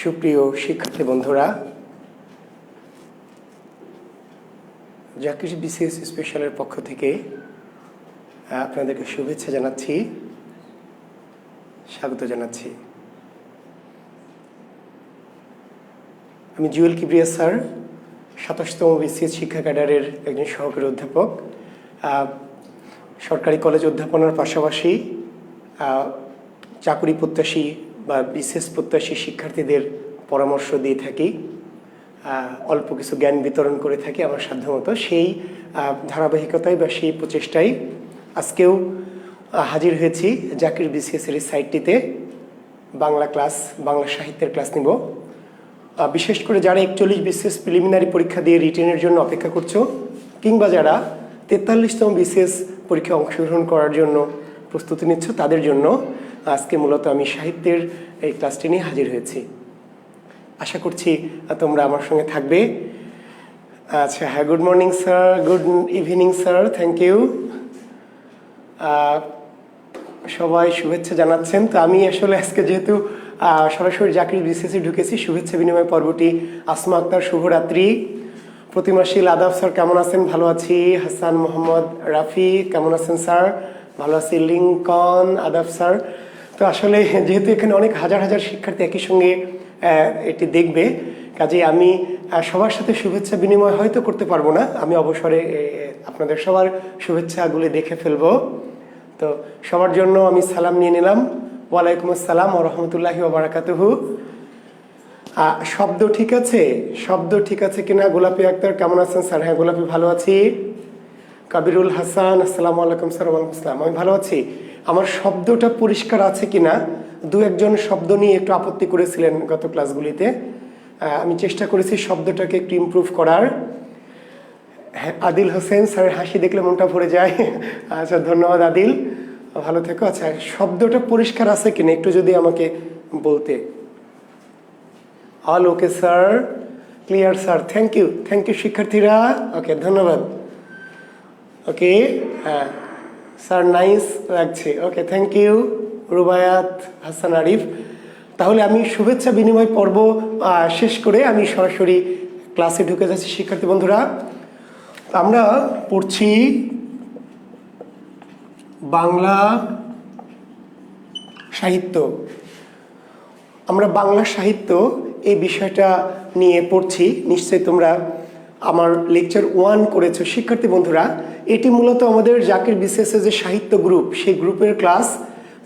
সুপ্রিয় শিক্ষার্থী বন্ধুরা, জাকির বিসিএস স্পেশালের পক্ষ থেকে আপনাদেরকে শুভেচ্ছা জানাচ্ছি, স্বাগত জানাচ্ছি। আমি জুয়েল কিবরিয়া স্যার, ২৭তম বিসিএস শিক্ষা ক্যাডারের একজন সহকারী অধ্যাপক। সরকারি কলেজ অধ্যাপনার পাশাপাশি চাকরি প্রত্যাশী বা বিসিএস প্রত্যাশী শিক্ষার্থীদের পরামর্শ দিয়ে থাকি, অল্প কিছু জ্ঞান বিতরণ করে থাকি আমার সাধ্যমতো। সেই ধারাবাহিকতায় বা সেই প্রচেষ্টায় আজকেও হাজির হয়েছি জাকির বিসিএসের সাইটটিতে। বাংলা ক্লাস, বাংলা সাহিত্যের ক্লাস নিব। বিশেষ করে যারা 41 বিসিএস প্রিলিমিনারি পরীক্ষা দিয়ে রিটেনের জন্য অপেক্ষা করছো, কিংবা যারা 43তম বিসিএস পরীক্ষায় অংশগ্রহণ করার জন্য প্রস্তুতি নিচ্ছ, তাদের জন্য আজকে মূলত আমি সাহিত্যের এই ক্লাসটি নিয়ে হাজির হয়েছি। আশা করছি তোমরা আমার সঙ্গে থাকবে। আচ্ছা, হ্যাঁ, good morning sir, good evening sir, thank you. সবাই শুভেচ্ছা জানাচ্ছেন। তো আমি আসলে আজকে যেহেতু সরাসরি জাকির বিসিএসে ঢুকেছি, শুভেচ্ছা বিনিময় পর্বটি। আসমা আক্তার, শুভরাত্রি। প্রতিমাশীল, আদাব স্যার, কেমন আছেন? ভালো আছি। হাসান মোহাম্মদ রাফি, কেমন আছেন স্যার? ভালো আছি। লিঙ্কন, আদাব স্যার। তো আসলে যেহেতু এখানে অনেক হাজার হাজার শিক্ষার্থী একই সঙ্গে এটি দেখবে, কাজেই আমি সবার সাথে শুভেচ্ছা বিনিময় হয়তো করতে পারবো না। আমি অবসরে আপনাদের সবার শুভেচ্ছাগুলি দেখে ফেলবো। তো সবার জন্য আমি সালাম নিয়ে নিলাম। ওয়ালাইকুম আসসালাম ওয়া রাহমাতুল্লাহি ওয়া বারাকাতুহু। শব্দ ঠিক আছে? শব্দ ঠিক আছে কিনা? গোলাপি আক্তার, কেমন আছেন স্যার? হ্যাঁ গোলাপি, ভালো আছি। কাবিরুল হাসান, আসসালামু আলাইকুম স্যার। ওয়ালাইকুম আসসালাম, আমি ভালো আছি। আমার শব্দটা পরিষ্কার আছে কিনা? দু একজন শব্দ নিয়ে একটু আপত্তি করেছিলেন গত ক্লাসগুলিতে। আমি চেষ্টা করেছি শব্দটাকে একটু ইমপ্রুভ করার। হ্যাঁ, আদিল হোসেন, স্যারের হাসি দেখলে মনটা ভরে যায়। আচ্ছা, ধন্যবাদ আদিল, ভালো থেকো। আচ্ছা, শব্দটা পরিষ্কার আছে কিনা একটু যদি আমাকে বলতে। All okay sir, clear sir, thank you, thank you শিক্ষার্থীরা। ওকে, ধন্যবাদ। ওকে, হ্যাঁ স্যার, নাইস লাগছে। Okay, thank you Rubayat Hasan Arif. তাহলে আমি শুভেচ্ছা বিনিময় পর্ব শেষ করে আমি সরাসরি ক্লাসে ঢুকে যাচ্ছি। শিক্ষার্থী বন্ধুরা, আমরা পড়ছি বাংলা সাহিত্য। আমরা বাংলা সাহিত্য এই বিষয়টা নিয়ে পড়ছি। নিশ্চয়ই তোমরা আমার লেকচার 1 করেছো শিক্ষার্থী বন্ধুরা। এটি মূলত আমাদের জাকির বিসিএস যে সাহিত্য গ্রুপ, সেই গ্রুপের ক্লাস।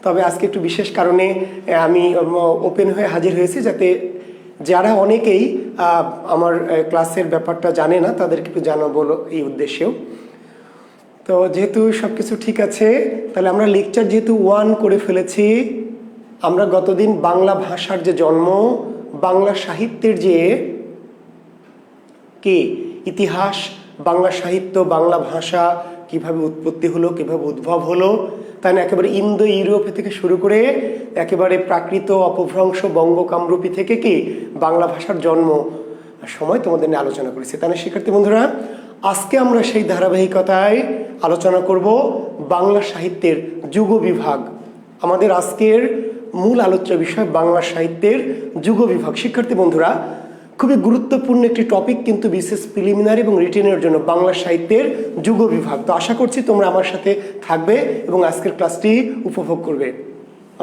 তবে আজকে একটু বিশেষ কারণে আমি ওপেন হয়ে হাজির হয়েছি, যাতে যারা অনেকেই আমার ক্লাসের ব্যাপারটা জানে না তাদেরকে একটু জানাবো এই উদ্দেশ্যেও। তো যেহেতু সব কিছু ঠিক আছে, তাহলে আমরা লেকচার যেহেতু 1 করে ফেলেছি, আমরা গতদিন বাংলা ভাষার যে জন্ম, বাংলা সাহিত্যের যে ইতিহাস, বাংলা সাহিত্য, বাংলা ভাষা কিভাবে উৎপত্তি হলো, কিভাবে উদ্ভব হলো, তাই না, একেবারে ইন্দো ইউরোপ থেকে শুরু করে একেবারে প্রাকৃত অপভ্রংশ বঙ্গকামরূপী থেকে বাংলা ভাষার জন্ম সময় তোমাদের নিয়ে আলোচনা করেছি। তাই না শিক্ষার্থী বন্ধুরা? আজকে আমরা সেই ধারাবাহিকতায় আলোচনা করব বাংলা সাহিত্যের যুগ বিভাগ। আমাদের আজকের মূল আলোচ্য বিষয় বাংলা সাহিত্যের যুগ বিভাগ। শিক্ষার্থী বন্ধুরা, খুবই গুরুত্বপূর্ণ একটি টপিক কিন্তু বিশেষ প্রিলিমিনারি এবং রিটেনের জন্য, বাংলা সাহিত্যের যুগ বিভাগ। তো আশা করছি তোমরা আমার সাথে থাকবে এবং আজকের ক্লাসটি উপভোগ করবে।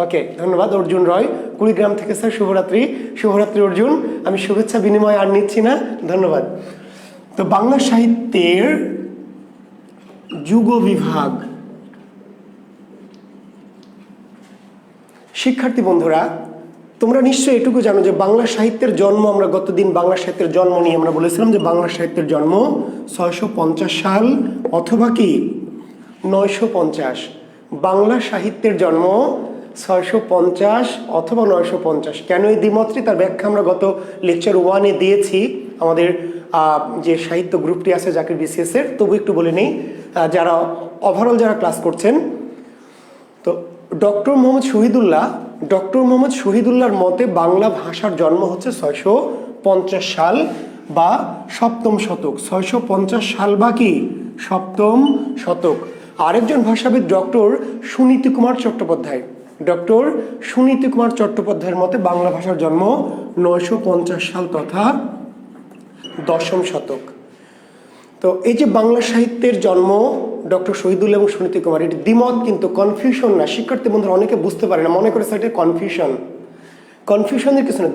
ওকে, ধন্যবাদ। অর্জুন রয়, কুড়িগ্রাম থেকে স্যার, শুভরাত্রি। শুভরাত্রি অর্জুন, আমি শুভেচ্ছা বিনিময় আর নিচ্ছি না, ধন্যবাদ। তো বাংলা সাহিত্যের যুগ বিভাগ। শিক্ষার্থী বন্ধুরা, তোমরা নিশ্চয়ই এটুকু জানো যে বাংলা সাহিত্যের জন্ম, আমরা গতদিন বাংলা সাহিত্যের জন্ম নিয়ে আমরা বলেছিলাম যে বাংলা সাহিত্যের জন্ম 650 সাল অথবা 950। বাংলা সাহিত্যের জন্ম 650 অথবা 950। কেন এই দ্বিমতটি, তার ব্যাখ্যা আমরা গত লেকচার 1-এ দিয়েছি আমাদের যে সাহিত্য গ্রুপটি আছে জাকির বিসিএস এর। তবু একটু বলে নেই যারা ওভারঅল যারা ক্লাস করছেন। তো ডক্টর মোহাম্মদ শহীদুল্লাহর মতে বাংলা ভাষার জন্ম হচ্ছে 650 সাল বা সপ্তম শতক। 650 সাল বা সপ্তম শতক। আরেকজন ভাষাবিদ ডক্টর সুনীতি কুমার চট্টোপাধ্যায়, ডক্টর সুনীতি কুমার চট্টোপাধ্যায়ের মতে বাংলা ভাষার জন্ম 950 সাল তথা দশম শতক। তো এই যে বাংলা সাহিত্যের জন্ম ডক্টর শহীদুল্লাহ এবং সুনীতি কুমার, এটি দ্বিমত, কিন্তু কনফিউশন না। শিক্ষার্থী বন্ধুরা অনেকে বুঝতে পারে না, মনে করে স্যার এটা কনফিউশনের কিছু না,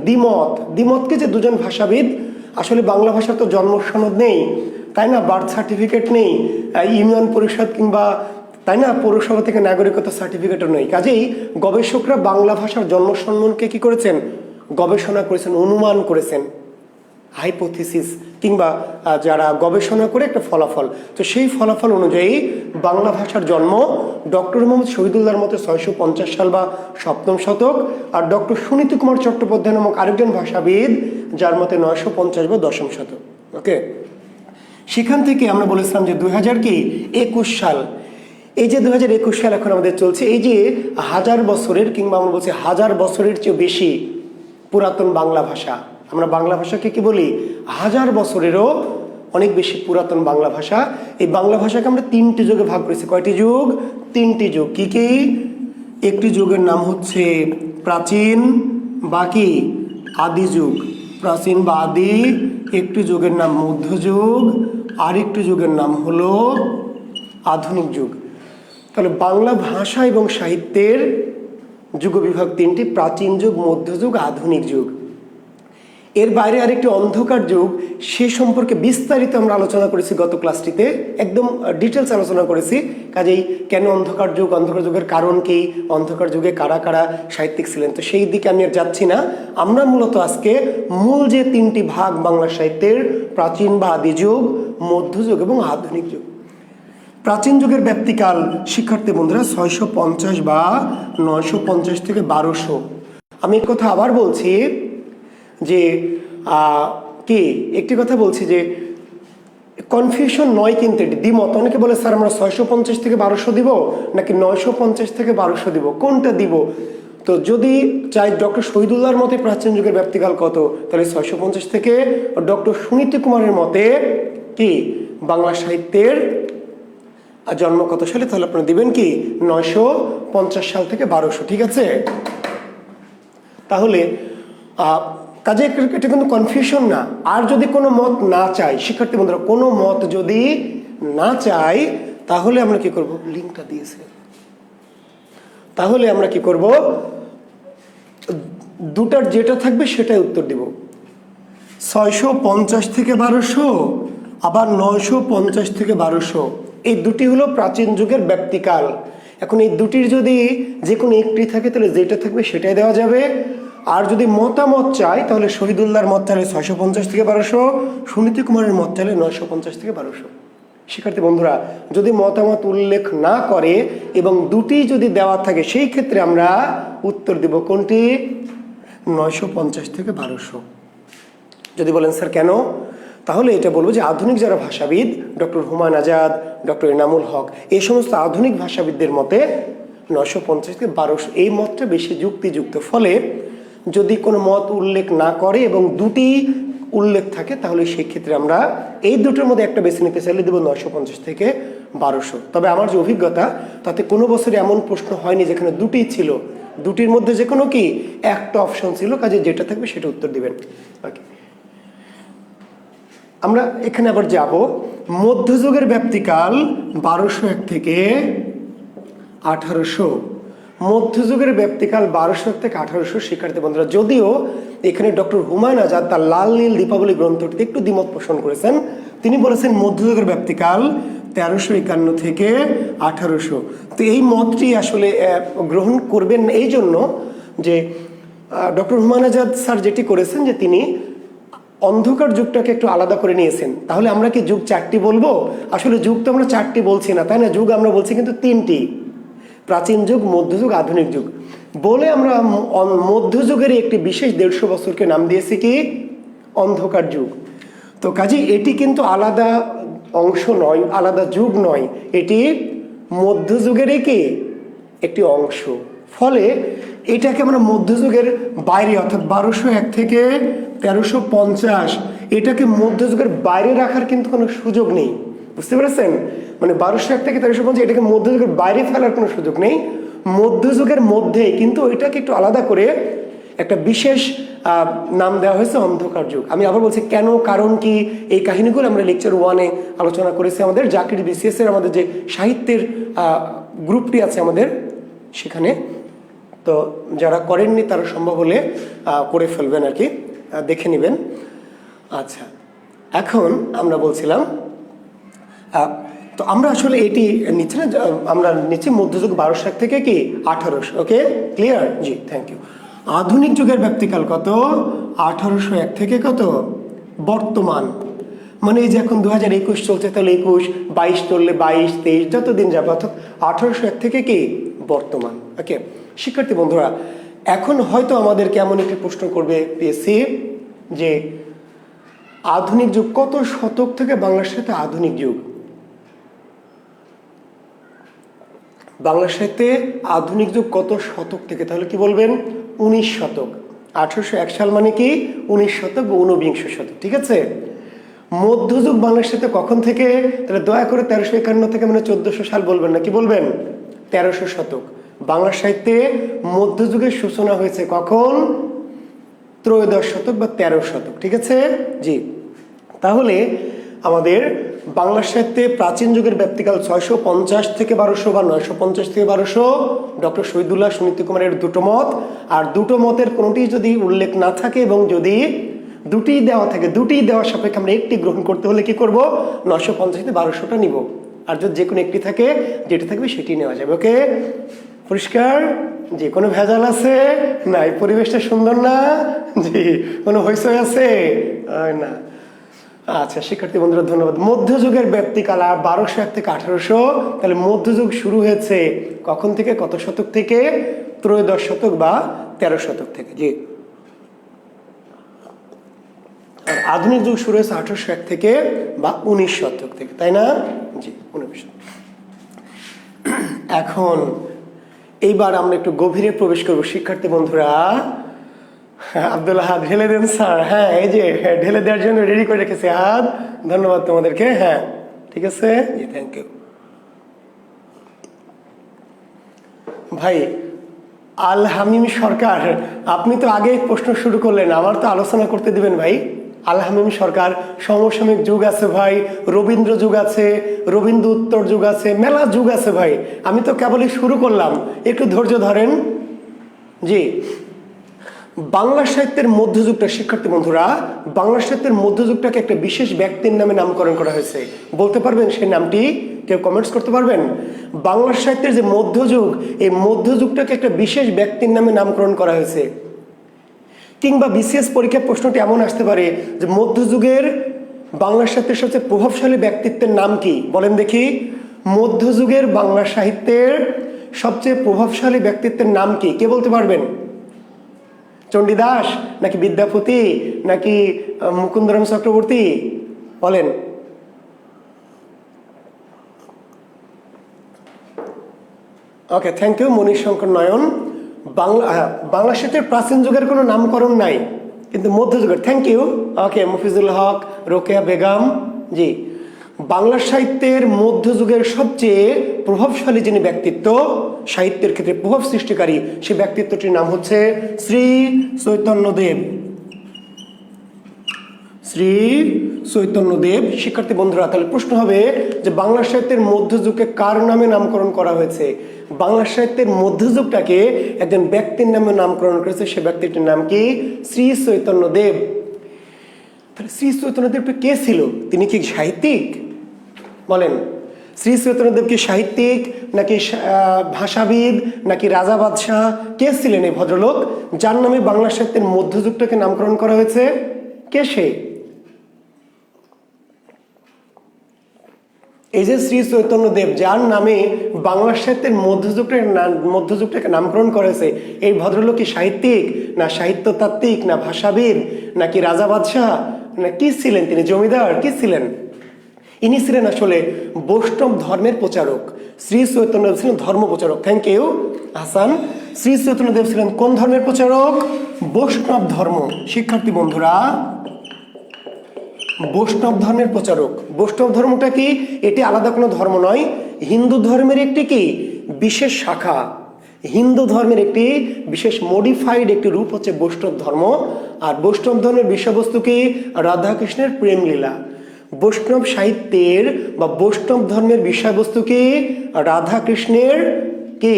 দ্বিমতকে যে দুজন ভাষাবিদ, আসলে বাংলা ভাষার তো জন্ম সনদ নেই, তাই না, বার্থ সার্টিফিকেট নেই, ইউনিয়ন পরিষদ কিংবা তাই না পৌরসভা থেকে নাগরিকতা সার্টিফিকেটও নেই। কাজেই গবেষকরা বাংলা ভাষার জন্ম সনদকে কি করেছেন, গবেষণা করেছেন, অনুমান করেছেন, হাইপোথিসিস কিংবা যারা গবেষণা করে একটা ফলাফল। তো সেই ফলাফল অনুযায়ী বাংলা ভাষার জন্ম ডক্টর মোহাম্মদ শহীদুল্লাহর মতে 650 সাল বা সপ্তম শতক, আর ডক্টর সুনীতি কুমার চট্টোপাধ্যায় নামক আরেকজন ভাষাবিদ যার মতে 950 বা দশম শতক। ওকে, সেখান থেকে আমরা বলেছিলাম যে 2021 সাল, এই যে 2021 সাল এখন আমাদের চলছে, এই যে 1000 বছরের কিংবা আমরা বলছি 1000 বছরের চেয়ে বেশি পুরাতন বাংলা ভাষা, আমরা বাংলা ভাষাকে কি বলি, 1000 বছরেরও অনেক বেশি পুরাতন বাংলা ভাষা। এই বাংলা ভাষাকে আমরা 3টি যুগে ভাগ করেছি। কয়টি যুগ? 3টি যুগ। কি কি? একটি যুগের নাম হচ্ছে প্রাচীন বা কি আদি যুগ, প্রাচীন বা আদি। একটি যুগের নাম মধ্যযুগ, আরেকটি যুগের নাম হলো আধুনিক যুগ। তাহলে বাংলা ভাষা এবং সাহিত্যের যুগ বিভাগ 3টি, প্রাচীন যুগ, মধ্যযুগ, আধুনিক যুগ। এর বাইরে আরেকটি অন্ধকার যুগ, সে সম্পর্কে বিস্তারিত আমরা আলোচনা করেছি গত ক্লাসটিতে, একদম ডিটেলস আলোচনা করেছি। কাজেই কেন অন্ধকার যুগ, অন্ধকার যুগের কারণ কি, অন্ধকার যুগে কারা কারা সাহিত্যিক ছিলেন, তো সেই দিকে আমি আর যাচ্ছি না। আমরা মূলত আজকে মূল যে 3টি ভাগ বাংলা সাহিত্যের, প্রাচীন বা আদি যুগ, মধ্যযুগ এবং আধুনিক যুগ। প্রাচীন যুগের ব্যাপ্তিকাল শিক্ষার্থী বন্ধুরা 650 বা 950 থেকে 1200। আমি এই কথা আবার বলছি যে কি একটি কথা বলছি যে কনফিউশন নয়, কিন্তু এটি দ্বিমত। অনেকে বলে স্যার আমরা 650 থেকে 1200 দিব নাকি 950 থেকে 1200 দিব, কোনটা দিব? তো যদি চাই ডক্টর শহীদুল্লাহর মতে প্রাচীন যুগের ব্যাপ্তিকাল কত, তাহলে 650 থেকে, ডক্টর সুনীতি কুমারের মতে কি বাংলা সাহিত্যের জন্ম কত সালে, তাহলে আপনারা দিবেন কি 950 সাল থেকে 1200। ঠিক আছে? তাহলে কাজে এটা কিন্তু কনফিউশন না। আর যদি কোনো মত না চাই শিক্ষার্থী বন্ধুরা, কোনো মত যদি না চাই, তাহলে আমরা কি করব, লিঙ্কটা দিয়েছে, তাহলে আমরা কি করব, দুটার যেটা থাকবে সেটাই উত্তর দিব। 650 থেকে 1200 আবার 950 থেকে 1200, এই দুটি হলো প্রাচীন যুগের ব্যাপ্তিকাল। এখন এই দুটির যদি যে কোনো একটি থাকে তাহলে যেটা থাকবে সেটাই দেওয়া যাবে। আর যদি মতামত চাই তাহলে শহীদুল্লাহর মত চাইলে 650 থেকে 1200, সুনীতি কুমারের মত চাইলে 950 থেকে 1200। শিক্ষার্থী বন্ধুরা, যদি মতামত উল্লেখ না করে এবং দুটি যদি দেওয়া থাকে, সেই ক্ষেত্রে আমরা উত্তর দিব কোনটি, 950 থেকে 1200। যদি বলেন স্যার কেন, তাহলে এটা বলবো যে আধুনিক যারা ভাষাবিদ, ডক্টর হুমায়ুন আজাদ, ডক্টর এনামুল হক, এই সমস্ত আধুনিক ভাষাবিদদের মতে 950 থেকে 1200 এই মতটা বেশি যুক্তিযুক্ত। ফলে যদি কোনো মত উল্লেখ না করে এবং দুটি উল্লেখ থাকে, তাহলে সেই ক্ষেত্রে আমরা এই দুটোর মধ্যে একটা বেছে নিতে চাইলে দেবো 950 থেকে 1200। তবে আমার যে অভিজ্ঞতা, তাতে কোনো বছরে এমন প্রশ্ন হয়নি যেখানে দুটি ছিল, দুটির মধ্যে যে কোনো কি একটা অপশন ছিল, কাজে যেটা থাকবে সেটা উত্তর দিবেন। ওকে, আমরা এখানে আবার যাব। মধ্যযুগের ব্যাপ্তিকাল 1201 থেকে 1800। মধ্যযুগের ব্যাপ্তিকাল 1200 থেকে 1800। শিক্ষার্থী বন্ধুরা, যদিও এখানে ডক্টর হুমায়ুন আজাদ তার লাল নীল দীপাবলি গ্রন্থটিতে একটু দ্বিমত পোষণ করেছেন। তিনি বলেছেন মধ্যযুগের ব্যাপ্তিকাল 1351 থেকে 1800। তো এই মতটি আসলে গ্রহণ করবেন এই জন্য যে ডক্টর হুমায়ুন আজাদ স্যার যেটি করেছেন যে তিনি অন্ধকার যুগটাকে একটু আলাদা করে নিয়েছেন। তাহলে আমরা কি যুগ 4টি বলবো? আসলে যুগ তো আমরা 4টি বলছি না, তাই না? যুগ আমরা বলছি কিন্তু 3টি, প্রাচীন যুগ, মধ্যযুগ, আধুনিক যুগ বলে আমরা মধ্যযুগের একটি বিশেষ 150 বছরকে নাম দিয়েছি কি অন্ধকার যুগ। তো কাজে এটি কিন্তু আলাদা অংশ নয়, আলাদা যুগ নয়, এটি মধ্যযুগেরই কি একটি অংশ। ফলে এটাকে আমরা মধ্যযুগের বাইরে, অর্থাৎ 1201 থেকে 1350, এটাকে মধ্যযুগের বাইরে রাখার কিন্তু কোনো সুযোগ নেই। বুঝতে পেরেছেন? মানে 1201 থেকে 1350 এটাকে মধ্যযুগের বাইরে ফেলার কোনো সুযোগ নেই। মধ্যযুগের মধ্যে, কিন্তু ওইটাকে একটু আলাদা করে একটা বিশেষ নাম দেওয়া হয়েছে অন্ধকার যুগ। আমি আবার বলছি কেন, কারণ কি, এই কাহিনীগুলো আমরা লেকচার 1-এ আলোচনা করেছি। আমাদের জাকির বিসিএস এর আমাদের যে সাহিত্যের গ্রুপটি আছে আমাদের সেখানে, তো যারা করেননি তারা সম্ভব হলে করে ফেলবেন আর কি, দেখে নেবেন। আচ্ছা, এখন আমরা বলছিলাম তো আমরা আসলে এটি নিচ্ছি না, আমরা নিচ্ছি মধ্যযুগ 1200 থেকে কি 1800। Okay, clear? জি, থ্যাংক ইউ। আধুনিক যুগের ব্যাপ্তিকাল কত? 1801 থেকে কত বর্তমান, মানে এই যে এখন 2021 চলছে, তাহলে 21, 22 চললে 22, 23, যতদিন যাবে, অর্থাৎ 1801 থেকে কি বর্তমান। ওকে শিক্ষার্থী বন্ধুরা, এখন হয়তো আমাদেরকে এমন একটি প্রশ্ন করবে পিএসসি যে আধুনিক যুগ কত শতক থেকে বাংলার সাথে আধুনিক যুগ? বাংলা সাহিত্যে আধুনিক যুগ কত শতক থেকে? তাহলে কি বলবেন? 19 শতক। 1801 সাল মানে কি 19 শতক বা ঊনবিংশ শতক, ঠিক আছে। মধ্যযুগ বাংলার সাথে কখন থেকে? তাহলে দয়া করে 1351 থেকে মানে 1400 সাল বলবেন না, কি বলবেন? 1300 শতক। বাংলা সাহিত্যে মধ্যযুগের সূচনা হয়েছে কখন? ত্রয়োদশ শতক বা 13 শতক, ঠিক আছে। জি, তাহলে আমাদের বাংলা সাহিত্যে প্রাচীন যুগের ব্যাপ্তিকাল 650 থেকে 1200 বা 950 থেকে 1200। ডক্টর শহীদুল্লাহ সুনীতি কুমারের দুটো মত, আর দুটো মতের কোনোটি যদি উল্লেখ না থাকে এবং যদি দুটি দেওয়া থাকে, দুটি দেওয়ার সাপেক্ষে আমরা একটি গ্রহণ করতে হলে কি করব? 950 থেকে 1200টা নিব, আর যদি যে কোনো একটি থাকে, যেটা থাকবে সেটি নেওয়া যাবে। ওকে, পরিষ্কার? যে কোনো ভেজাল আছে না? এই পরিবেশটা সুন্দর না? জি, কোনো হইচই আছে না? আচ্ছা শিক্ষার্থী বন্ধুরা ধন্যবাদ। মধ্যযুগের ব্যাপ্তিকাল 1201 থেকে 1800, তাহলে মধ্যযুগ শুরু হয়েছে কখন থেকে, কত শতক থেকে? ত্রয়োদশ শতক বা 13 শতক থেকে। জি, আর আধুনিক যুগ শুরু হয়েছে 1801 থেকে বা 19 শতক থেকে, তাই না? জি, 19 শতক। এখন এইবার আমরা একটু গভীরে প্রবেশ করব শিক্ষার্থী বন্ধুরা। আব্দুল হাদ ঢেলে দেন স্যার। হ্যাঁ, এই যে ঢেলে দেওয়ার জন্য রেডি করে রেখেছে হাত, ধন্যবাদ তোমাদেরকে। হ্যাঁ, ঠিক আছে, জি, থ্যাংক ইউ ভাই। আল হামিম সরকার, আপনি তো আগে প্রশ্ন শুরু করলেন, আমার তো আলোচনা করতে দিবেন ভাই। আল হামিম সরকার, সমসাময়িক যুগ আছে ভাই, রবীন্দ্র যুগ আছে, রবীন্দ্র উত্তর যুগ আছে, মেলা যুগ আছে ভাই। আমি তো কেবলই শুরু করলাম, একটু ধৈর্য ধরেন। জি, বাংলা সাহিত্যের মধ্যযুগটা শিক্ষার্থী বন্ধুরা, বাংলা সাহিত্যের মধ্যযুগটাকে একটা বিশেষ ব্যক্তির নামে নামকরণ করা হয়েছে। বলতে পারবেন সেই নামটি? কেউ কমেন্টস করতে পারবেন? বাংলা সাহিত্যের যে মধ্যযুগ, এই মধ্যযুগটাকে একটা বিশেষ ব্যক্তির নামে নামকরণ করা হয়েছে। কিংবা বিসিএস পরীক্ষার প্রশ্নটি এমন আসতে পারে যে মধ্যযুগের বাংলা সাহিত্যের সবচেয়ে প্রভাবশালী ব্যক্তিত্বের নাম কি? বলেন দেখি, মধ্যযুগের বাংলা সাহিত্যের সবচেয়ে প্রভাবশালী ব্যক্তিত্বের নাম কি? কে বলতে পারবেন? চণ্ডীদাস নাকি বিদ্যাপতি নাকি মুকুন্দরাম চক্রবর্তী? বলেন। Okay, thank you Manish Shankar Nayan. Bangla সাহিত্যের প্রাচীন যুগের কোনো নামকরণ নাই, কিন্তু মধ্যযুগের। Thank you. Okay, Mofizul Haque, Rokeya Begum. জি, বাংলা সাহিত্যের মধ্যযুগের সবচেয়ে প্রভাবশালী যিনি ব্যক্তিত্ব, সাহিত্যের ক্ষেত্রে প্রভাব সৃষ্টিকারী, সেই ব্যক্তিত্বটির নাম হচ্ছে শ্রী চৈতন্যদেব। শ্রী চৈতন্যদেব। শিক্ষার্থী বন্ধুরা, তাহলে প্রশ্ন হবে যে বাংলা সাহিত্যের মধ্যযুগকে কার নামে নামকরণ করা হয়েছে? বাংলা সাহিত্যের মধ্যযুগটাকে একজন ব্যক্তির নামে নামকরণ করেছে, সে ব্যক্তিটির নাম কি? শ্রী চৈতন্যদেব। তাহলে শ্রী চৈতন্যদেব কে ছিল? তিনি কি সাহিত্যিক? বলেন, শ্রী চৈতন্যদেব কি সাহিত্যিক নাকি ভাষাবিদ নাকি রাজা বাদশাহ? কে ছিলেন এই ভদ্রলোক যার নামে বাংলা সাহিত্যের মধ্যযুগটাকে নামকরণ করা হয়েছে? কে সে? এই যে শ্রী চৈতন্যদেব, যার নামে বাংলা সাহিত্যের মধ্যযুগটাকে নামকরণ করেছে, এই ভদ্রলোক কি সাহিত্যিক না সাহিত্যতাত্ত্বিক না ভাষাবিদ নাকি রাজা বাদশাহ না কি ছিলেন? তিনি জমিদার? কি ছিলেন? ইনি ছিলেন আসলে বৈষ্ণব ধর্মের প্রচারক। শ্রী চৈতন্যদেব ছিলেন ধর্ম প্রচারক। Thank you Hasan. শ্রী চৈতন্যদেব ছিলেন কোন ধর্মের প্রচারক? বৈষ্ণব ধর্ম। শিক্ষার্থী বন্ধুরা, বৈষ্ণব ধর্মের প্রচারক। বৈষ্ণব ধর্মটা কি? এটি আলাদা কোনো ধর্ম নয়, হিন্দু ধর্মের একটি কি বিশেষ শাখা। হিন্দু ধর্মের একটি বিশেষ মডিফাইড একটি রূপ হচ্ছে বৈষ্ণব ধর্ম। আর বৈষ্ণব ধর্মের বিষয়বস্তু কি? রাধাকৃষ্ণের প্রেমলীলা। বৈষ্ণব সাহিত্যের বা বৈষ্ণব ধর্মের বিষয়বস্তু কি? রাধাকৃষ্ণের কি?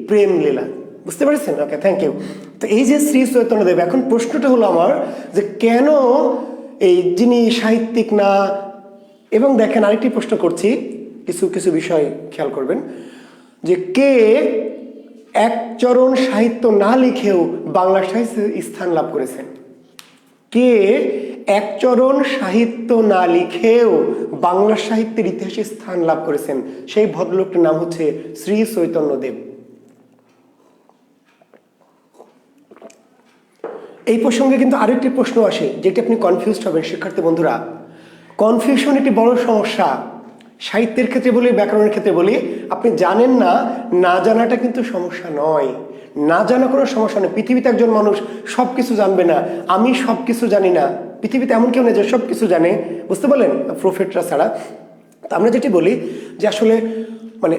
প্রেমলীলা। বুঝতে পারছেন? ওকে, থ্যাংক ইউ। তো এই যে শ্রী চৈতন্যদেব, এখন প্রশ্নটা হলো আমার যে কেন এই যিনি সাহিত্যিক না, এবং দেখেন আরেকটি প্রশ্ন করছি, কিছু কিছু বিষয় খেয়াল করবেন যে কে একচরণ সাহিত্য না লিখেও বাংলা সাহিত্যে স্থান লাভ করেছেন? কে একচরণ সাহিত্য না লিখেও বাংলা সাহিত্যের ইতিহাসে স্থান লাভ করেছেন? সেই ভদ্রলোকটির নাম হচ্ছে শ্রী চৈতন্যদেব। এই প্রসঙ্গে কিন্তু আরেকটি প্রশ্ন আসে যেটি আপনি কনফিউজড হবেন শিক্ষার্থী বন্ধুরা। কনফিউশন একটি বড় সমস্যা, সাহিত্যের ক্ষেত্রে বলি, ব্যাকরণের ক্ষেত্রে বলি। আপনি জানেন না, না জানাটা কিন্তু সমস্যা নয়। না জানা কোনো সমস্যা নয়। পৃথিবীতে একজন মানুষ সব কিছু জানবে না। আমি সব কিছু জানি না, পৃথিবীতে এমন কেউ নেই যে সব কিছু জানে, বুঝতে পারলেন, প্রফেটরা ছাড়া। তা আমরা যেটি বলি যে আসলে মানে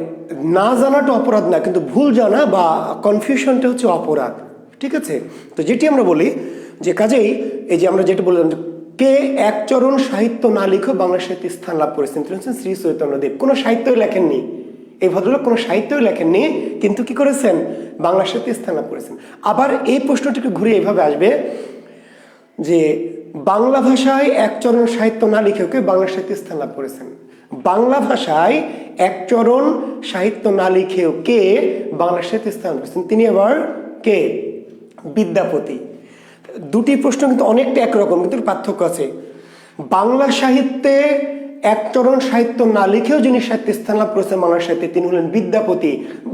না জানাটা অপরাধ না, কিন্তু ভুল জানা বা কনফিউশনটা হচ্ছে অপরাধ। ঠিক আছে? তো যেটি আমরা বলি যে কাজেই এই যে আমরা যেটি বললাম, কে একচরণ সাহিত্য না লিখেও বাংলা সাহিত্যে স্থান লাভ করেছেন? তিনি হচ্ছেন শ্রী চৈতন্যদেব। কোনো সাহিত্যই লেখেননি এই ভদ্রলোক, কোনো সাহিত্যই লেখেননি, কিন্তু কি করেছেন? বাংলা সাহিত্যে স্থান লাভ করেছেন। আবার এই প্রশ্নটিকে ঘুরে এইভাবে আসবে যে বাংলা ভাষায় একচরণ সাহিত্য না লিখেও কে বাংলা সাহিত্যে স্থান লাভ করেছেন? বাংলা ভাষায় একচরণ সাহিত্য না লিখেও কে বাংলা সাহিত্যে স্থান করেছেন? তিনি আবার কে? বিদ্যাপতি। দুটি প্রশ্ন কিন্তু অনেকটা একরকম, কিন্তু পার্থক্য আছে। বাংলা সাহিত্যে একচরণ সাহিত্য না লিখেও যিনি সাহিত্যে স্থান লাভ করেছেন বাংলা সাহিত্যে, তিনি হলেন বিদ্যাপতি।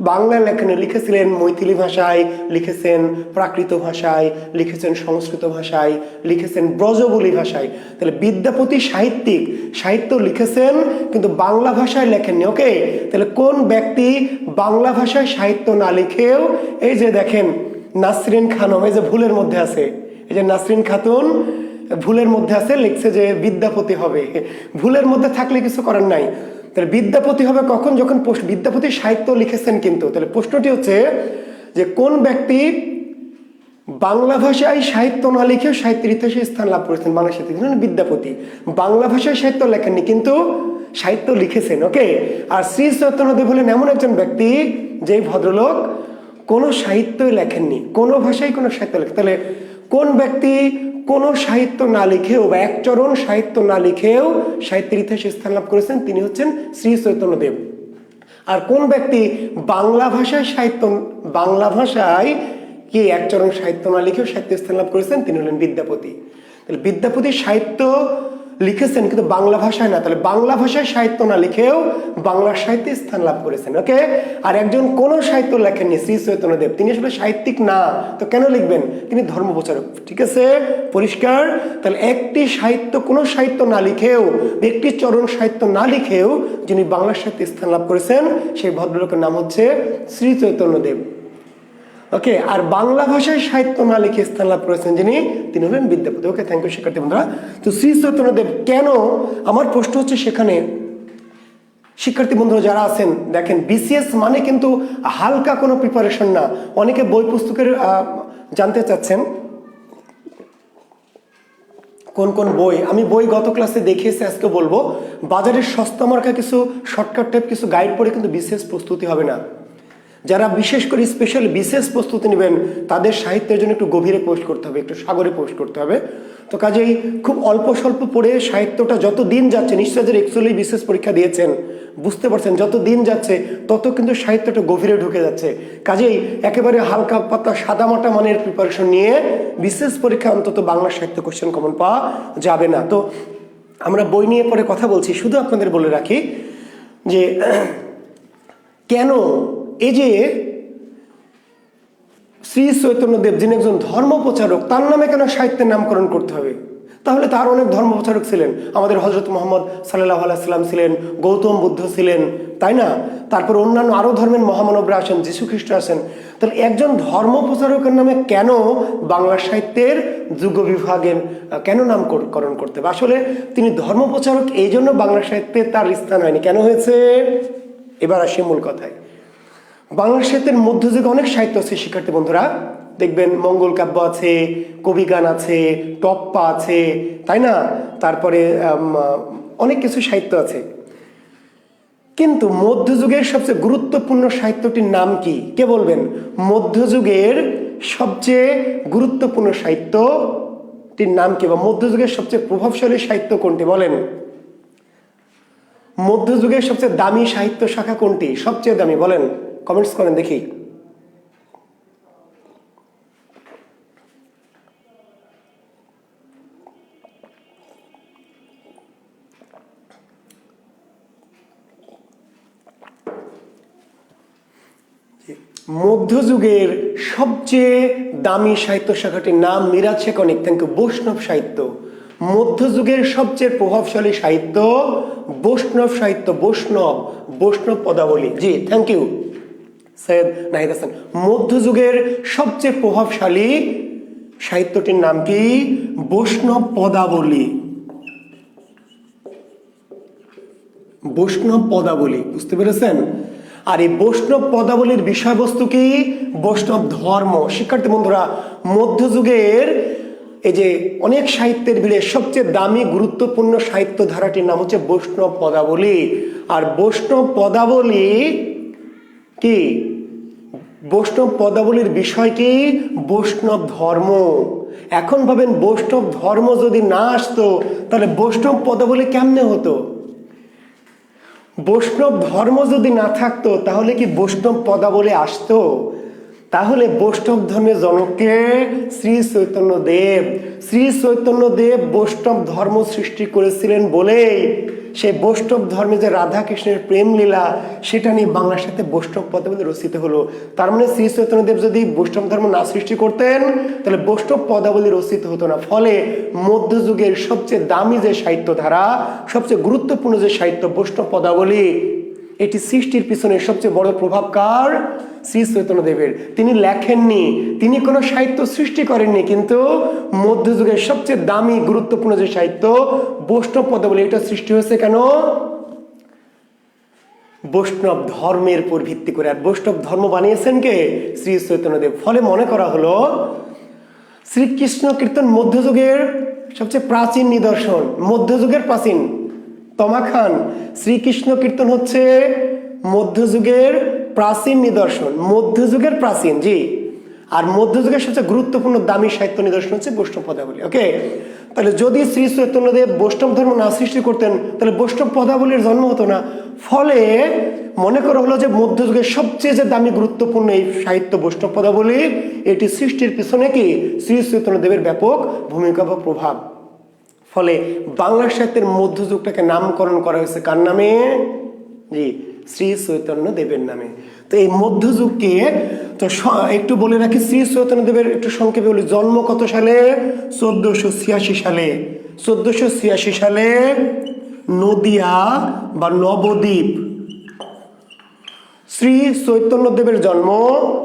বাংলা লেখনে লিখেছিলেন মৈথিলি ভাষায়, লিখেছেন প্রাকৃত ভাষায়, লিখেছেন সংস্কৃত ভাষায়, লিখেছেন ব্রজবুলি ভাষায়। তাহলে বিদ্যাপতি সাহিত্যিক, সাহিত্য লিখেছেন কিন্তু বাংলা ভাষায় লেখেননি। ওকে, তাহলে কোন ব্যক্তি বাংলা ভাষায় সাহিত্য না লিখেও, এই যে দেখেন নাসরিন খানম, এই যে ভুলের মধ্যে আছে, এই যে নাসরিন খাতুন ভুলের মধ্যে আছে, লিখছে যে বিদ্যাপতি হবে। ভুলের মধ্যে থাকলে কিছু করার নাই। তাহলে বিদ্যাপতি হবে কখন? যখন বিদ্যাপতি সাহিত্য লিখেছেন কিন্তু। তাহলে প্রশ্নটি হচ্ছে যে কোন ব্যক্তি বাংলা ভাষায় সাহিত্য না লিখেও সাহিত্যের ইতিহাসে স্থান লাভ করেছেন বাংলা সাহিত্যে? বিদ্যাপতি বাংলা ভাষায় সাহিত্য লেখেননি, কিন্তু সাহিত্য লিখেছেন। ওকে, আর শ্রী চৈতন্যদেব হলেন এমন একজন ব্যক্তি যেই ভদ্রলোক কোনো সাহিত্যই লেখেননি, কোনো ভাষায় কোনো সাহিত্য লেখেন। তাহলে কোন ব্যক্তি কোনো সাহিত্য না লিখেও বা একচরণ সাহিত্য না লিখেও সাহিত্যের ইতিহাসে স্থান লাভ করেছেন? তিনি হচ্ছেন শ্রী চৈতন্যদেব। আর কোন ব্যক্তি বাংলা ভাষায় বাংলা ভাষায় কি একচরণ সাহিত্য না লিখেও সাহিত্যে স্থান লাভ করেছেন? তিনি হলেন বিদ্যাপতি। তাহলে বিদ্যাপতি সাহিত্য লিখেছেন কিন্তু বাংলা ভাষায় না, তাহলে বাংলা ভাষায় সাহিত্য না লিখেও বাংলা সাহিত্যে স্থান লাভ করেছেন। ওকে, আর একজন কোনো সাহিত্য লেখেননি, শ্রী চৈতন্যদেব, তিনি আসলে সাহিত্যিক না, তো কেন লিখবেন? তিনি ধর্মপ্রচারক। ঠিক আছে, পরিষ্কার? তাহলে একটি সাহিত্য, কোনো সাহিত্য না লিখেও, একটি চরণ সাহিত্য না লিখেও যিনি বাংলা সাহিত্যে স্থান লাভ করেছেন, সেই ভদ্রলোকের নাম হচ্ছে শ্রী চৈতন্যদেব। ওকে, আর বাংলা ভাষায় সাহিত্য না লিখে স্থান লাভ করেছেন যিনি, তিনি হলেন বিদ্যাপতি। ওকে, থ্যাংক ইউ শিক্ষার্থী বন্ধুরা। তো শ্রী চৈতন্যদেব কেন, আমার প্রশ্ন হচ্ছে সেখানে শিক্ষার্থী বন্ধুরা যারা আছেন, দেখেন বিসিএস মানে কিন্তু হালকা কোনো প্রিপারেশন না। অনেকে বই পুস্তকের জানতে চাচ্ছেন কোন কোন বই। আমি বই গত ক্লাসে দেখিয়েছি, আজকে বলবো। বাজারের সস্তা মার্কা কিছু শর্টকাট টাইপ কিছু গাইড পড়ে কিন্তু বিসিএস প্রস্তুতি হবে না। যারা বিশেষ করে স্পেশাল বিশেষ প্রস্তুতি নেবেন তাদের সাহিত্যের জন্য একটু গভীরে পোস্ট করতে হবে, একটু সাগরে পোস্ট করতে হবে। তো কাজেই খুব অল্প স্বল্প পড়ে সাহিত্যটা যত দিন যাচ্ছে, নিশ্চয় যারা অ্যাকচুয়ালি বিশেষ পরীক্ষা দিয়েছেন বুঝতে পারছেন, যত দিন যাচ্ছে তত কিন্তু সাহিত্যটা গভীরে ঢুকে যাচ্ছে। কাজেই একেবারে হালকা পাতা সাদামাটা মানের প্রিপারেশন নিয়ে বিশেষ পরীক্ষা অন্তত বাংলা সাহিত্য কোশ্চেন কমন পাওয়া যাবে না। তো আমরা বই নিয়ে পরে কথা বলছি, শুধু আপনাদের বলে রাখি যে কেন এই যে শ্রী চৈতন্যদেব যিনি একজন ধর্মপ্রচারক, তার নামে কেন সাহিত্যের নামকরণ করতে হবে? তাহলে তার অনেক ধর্মপ্রচারক ছিলেন, আমাদের হযরত মুহাম্মদ সাল্লাল্লাহু আলাইহি সাল্লাম ছিলেন, গৌতম বুদ্ধ ছিলেন, তাই না? তারপর অন্যান্য আরো ধর্মের মহামানবরা আছেন, যীশু খ্রিস্ট আছেন। তাহলে একজন ধর্মপ্রচারকের নামে কেন বাংলা সাহিত্যের যুগ বিভাগের কেন নামকরণ করতে হবে? আসলে তিনি ধর্মপ্রচারক, এই জন্য বাংলা সাহিত্যে তার স্থান হয়নি। কেন হয়েছে? এবার আসি মূল কথায়। বাংলা সাহিত্যের মধ্যযুগে অনেক সাহিত্য আছে শিক্ষার্থী বন্ধুরা, দেখবেন মঙ্গল কাব্য আছে, কবিগান আছে, টপ্পা আছে, তাই না? তারপরে অনেক কিছু সাহিত্য আছে। কিন্তু মধ্যযুগের সবচেয়ে গুরুত্বপূর্ণ সাহিত্যটির নাম কি? কে বলবেন? মধ্যযুগের সবচেয়ে গুরুত্বপূর্ণ সাহিত্যটির নাম কি, বা মধ্যযুগের সবচেয়ে প্রভাবশালী সাহিত্য কোনটি বলেন? মধ্যযুগের সবচেয়ে দামি সাহিত্য শাখা কোনটি? সবচেয়ে দামি বলেন, কমেন্টস করেন দেখি। মধ্যযুগের সবচেয়ে দামি সাহিত্য শাখাটির নাম মিরাজ শেকনিক। Thank you. বৈষ্ণব সাহিত্য। মধ্যযুগের সবচেয়ে প্রভাবশালী সাহিত্য বৈষ্ণব সাহিত্য। বৈষ্ণব পদাবলী। জি, থ্যাংক ইউ সৈয়দ নাহিদ হাসান। মধ্যযুগের সবচেয়ে প্রভাবশালী সাহিত্যটির নাম কি? বৈষ্ণব পদাবলী। বৈষ্ণব পদাবলী, বুঝতে পেরেছেন? আর এই বৈষ্ণব পদাবলীর বিষয়বস্তু কি? বৈষ্ণব ধর্ম। শিক্ষার্থী বন্ধুরা, মধ্যযুগের এই যে অনেক সাহিত্যের ভিড়ে সবচেয়ে দামি গুরুত্বপূর্ণ সাহিত্য ধারাটির নাম হচ্ছে বৈষ্ণব পদাবলী। আর বৈষ্ণব পদাবলী কি? বৈষ্ণব পদাবলীর বিষয় কি? বৈষ্ণব ধর্ম। এখন ভাবেন, বৈষ্ণব ধর্ম যদি না আসতো তাহলে বৈষ্ণব পদাবলী কেমনে হতো? বৈষ্ণব ধর্ম যদি না থাকতো তাহলে কি বৈষ্ণব পদাবলী আসতো? তাহলে বৈষ্ণব ধর্মের জনককে শ্রী চৈতন্যদেব। শ্রী চৈতন্যদেব বৈষ্ণব ধর্ম সৃষ্টি করেছিলেন বলেই সেই বৈষ্ণব ধর্মে যে রাধা কৃষ্ণের প্রেম লীলা, সেটা নিয়ে বাংলার সাথে বৈষ্ণব পদাবলী রচিত হলো। তার মানে শ্রী চৈতন্যদেব যদি বৈষ্ণব ধর্ম না সৃষ্টি করতেন তাহলে বৈষ্ণব পদাবলী রচিত হতো না। ফলে মধ্যযুগের সবচেয়ে দামি যে সাহিত্য ধারা, সবচেয়ে গুরুত্বপূর্ণ যে সাহিত্য বৈষ্ণব পদাবলী, এটি সৃষ্টির পিছনে সবচেয়ে বড় প্রভাব কার? শ্রী চৈতন্যদেবের। তিনি লেখেননি, তিনি কোনো সাহিত্য সৃষ্টি করেননি, কিন্তু মধ্যযুগের সবচেয়ে দামি গুরুত্বপূর্ণ যে সাহিত্য বৈষ্ণব পদাবলী, এটা সৃষ্টি হয়েছে কেন? বৈষ্ণব ধর্মের উপর ভিত্তি করে। আর বৈষ্ণব ধর্ম বানিয়েছেন কে? শ্রী চৈতন্যদেব। ফলে মনে করা হলো শ্রীকৃষ্ণ কীর্তন মধ্যযুগের সবচেয়ে প্রাচীন নিদর্শন। মধ্যযুগের প্রাচীন। তমা খান, শ্রীকৃষ্ণ কীর্তন হচ্ছে মধ্যযুগের প্রাচীন নিদর্শন। মধ্যযুগের প্রাচীন, জি। আর মধ্যযুগের সবচেয়ে গুরুত্বপূর্ণ দামি সাহিত্য নিদর্শন হচ্ছে বৈষ্ণব পদাবলী। ওকে, তাহলে যদি শ্রী চৈতন্যদেব বৈষ্ণব ধর্ম না সৃষ্টি করতেন তাহলে বৈষ্ণব পদাবলীর জন্ম হতো না। ফলে মনে করা হলো যে মধ্যযুগের সবচেয়ে যে দামি গুরুত্বপূর্ণ এই সাহিত্য বৈষ্ণব পদাবলী, এটি সৃষ্টির পিছনে কি? শ্রী চৈতন্যদেবের ব্যাপক ভূমিকা বা প্রভাব। ফলে বাংলা সাহিত্যের মধ্যযুগটাকে নামকরণ করা হয়েছে কার নামে? জি, শ্রী চৈতন্য দেবের নামে। তো এই মধ্যযুগকে তো একটু বলে রাখি, শ্রী চৈতন্য দেবের একটু সংক্ষেপে বলি। জন্ম কত সালে? 1486 সালে। 1486 সালে নদিয়া বা নবদ্বীপ। শ্রী চৈতন্যদেবের জন্ম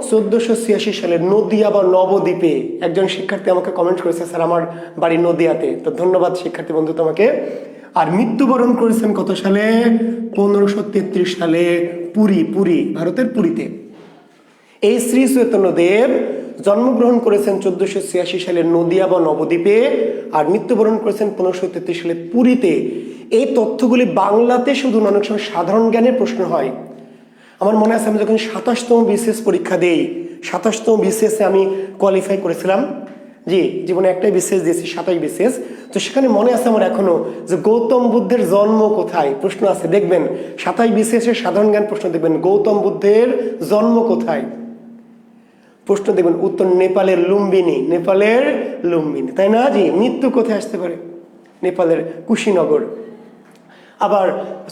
1486 সালে নদিয়া বা নবদ্বীপে। একজন শিক্ষার্থী আমাকে কমেন্ট করেছে, স্যার আমার বাড়ি নদিয়াতে। তো ধন্যবাদ শিক্ষার্থী বন্ধু তোমাকে। আর মৃত্যুবরণ করেছেন কত সালে? 1533 সালে পুরী, ভারতের পুরীতে। এই শ্রী চৈতন্যদেব জন্মগ্রহণ করেছেন 1486 সালে নদিয়া বা নবদ্বীপে, আর মৃত্যুবরণ করেছেন 1533 সালে পুরীতে। এই তথ্যগুলি বাংলাতে শুধু না, অনেক সময় সাধারণ জ্ঞানের প্রশ্ন হয়। আমার মনে আছে আমি যখন 27তম বিসিএস পরীক্ষা দেই, 27তম বিসিএসে আমি কোয়ালিফাই করেছিলাম। জি, জীবনে একটাই বিসিএস দিয়েছি, 27 বিসিএস। তো সেখানে মনে আছে আমার এখনো যে গৌতম বুদ্ধের জন্ম কোথায় প্রশ্ন আছে, দেখবেন 27 বিসিএসের সাধারণ জ্ঞান প্রশ্ন দেখবেন গৌতম বুদ্ধের জন্ম কোথায় প্রশ্ন দেখবেন, উত্তর নেপালের লুম্বিনী। তাই না? জি। মৃত্যু কোথায় আসতে পারে? নেপালের কুশীনগর। আবার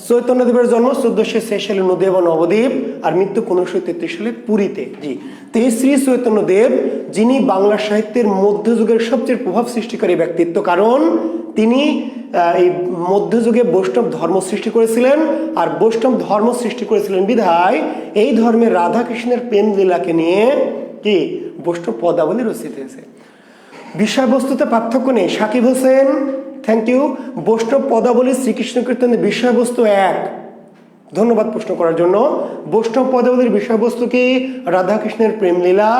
চৈতন্যদেবের জন্ম 1406 সালে নদিয়া বা নবদ্বীপ, আর মৃত্যু 1533 সালে পুরীতে। জি। তো এই শ্রী চৈতন্যদেব যিনি বাংলা সাহিত্যের মধ্যযুগের সবচেয়ে প্রভাব সৃষ্টিকারী ব্যক্তিত্ব, কারণ তিনি এই মধ্যযুগে বৈষ্ণব ধর্ম সৃষ্টি করেছিলেন। আর বৈষ্ণব ধর্ম সৃষ্টি করেছিলেন বিধায় এই ধর্মের রাধা কৃষ্ণের প্রেম লীলাকে নিয়ে কি বৈষ্ণব পদাবলী রচিত হয়েছে। বিষয়বস্তুতে পার্থক্য নেই। Sakib Hossain, thank you. বৈষ্ণব পদাবলী শ্রীকৃষ্ণ কীর্তনের বিষয়বস্তু এক, ধন্যবাদ প্রশ্ন করার জন্য। বৈষ্ণব পদাবলীর বিষয়বস্তু কি? রাধাকৃষ্ণের প্রেমলীলা।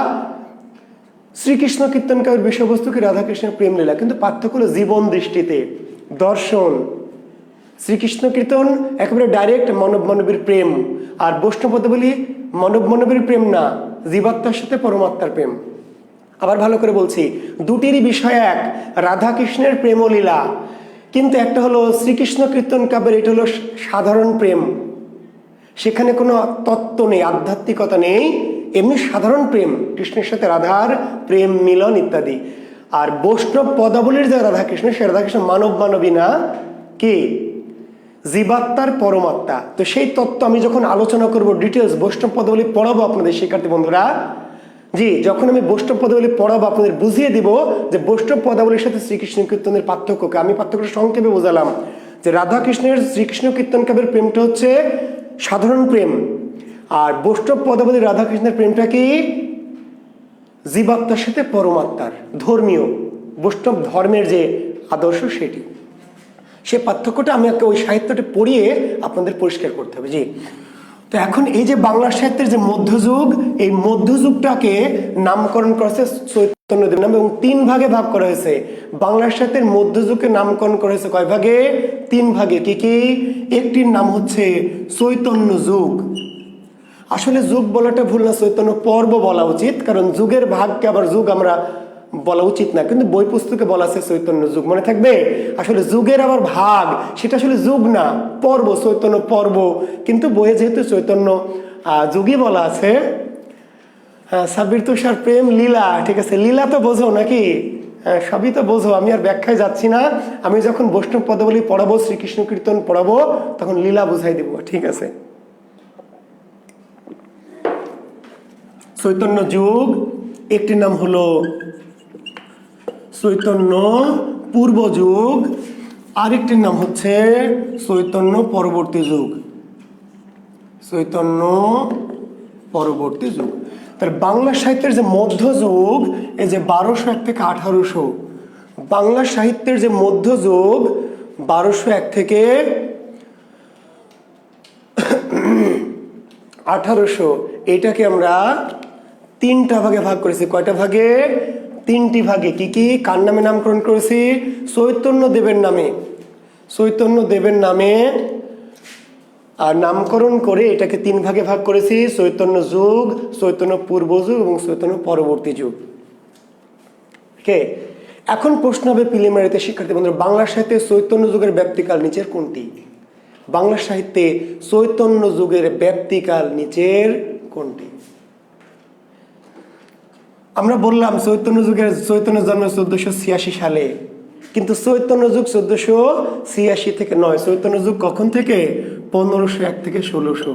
শ্রীকৃষ্ণ কীর্তন কাব্যের বিষয়বস্তু কি? রাধাকৃষ্ণের প্রেমলীলা। কিন্তু পার্থক্য হলো জীবন দৃষ্টিতে, দর্শন। শ্রীকৃষ্ণ কীর্তন একেবারে ডাইরেক্ট মানব মানবীর প্রেম, আর বৈষ্ণব পদাবলী মানব মানবীর প্রেম না, জীবাত্মার সাথে পরমাত্মার প্রেম। আবার ভালো করে বলছি, দুটিরই বিষয় এক, রাধাকৃষ্ণের প্রেমলীলা। কিন্তু একটা হলো শ্রীকৃষ্ণ কীর্তন কাব্যের, এটা হলো সাধারণ প্রেম, সেখানে কোনো তত্ত্ব নেই, আধ্যাত্মিকতা নেই, এমনি সাধারণ প্রেম, কৃষ্ণের সাথে রাধার প্রেম মিলন ইত্যাদি। আর বৈষ্ণব পদাবলীর যে রাধাকৃষ্ণ, সে রাধাকৃষ্ণ মানব মানবী না, কি জীবাত্মার পরমাত্মা। তো সেই তত্ত্ব আমি যখন আলোচনা করব ডিটেলস, বৈষ্ণব পদাবলী পড়াবো আপনাদের শিক্ষার্থী বন্ধুরা, জি, যখন আমি বৈষ্ণব পদাবলী পড়াবো আপনাদের বুঝিয়ে দিব যে বৈষ্ণব পদাবলীর সাথে শ্রীকৃষ্ণ কীর্তনের পার্থক্যকে। আমি পার্থক্যটা সংক্ষেপে বোঝালাম যে রাধাকৃষ্ণের শ্রীকৃষ্ণ কীর্তন কাব্যের প্রেমটা হচ্ছে সাধারণ প্রেম, আর বৈষ্ণব পদাবলী রাধাকৃষ্ণের প্রেমটা কি? জীবাত্মার সাথে পরমাত্মার, ধর্মীয়, বৈষ্ণব ধর্মের যে আদর্শ সেটি। সে পার্থক্যটা আমি ওই সাহিত্যটা পড়িয়ে আপনাদের পরিষ্কার করতে হবে। জি, তো এখন এই যে বাংলা সাহিত্যের যে মধ্যযুগ, এই মধ্যযুগটাকে নামকরণ করা হয়েছে চৈতন্যদেব নামে, এবং 3 ভাগে ভাগ করা হয়েছে। বাংলা সাহিত্যের মধ্যযুগকে নামকরণ করা হয়েছে কয় ভাগে? 3 ভাগে। কি কি? একটির নাম হচ্ছে চৈতন্য যুগ। আসলে যুগ বলাটা ভুল না, চৈতন্য পর্ব বলা উচিত, কারণ যুগের ভাগকে আবার যুগ আমরা বলা উচিত না, কিন্তু বই পুস্তকে বলা আছে চৈতন্য যুগ, মনে থাকবে। আসলে যুগের আবার ভাগ, সেটা আসলে যুগ না, পর্ব, চৈতন্য পর্ব, কিন্তু বইয়ে যেহেতু চৈতন্য যুগই বলা আছে। হ্যাঁ, সাব্বির তুষার প্রেম লীলা, ঠিক আছে, লীলা তো বোঝো নাকি? হ্যাঁ, সবই তো বোঝো, আমি আর ব্যাখ্যায় যাচ্ছি না। আমি যখন বৈষ্ণব পদাবলী পড়াবো, শ্রীকৃষ্ণ কীর্তন পড়াবো, তখন লীলা বুঝাই দিব, ঠিক আছে। চৈতন্য যুগ, একটির নাম হলো চৈতন্য পূর্ব যুগ, আরেকটির নাম হচ্ছে চৈতন্য পরবর্তী যুগ। চৈতন্য পরবর্তী যুগ। তার বাংলা সাহিত্যের যে মধ্যযুগ, এই যে 1201 থেকে 1800, বাংলা সাহিত্যের যে মধ্যযুগ 1201 থেকে 1800, এটাকে আমরা 3টা ভাগে ভাগ করেছি। কয়টা ভাগে? 3টি ভাগে। কি কি? কার নামে নামকরণ করেছি? চৈতন্য দেবের নামে। চৈতন্য দেবের নামে আর নামকরণ করে এটাকে 3 ভাগে ভাগ করেছি: চৈতন্য যুগ, চৈতন্য পূর্ব যুগ এবং চৈতন্য পরবর্তী যুগ। ওকে, এখন প্রশ্ন হবে প্রিলিমিনারিতে শিক্ষার্থী বন্ধুরা, বাংলা সাহিত্যে চৈতন্য যুগের ব্যাপ্তিকাল নিচের কোনটি? বাংলা সাহিত্যে চৈতন্য যুগের ব্যাপ্তিকাল নিচের কোনটি? আমরা বললাম চৈতন্য জন্ম 1486 সালে, কিন্তু চৈতন্য যুগ 1486 থেকে নয়। চৈতন্য যুগ কখন থেকে? 1501 থেকে 1600।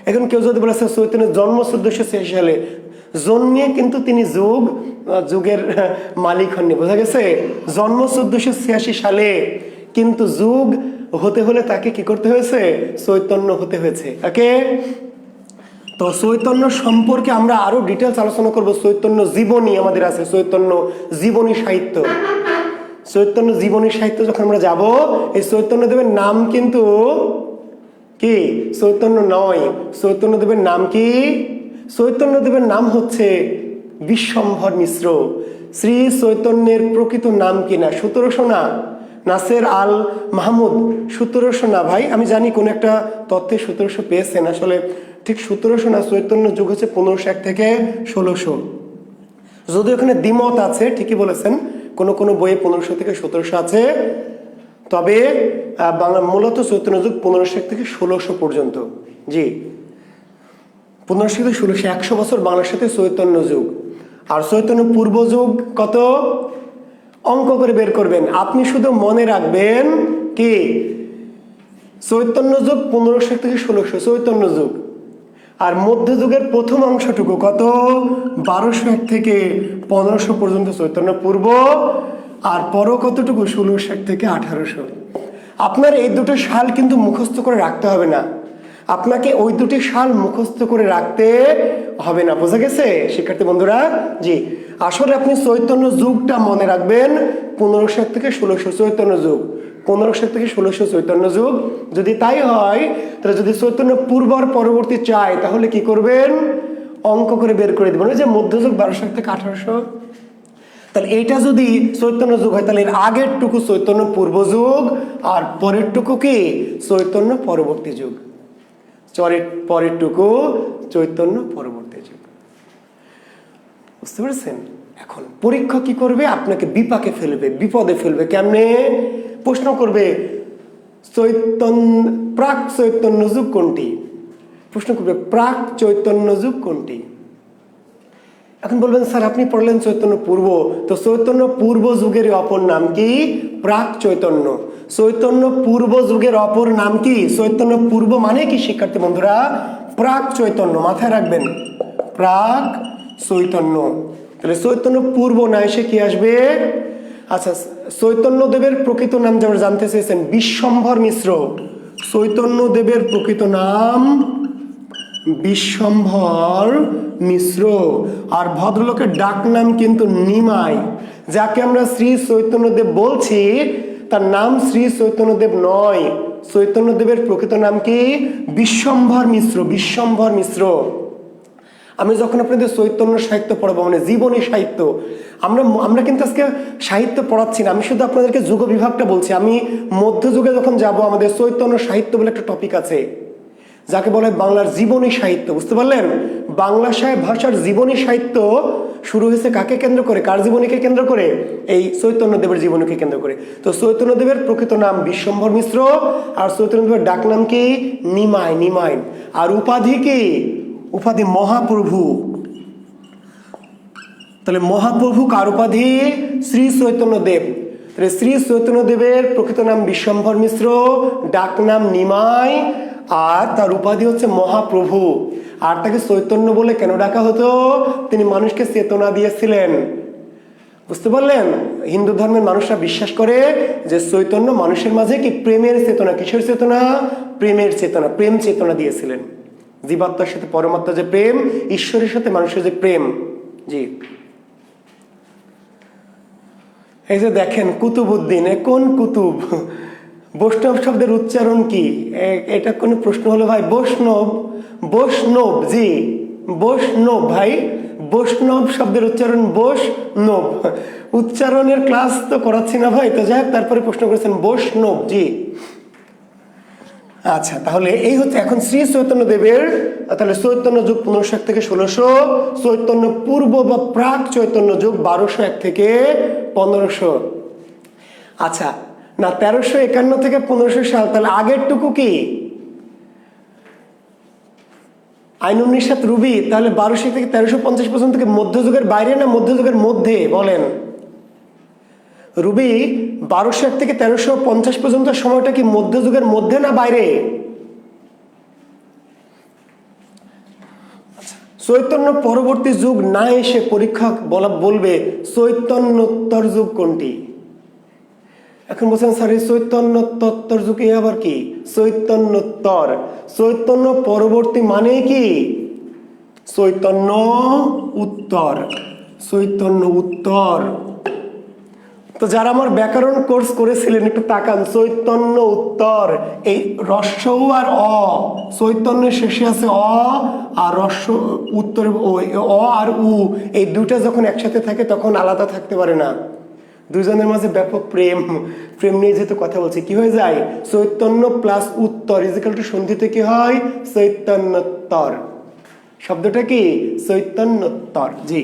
এখন কেউ যদি বলে চৈতন্যের জন্ম 1486 সালে, জন্মিয়ে কিন্তু তিনি যুগের মালিক হননি, বোঝা গেছে? জন্ম 1486 সালে, কিন্তু যুগ হতে হলে তাকে কি করতে হয়েছে? চৈতন্য হতে হয়েছে। ওকে, তো চৈতন্য সম্পর্কে আমরা আরো ডিটেলস আলোচনা করব। চৈতন্য জীবনী আমাদের আছে, চৈতন্য জীবনী সাহিত্য। চৈতন্য জীবনী সাহিত্য যখন আমরা যাব, এই চৈতন্যদেবের নাম কিন্তু কি চৈতন্য নয়। চৈতন্যদেবের নাম কি? চৈতন্যদেবের নাম হচ্ছে বিশ্বম্ভর মিশ্র। শ্রী চৈতন্যের প্রকৃত নাম কি না 1700 না, নাসের আল মাহমুদ 1700 না ভাই। আমি জানি কোন একটা তথ্যে 1700 পেয়েছেন, আসলে ঠিক 1700 না। চৈতন্য যুগ হচ্ছে 1501 থেকে 1600। যদিও এখানে দ্বিমত আছে, ঠিকই বলেছেন, কোন কোন বইয়ে 1500 থেকে 1700 আছে, তবে বাংলা মূলত চৈতন্য যুগ 1501 থেকে 1600 পর্যন্ত। জি, 1500 থেকে 1600, 100 বছর বাংলার সাথে চৈতন্য যুগ। আর চৈতন্য পূর্ব যুগ কত? অঙ্ক করে বের করবেন। আপনি শুধু মনে রাখবেন কি চৈতন্য যুগ 1501 থেকে 1600 চৈতন্য যুগ, আর মধ্যযুগের প্রথম অংশটুকু কত? 1201 থেকে 1500 পর্যন্ত চৈতন্য পূর্ব, আর পর কতটুকু? 1601 থেকে 1800। আপনার এই দুটো সাল কিন্তু মুখস্থ করে রাখতে হবে না, আপনাকে ওই দুটি সাল মুখস্থ করে রাখতে হবে না, বোঝা গেছে শিক্ষার্থী বন্ধুরা? জি, আসলে আপনি চৈতন্য যুগটা মনে রাখবেন, 1501 থেকে 1600 চৈতন্য যুগ। 1500 থেকে 1600 চৈতন্য যুগ। যদি তাই হয় তাহলে যদি চৈতন্য পূর্ব আর পরবর্তী চাই তাহলে কি করবেন, অঙ্ক করে বের করে দেবেন। ওই যে মধ্যযুগ 1200 থেকে 1800, তাহলে এইটা যদি চৈতন্য যুগ হয় তাহলে এর আগের টুকু চৈতন্য পূর্ব যুগ আর পরের টুকু কি চৈতন্য পরবর্তী যুগ, পরের টুকু চৈতন্য পরবর্তী যুগ। বুঝতে পেরেছেন? এখন পরীক্ষা কি করবে, আপনাকে বিপাকে ফেলবে, বিপদে ফেলবে। কেমনে? প্রশ্ন করবে প্রাক চৈতন্য যুগ কোনটি, প্রশ্ন করবে প্রাক চৈতন্য যুগ কোনটি। এখন বলবেন স্যার আপনি পড়লেন চৈতন্য পূর্ব, তো চৈতন্য পূর্ব যুগের অপর নাম কি? প্রাক চৈতন্য। চৈতন্য পূর্ব যুগের অপর নাম কি? চৈতন্য পূর্ব মানে কি শিক্ষার্থী বন্ধুরা? প্রাক চৈতন্য, মাথায় রাখবেন, প্রাক চৈতন্য। তাহলে চৈতন্য পূর্ব না এসে কি আসবে? আচ্ছা, চৈতন্য দেবের প্রকৃত নাম যেমন জানতে চেয়েছেন, বিশ্বম্ভর মিশ্র। চৈতন্য দেবের প্রকৃত নাম বিশ্বম্ভর মিশ্র। আর ভদ্রলোকের ডাক নাম কিন্তু নিমাই। যাকে আমরা শ্রী চৈতন্যদেব বলছি তার নাম শ্রী চৈতন্যদেব নয়। চৈতন্যদেবের প্রকৃত নাম কি? বিশ্বম্ভর মিশ্র। বিশ্বম্ভর মিশ্র। আমি যখন আপনাদের চৈতন্য সাহিত্য পড়াবো, মানে জীবনী সাহিত্য, আমরা কিন্তু আজকে সাহিত্য পড়াচ্ছি না, আমি শুধু আপনাদেরকে যুগ বিভাগটা বলছি। আমি মধ্যযুগে যখন যাব, আমাদের চৈতন্য সাহিত্য বলে একটা টপিক আছে যাকে বলে বাংলার জীবনী সাহিত্য। বুঝতে পারলেন? বাংলা ভাষার জীবনী সাহিত্য শুরু হয়েছে কাকে কেন্দ্র করে, কার জীবনীকে কেন্দ্র করে? এই চৈতন্যদেবের জীবনীকে কেন্দ্র করে। তো চৈতন্যদেবের প্রকৃত নাম বিশ্বম্ভর মিশ্র, আর চৈতন্যদেবের ডাক নাম কি? নিমাই। নিমাই। আর উপাধি কি? উপাধি মহাপ্রভু। তাহলে মহাপ্রভু কার উপাধি? শ্রী চৈতন্যদেব। তাহলে শ্রী চৈতন্যদেবের প্রকৃত নাম বিশ্বম্ভর মিশ্র, ডাক নাম নিমাই, আর তার উপাধি হচ্ছে মহাপ্রভু। আর তাকে চৈতন্য বলে কেন ডাকা হতো? তিনি মানুষকে চেতনা দিয়েছিলেন। বুঝতে পারলেন? হিন্দু ধর্মের মানুষরা বিশ্বাস করে যে চৈতন্য মানুষের মাঝে কি প্রেমের চেতনা। কিসের চেতনা? প্রেমের চেতনা, প্রেম চেতনা দিয়েছিলেন। জীবাত্মার সাথে পরমাত্মার যে প্রেম, ঈশ্বরের সাথে মানুষের যে প্রেম। জি, এই যে দেখেন কুতুবউদ্দিন, কোন কুতুব? বৈষ্ণব শব্দের উচ্চারণ কি? এটা কোন প্রশ্ন হলো ভাই? বৈষ্ণব, বৈষ্ণব। জি, বৈষ্ণব ভাই, বৈষ্ণব শব্দের উচ্চারণ বৈষ্ণব। উচ্চারণের ক্লাস তো করাচ্ছি না ভাই, তো যাই হোক, তারপরে প্রশ্ন করেছেন বৈষ্ণব। জি, আচ্ছা, তাহলে এই হচ্ছে এখন শ্রী চৈতন্যদেবের। তাহলে চৈতন্য যুগ 1501 থেকে 1600, চৈতন্য পূর্ব বা প্রাক চৈতন্য যুগ 1201 থেকে 1500। আচ্ছা, না 1351 থেকে 1500 সাল, তাহলে আগের টুকু কি? আইনুন্নিসাত রুবি। তাহলে 1200 থেকে 1350 পর্যন্ত কি মধ্যযুগের বাইরে না মধ্যযুগের মধ্যে? বলেন। রুবি 1201 থেকে 1350 পর্যন্ত সময়টা কি মধ্যযুগের মধ্যে না বাইরে? চৈতন্য পরবর্তী যুগ না এসে পরীক্ষা বলবে চৈতন্যোত্তর যুগ কোনটি। এখন বলছেন স্যার এই চৈতন্যোত্তর যুগ এ আবার কি? চৈতন্যোত্তর। চৈতন্য পরবর্তী মানে কি? চৈতন্য উত্তর। চৈতন্য উত্তর। তো যারা আমার ব্যাকরণ কোর্স করেছিলেন একটু তাকান, চৈতন্য উত্তর, এই রস্য আর অ, চৈতন্যের শেষে আছে অ, আর রস্য উত্তরে অ আর উ, এই দুইটা যখন একসাথে থাকে তখন আলাদা থাকতে পারে না। দুজনের মাঝে ব্যাপক প্রেম, প্রেম নিয়ে যেহেতু কথা বলছি, কি হয়ে যায়? চৈতন্য প্লাস উত্তর ইজিক্যাল টু সন্ধিতে কি হয়? চৈতন্যোত্তর। শব্দটা কি? চৈতন্যোত্তর। জি,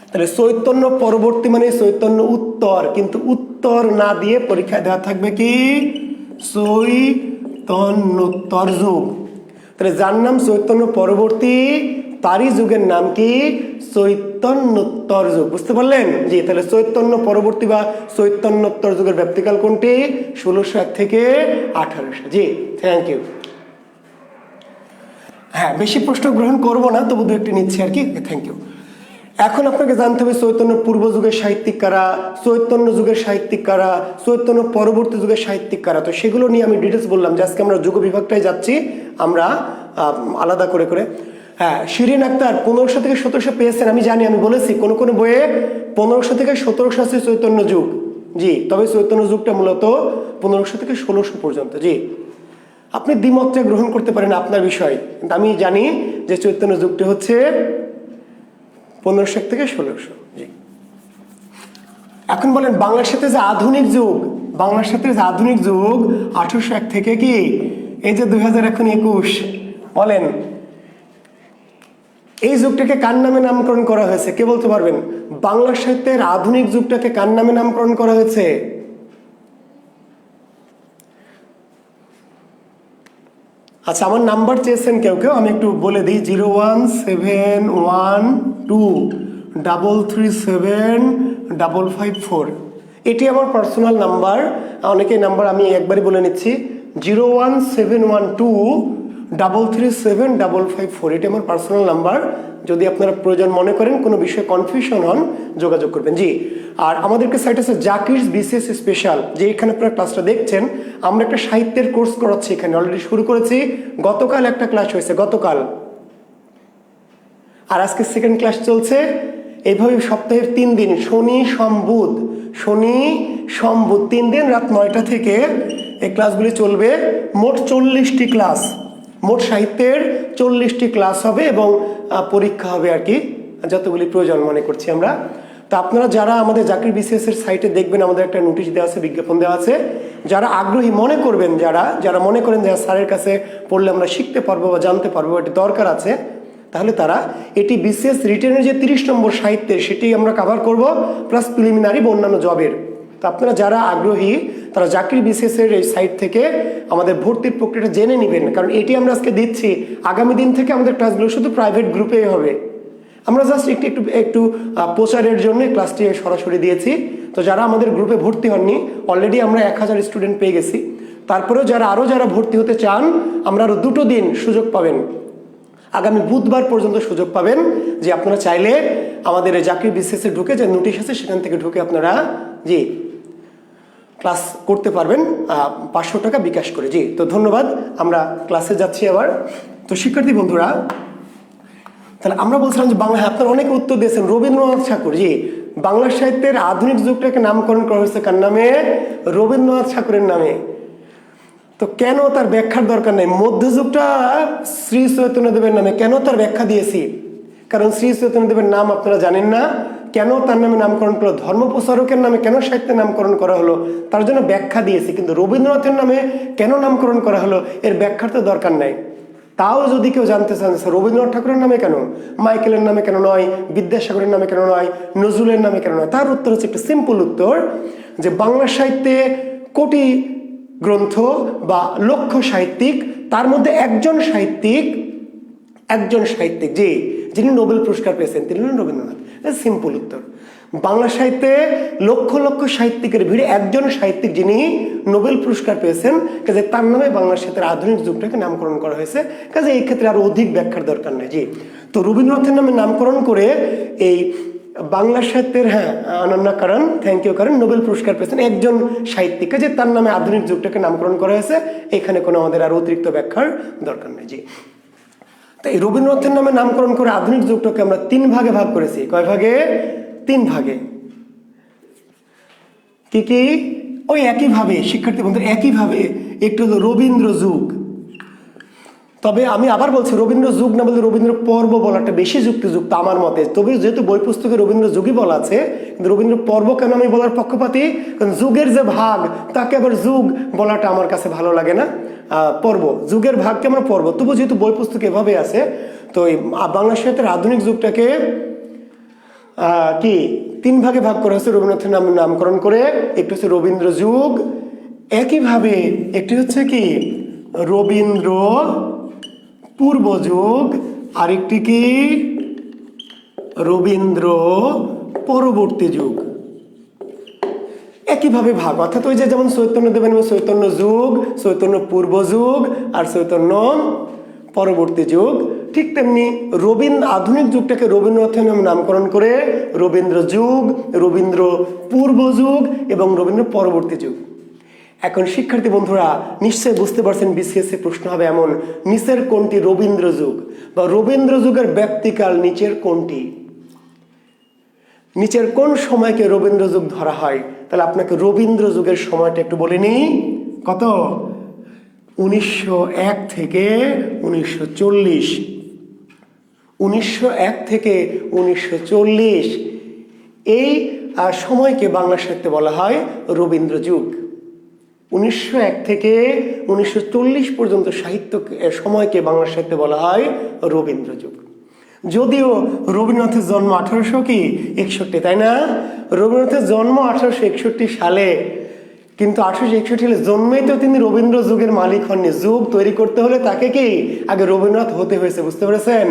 তাহলে চৈতন্য পরবর্তী মানে চৈতন্য উত্তর, কিন্তু উত্তর না দিয়ে পরীক্ষায় দেওয়া থাকবে কি? চৈতন্যোত্তর যুগ। তাহলে যার নাম চৈতন্য পরবর্তী তারই যুগের নাম কি? চৈতন্যোত্তর যুগ। বুঝতে পারলেন? জি, তাহলে চৈতন্য পরবর্তী বা চৈতন্যোত্তর যুগের ব্যাপ্তিকাল কোনটি? 1601 থেকে 1800। জি, থ্যাংক ইউ। হ্যাঁ, বেশি প্রশ্ন গ্রহণ করবো না, তবু দু একটি নিচ্ছি আর কি। Thank you. এখন আপনাকে জানতে হবে চৈতন্য পূর্ব যুগের সাহিত্যিক কারা, চৈতন্য যুগের সাহিত্যিক কারা, চৈতন্য পরবর্তী যুগের সাহিত্যিক কারা। তো সেগুলো নিয়ে আমি ডিটেলস বললাম যে আজকে আমরা যুগ বিভাগটাই যাচ্ছি আমরা আলাদা করে করে। হ্যাঁ, শিরিন আক্তার 1500 থেকে 1700 পেয়েছেন, আমি জানি, আমি বলেছি কোন কোন বইয়ে 1500 থেকে 1700 আছে চৈতন্য যুগ। জি, তবে চৈতন্য যুগটা মূলত 1500 থেকে 1600 পর্যন্ত। জি, আপনি দ্বিমতটা গ্রহণ করতে পারেন, আপনার বিষয়, কিন্তু আমি জানি যে চৈতন্য যুগটি হচ্ছে 1500 থেকে 1600। জি, এখন বলেন বাংলার সাথে যে আধুনিক যুগ, বাংলার সাথে যে আধুনিক যুগ 1801 থেকে কি এই যে 2021, বলেন এই যুগটাকে কার নামে নামকরণ করা হয়েছে? কে বলতে পারবেন? বাংলা সাহিত্যের আধুনিক যুগটাকে কার নামে নামকরণ করা হয়েছে? আচ্ছা, আমার নাম্বার চেয়েছেন কেউ কেউ, আমি একটু বলে দিই, 01712337554। এটি আমার পার্সোনাল নাম্বার। অনেকেই নাম্বার আমি একবারই বলে নিচ্ছি, 01712337554। এটি আমার পার্সোনাল নাম্বার। যদি আপনারা প্রয়োজন মনে করেন, কোনো বিষয়ে কনফিউশন হন, যোগাযোগ করবেন। জি, আর আমাদেরকে সাইট আছে জাকির বিসিএস স্পেশাল, যে এখানে আপনারা ক্লাসটা দেখছেন, আমরা একটা সাহিত্যের কোর্স করাচ্ছি এখানে, অলরেডি শুরু করেছি। গতকাল একটা ক্লাস হয়েছে, গতকাল, আর আজকে সেকেন্ড ক্লাস চলছে। এইভাবে সপ্তাহের 3 দিন, শনি সম্বুধ 3 দিন রাত 9টা থেকে এই ক্লাসগুলি চলবে। মোট 40টি ক্লাস, মোট সাহিত্যের 40টি ক্লাস হবে এবং পরীক্ষা হবে আর কি, যতগুলি প্রয়োজন মনে করছি আমরা। তো আপনারা যারা আমাদের জাকির বিসিএস এর সাইটে দেখবেন, আমাদের একটা নোটিশ দেওয়া আছে, বিজ্ঞাপন দেওয়া আছে। যারা আগ্রহী মনে করবেন, যারা মনে করেন যে স্যারের কাছে পড়লে আমরা শিখতে পারবো বা জানতে পারবো, এটি দরকার আছে, তাহলে তারা এটি বিসিএস রিটেনের যে 30 নম্বর সাহিত্যের, সেটি আমরা কভার করব, প্লাস প্রিলিমিনারি বা অন্যান্য জবের। তো আপনারা যারা আগ্রহী, তারা জাকির বিসিএস এর এই সাইট থেকে আমাদের ভর্তির প্রক্রিয়াটা জেনে নেবেন, কারণ এটি আমরা আজকে দিচ্ছি। আগামী দিন থেকে আমাদের ক্লাসগুলো শুধু প্রাইভেট গ্রুপেই হবে। আমরা জাস্ট একটু প্রচারের জন্য ক্লাসটি সরাসরি দিয়েছি। তো যারা আমাদের গ্রুপে ভর্তি হননি, অলরেডি আমরা 1000 স্টুডেন্ট পেয়ে গেছি। তারপরেও যারা ভর্তি হতে চান, আমরা আরও 2 দিন সুযোগ পাবেন, আগামী বুধবার পর্যন্ত সুযোগ পাবেন, যে আপনারা চাইলে আমাদের জাকির বিসিএসে ঢুকে, যে নোটিশ আছে সেখান থেকে ঢুকে আপনারা জি ক্লাস করতে পারবেন 500 টাকা বিকাশ করে। জি, তো ধন্যবাদ, আমরা ক্লাসে যাচ্ছি আবার। তো শিক্ষার্থী বন্ধুরা, তাহলে আমরা বলছিলাম যে বাংলা, আপনারা অনেকে উত্তর দিয়েছেন রবীন্দ্রনাথ ঠাকুর। জি, বাংলা সাহিত্যের আধুনিক যুগটাকে নামকরণ করা হয়েছে কার নামে? রবীন্দ্রনাথ ঠাকুরের নামে। তো কেন তার ব্যাখ্যার দরকার নেই? মধ্যযুগটা শ্রী চৈতন্যদেবের নামে, কেন তার ব্যাখ্যা দিয়েছি? কারণ শ্রী চৈতন্যদেবের নাম আপনারা জানেন না, কেন তার নামে নামকরণ করলো? ধর্ম প্রচারকের নামে কেন সাহিত্যের নামকরণ করা হলো, তার জন্য ব্যাখ্যা দিয়েছি। কিন্তু রবীন্দ্রনাথের নামে কেন নামকরণ করা হলো, এর ব্যাখ্যার তো দরকার নাই। তাও যদি কেউ জানতে চান রবীন্দ্রনাথ ঠাকুরের নামে কেন, মাইকেলের নামে কেন নয়, বিদ্যাসাগরের নামে কেন নয়, নজরুলের নামে কেন নয়, তার উত্তর হচ্ছে একটা সিম্পল উত্তর, যে বাংলা সাহিত্যে কোটি গ্রন্থ বা লক্ষ সাহিত্যিক, তার মধ্যে একজন সাহিত্যিক যিনি নোবেল পুরস্কার পেয়েছেন, তিনি হলেন রবীন্দ্রনাথ। সিম্পল উত্তর। বাংলা সাহিত্যে লক্ষ লক্ষ সাহিত্যিকের ভিড়ে একজন সাহিত্যিক যিনি নোবেল পুরস্কার পেয়েছেন, কাজে তার নামে বাংলা সাহিত্যের আধুনিক যুগটাকে নামকরণ করা হয়েছে। কাজে এই ক্ষেত্রে আরো অধিক ব্যাখ্যার দরকার নেই। জি, তো রবীন্দ্রনাথের নামে নামকরণ করে এই বাংলা সাহিত্যের অনন্য কারণ, থ্যাংক ইউ, কারণ নোবেল পুরস্কার পেয়েছেন একজন সাহিত্যিককে, যে তার নামে আধুনিক যুগটাকে নামকরণ করা হয়েছে। এখানে কোনো আমাদের আর অতিরিক্ত ব্যাখ্যার দরকার নেই। জি, তাই রবীন্দ্রনাথের নামে নামকরণ করে আধুনিক যুগটাকে আমরা 3 ভাগে ভাগ করেছি। কয় ভাগে? 3 ভাগে। কি? ওই একইভাবে শিক্ষার্থী বন্ধু, একইভাবে একটু হলো রবীন্দ্র যুগ। তবে আমি আবার বলছি, রবীন্দ্র যুগ না বলে রবীন্দ্র পর্ব বলাটা বেশি যুক্তিযুক্ত আমার মতে। তবে যেহেতু বই পুস্তকে রবীন্দ্র যুগই বলা আছে, কিন্তু রবীন্দ্র পর্ব কেন আমি বলার পক্ষপাতী, কারণ যুগের যে ভাগ, তাকে আবার যুগ বলাটা আমার কাছে ভালো লাগে না। পর্ব, যুগের ভাগকে আমরা পর্ব, তবু যেহেতু বই পুস্তকে এভাবে আছে, তো এই বাংলা সাহিত্যের আধুনিক যুগটাকে 3 ভাগে ভাগ করা হয়েছে রবীন্দ্রনাথের নামকরণ করে। একটি হচ্ছে রবীন্দ্র যুগ, একইভাবে একটি হচ্ছে কি রবীন্দ্র পূর্ব যুগ, আরেকটি কি রবীন্দ্র পরবর্তী যুগ। একইভাবে ভাগ, অর্থাৎ ওই যে যেমন চৈতন্যদেবের নামে চৈতন্য যুগ, চৈতন্য পূর্ব যুগ আর চৈতন্য পরবর্তী যুগ, ঠিক তেমনি আধুনিক যুগটাকে রবীন্দ্রনাথের নামে নামকরণ করে রবীন্দ্র যুগ, রবীন্দ্র পূর্ব যুগ এবং রবীন্দ্র পরবর্তী যুগ। এখন শিক্ষার্থী বন্ধুরা নিশ্চয়ই বুঝতে পারছেন, বিসিএস প্রশ্ন হবে এমন, নিচের কোনটি রবীন্দ্র যুগ বা রবীন্দ্র যুগের ব্যাপ্তিকাল নিচের কোনটি? নিচের কোন সময়কে রবীন্দ্র যুগ ধরা হয়? তাহলে আপনাকে রবীন্দ্র যুগের সময়টা একটু বলে নিই। কত? 1901 থেকে 1940। 1901 থেকে 1940 এই সময়কে বাংলা সাহিত্যে বলা হয় রবীন্দ্র যুগ। 1901 থেকে 1940 পর্যন্ত সাহিত্য সময়কে বাংলা সাহিত্যে বলা হয় রবীন্দ্র যুগ। যদিও রবীন্দ্রনাথের জন্ম 1861, তাই না? রবীন্দ্রনাথের জন্ম 1861 সালে, কিন্তু 1861 সালে জন্মেই তো তিনি রবীন্দ্র যুগের মালিক হননি। যুগ তৈরি করতে হলে তাকে কি আগে রবীন্দ্রনাথ হতে হয়েছে, বুঝতে পেরেছেন?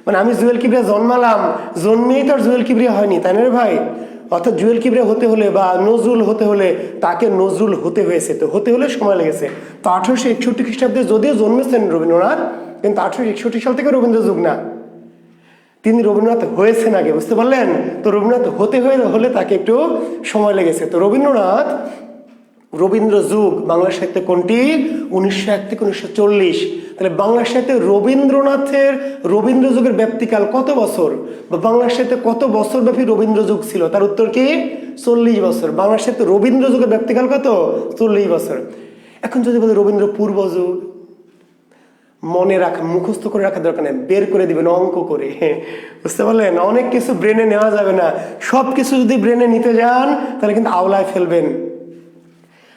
মানে আমি জুয়েল কিবরিয়া জন্মালাম, জন্মেই তো আর জুয়েল কিবরিয়া হয়নি, তাই না রে ভাই? অর্থাৎ জুয়েল কিবরিয়া হতে হলে বা নজরুল হতে হলে তাকে নজরুল হতে হয়েছে, তো হতে হলে সময় লেগেছে। তো 1861 খ্রিস্টাব্দে যদিও জন্মেছেন রবীন্দ্রনাথ, কিন্তু 1861 সাল থেকে রবীন্দ্র যুগ না, তিনি রবীন্দ্রনাথ হয়েছেন আগে, বুঝতে পারলেন? তো রবীন্দ্রনাথ হতে হলে তাকে একটু সময় লেগেছে। তো রবীন্দ্র যুগ বাংলা সাহিত্যে কোনটি? 1901 থেকে 1940। তাহলে বাংলা সাহিত্যে রবীন্দ্র যুগের ব্যাপ্তিকাল কত বছর, বা বাংলা সাহিত্যে কত বছর ব্যাপী রবীন্দ্র যুগ ছিল? তার উত্তর কি? 40 বছর। বাংলা সাহিত্যে রবীন্দ্র যুগের ব্যাপ্তিকাল কত? 40 বছর। এখন যদি বলে রবীন্দ্র পূর্ব যুগ, মনে রাখা, মুখস্থ করে রাখার দরকার নেই, বের করে দিবেন অঙ্ক করে, বুঝতে পারলেন? অনেক কিছু ব্রেনে নেওয়া যাবে না, সব কিছু যদি ব্রেনে নিতে যান তাহলে কিন্তু আওলায় ফেলবেন।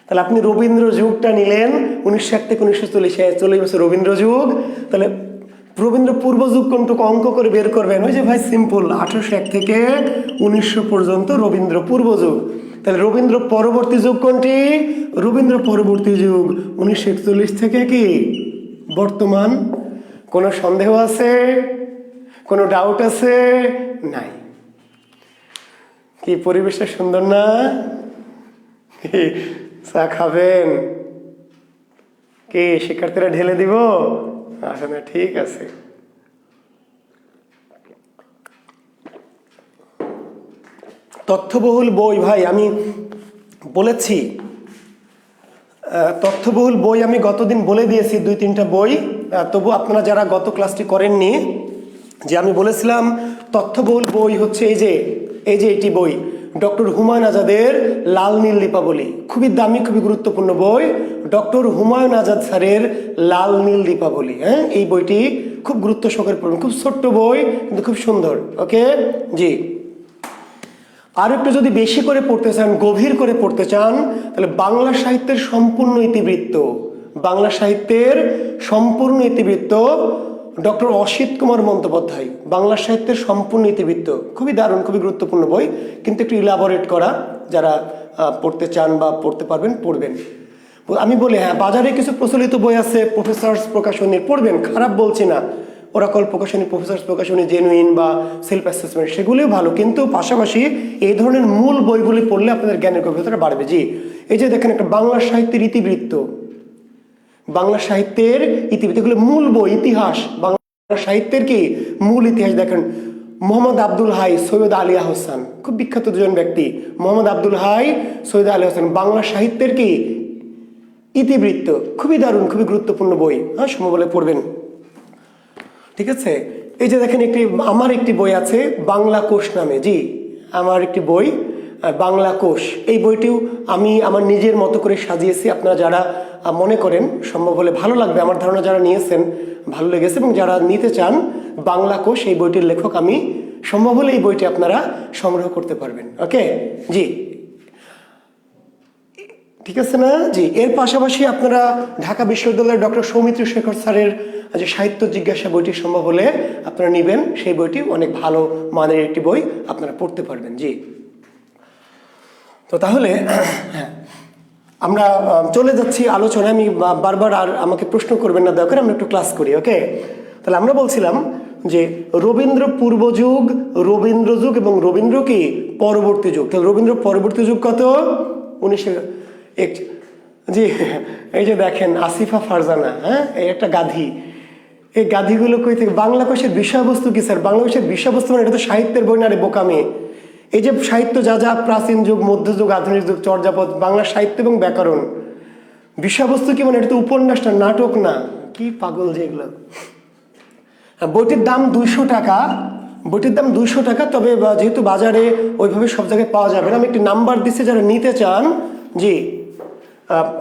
তাহলে আপনি রবীন্দ্র যুগটা নিলেন 1901 থেকে 1940, 40 বছর রবীন্দ্র যুগ। তাহলে রবীন্দ্র পূর্ব যুগ কোনটুকু অঙ্ক করে বের করবেন? ওই যে ভাই সিম্পল, 1801 থেকে 1900 পর্যন্ত রবীন্দ্র পূর্ব যুগ। তাহলে রবীন্দ্র পরবর্তী যুগ কোনটি? রবীন্দ্র পরবর্তী যুগ 1941 থেকে কি বর্তমান। কোনো সন্দেহ আছে? কোনো ডাউট আছে? নাই। কি পরিবেশটা সুন্দর না? চা খাবেন কি? শিক্ষার্থীরা ঢেলে দিব? আচ্ছা, না, ঠিক আছে। তথ্যবহুল বই, ভাই আমি বলেছি তথ্যবহুল বই আমি গতদিন বলে দিয়েছি 2-3টা বই। তবু আপনারা যারা গত ক্লাসটি করেননি, যে আমি বলেছিলাম তথ্যবহুল বই হচ্ছে এই যে এটি বই, ডক্টর হুমায়ুন আজাদের লাল নীল দীপাবলি। খুবই দামি, খুবই গুরুত্বপূর্ণ বই, ডক্টর হুমায়ুন আজাদ স্যারের লাল নীল দীপাবলি। হ্যাঁ, এই বইটি খুব গুরুত্ব সহকারে পড়বেন। খুব ছোট্ট বই কিন্তু খুব সুন্দর। ওকে জি। আর একটু যদি বেশি করে পড়তে চান, গভীর করে পড়তে চান, তাহলে বাংলা সাহিত্যের সম্পূর্ণ ইতিবৃত্ত, বাংলা সাহিত্যের সম্পূর্ণ ইতিবৃত্ত ডক্টর অসিত কুমার বন্দ্যোপাধ্যায়, বাংলা সাহিত্যের সম্পূর্ণ ইতিবৃত্ত। খুবই দারুণ, খুবই গুরুত্বপূর্ণ বই, কিন্তু একটু ইলাবোরেট করা। যারা পড়তে চান বা পড়তে পারবেন পড়বেন। আমি বলি হ্যাঁ, বাজারে কিছু প্রচলিত বই আছে প্রফেসর্স প্রকাশনীর, পড়বেন, খারাপ বলছি না। ওরাকল প্রকাশনী, প্রফেসর্স প্রকাশনী, জেনুইন বা সেলফ অ্যাসেসমেন্ট, সেগুলিও ভালো, কিন্তু পাশাপাশি এই ধরনের মূল বইগুলি পড়লে আপনাদের জ্ঞানের গভীরতা বাড়বে। জি, এই যে দেখেন একটা বাংলা সাহিত্যের ইতিবৃত্ত, বাংলা সাহিত্যের ইতিবৃত্ত, এগুলো মূল বই, ইতিহাস, বাংলা সাহিত্যের কি মূল ইতিহাস। দেখেন মোহাম্মদ আব্দুল হাই, সৈয়দ আলী আহসান, খুব বিখ্যাত দুজন ব্যক্তি, মোহাম্মদ আব্দুল হাই, সৈয়দ আলী আহসান, বাংলা সাহিত্যের কি ইতিবৃত্ত। খুবই দারুণ, খুবই গুরুত্বপূর্ণ বই। হ্যাঁ, সময় বলে পড়বেন, ঠিক আছে? এই যে দেখেন আমার একটি বই আছে বাংলা কোষ নামে। জি, আমার একটি বই বাংলা কোষ। এই বইটিও আমি আমার নিজের মতো করে সাজিয়েছি। আপনারা যারা মনে করেন সম্ভব হলে, ভালো লাগবে, আমার ধারণা যারা নিয়েছেন ভালো লেগেছে, এবং যারা নিতে চান বাংলা কোষ, এই বইটির লেখক আমি, সম্ভব হলে এই বইটি আপনারা সংগ্রহ করতে পারবেন। ওকে জি, ঠিক আছে না? জি, এর পাশাপাশি আপনারা ঢাকা বিশ্ববিদ্যালয়ের ডক্টর সৌমিত্র শেখর স্যারের যে সাহিত্য জিজ্ঞাসা বইটি সম্ভব হলে আপনারা নেবেন। সেই বইটি অনেক ভালো মানের একটি বই, আপনারা পড়তে পারবেন। জি, তো তাহলে আমরা চলে যাচ্ছি আলোচনায়। আমি বারবার আর আমাকে প্রশ্ন করবেন না, দয়া করে আমরা একটু ক্লাস করি। ওকে, তাহলে আমরা বলছিলাম যে রবীন্দ্র পূর্ব যুগ, রবীন্দ্র যুগ এবং রবীন্দ্র কি পরবর্তী যুগ। তাহলে রবীন্দ্র পরবর্তী যুগ কত? 1901। জি, এই যে দেখেন আসিফা ফারজানা, হ্যাঁ, এই একটা গাধি। এই গাধিগুলো কই থেকে? বাংলা কোষের বিষয়বস্তু কি স্যার? বাংলা কোষের বিষয়বস্তু মানে এটা তো সাহিত্যের বই না রে বোকামি। এই যে সাহিত্য যা যা প্রাচীন যুগ, মধ্যযুগ, আধুনিক যুগ, চর্যাপদ, বাংলা সাহিত্য এবং ব্যাকরণ, বিষয়বস্তু কি মানে? এটা তো উপন্যাসটা, নাটক না। কি পাগল যেগুলো। বইটির দাম 200 টাকা। বইটির দাম 200 টাকা, তবে যেহেতু বাজারে ওইভাবে সব জায়গায় পাওয়া যাবে না, আমি একটি নাম্বার দিচ্ছি যারা নিতে চান। জি,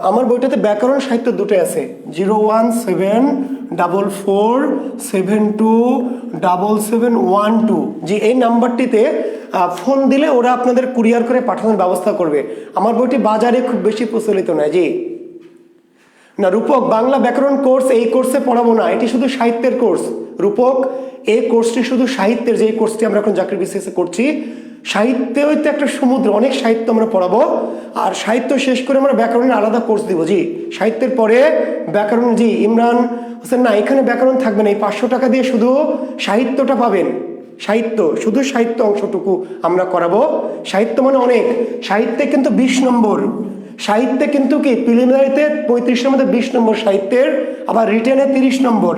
আমার বইটাতে ব্যাকরণ সাহিত্য দুটোই আছে, 0174747277712। জি, এই নাম্বারটিতে ফোন দিলে ওরা আপনাদের কুরিয়ার করে পাঠানোর ব্যবস্থা করবে। আমার বইটি বাজারে খুব বেশি প্রচলিত নয়। জি না, রূপক বাংলা ব্যাকরণ কোর্স এই কোর্সে পড়াবো না, এটি শুধু সাহিত্যের কোর্স। রূপক, এই কোর্সটি শুধু সাহিত্যের, যে কোর্সটি আমরা এখন চাকরি বিশেষে করছি, সাহিত্য হইতে একটা সমুদ্র, অনেক সাহিত্য আমরা পড়াবো। আর সাহিত্য শেষ করে আমরা ব্যাকরণের আলাদা কোর্স দিব। জি, সাহিত্যের পরে ব্যাকরণ। জি, ইমরান হোসেন, না এখানে ব্যাকরণ থাকবে না, এই 500 টাকা দিয়ে শুধু সাহিত্যটা পাবেন। সাহিত্য, শুধু সাহিত্য অংশটুকু আমরা করাবো। সাহিত্য মানে অনেক, সাহিত্যে কিন্তু 20 নম্বর, সাহিত্যে কিন্তু কি প্রিলিমিনারিতে 35-এর মধ্যে 20 নম্বর সাহিত্যের, আবার রিটেনে 30 নম্বর।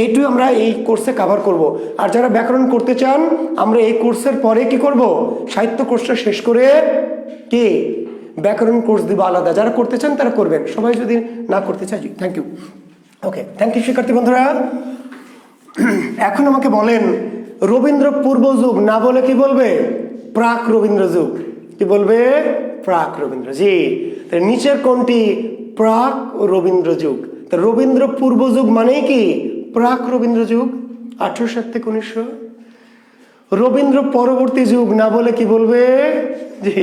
এইটুকু আমরা এই কোর্সে কভার করব। আর যারা ব্যাকরণ করতে চান, আমরা এই কোর্সের পরে কি করব, সাহিত্য কোর্সটা শেষ করে কি ব্যাকরণ কোর্স দিব আলাদা। যারা করতে চান তারা করবেন, সবাই যদি না করতে চাই। Thank you. Okay, thank you শিক্ষার্থী বন্ধুরা। এখন আমাকে বলেন, রবীন্দ্র পূর্ব যুগ না বলে কি বলবে, প্রাক রবীন্দ্র যুগ। কি বলবে, প্রাক রবীন্দ্র। জি, নিচের কোনটি প্রাক রবীন্দ্র যুগ? রবীন্দ্র পূর্ব যুগ মানেই কি প্রাক রবীন্দ্র যুগ, 1860 থেকে 1900। রবীন্দ্র পরবর্তী যুগ না বলে কি বলবে, জি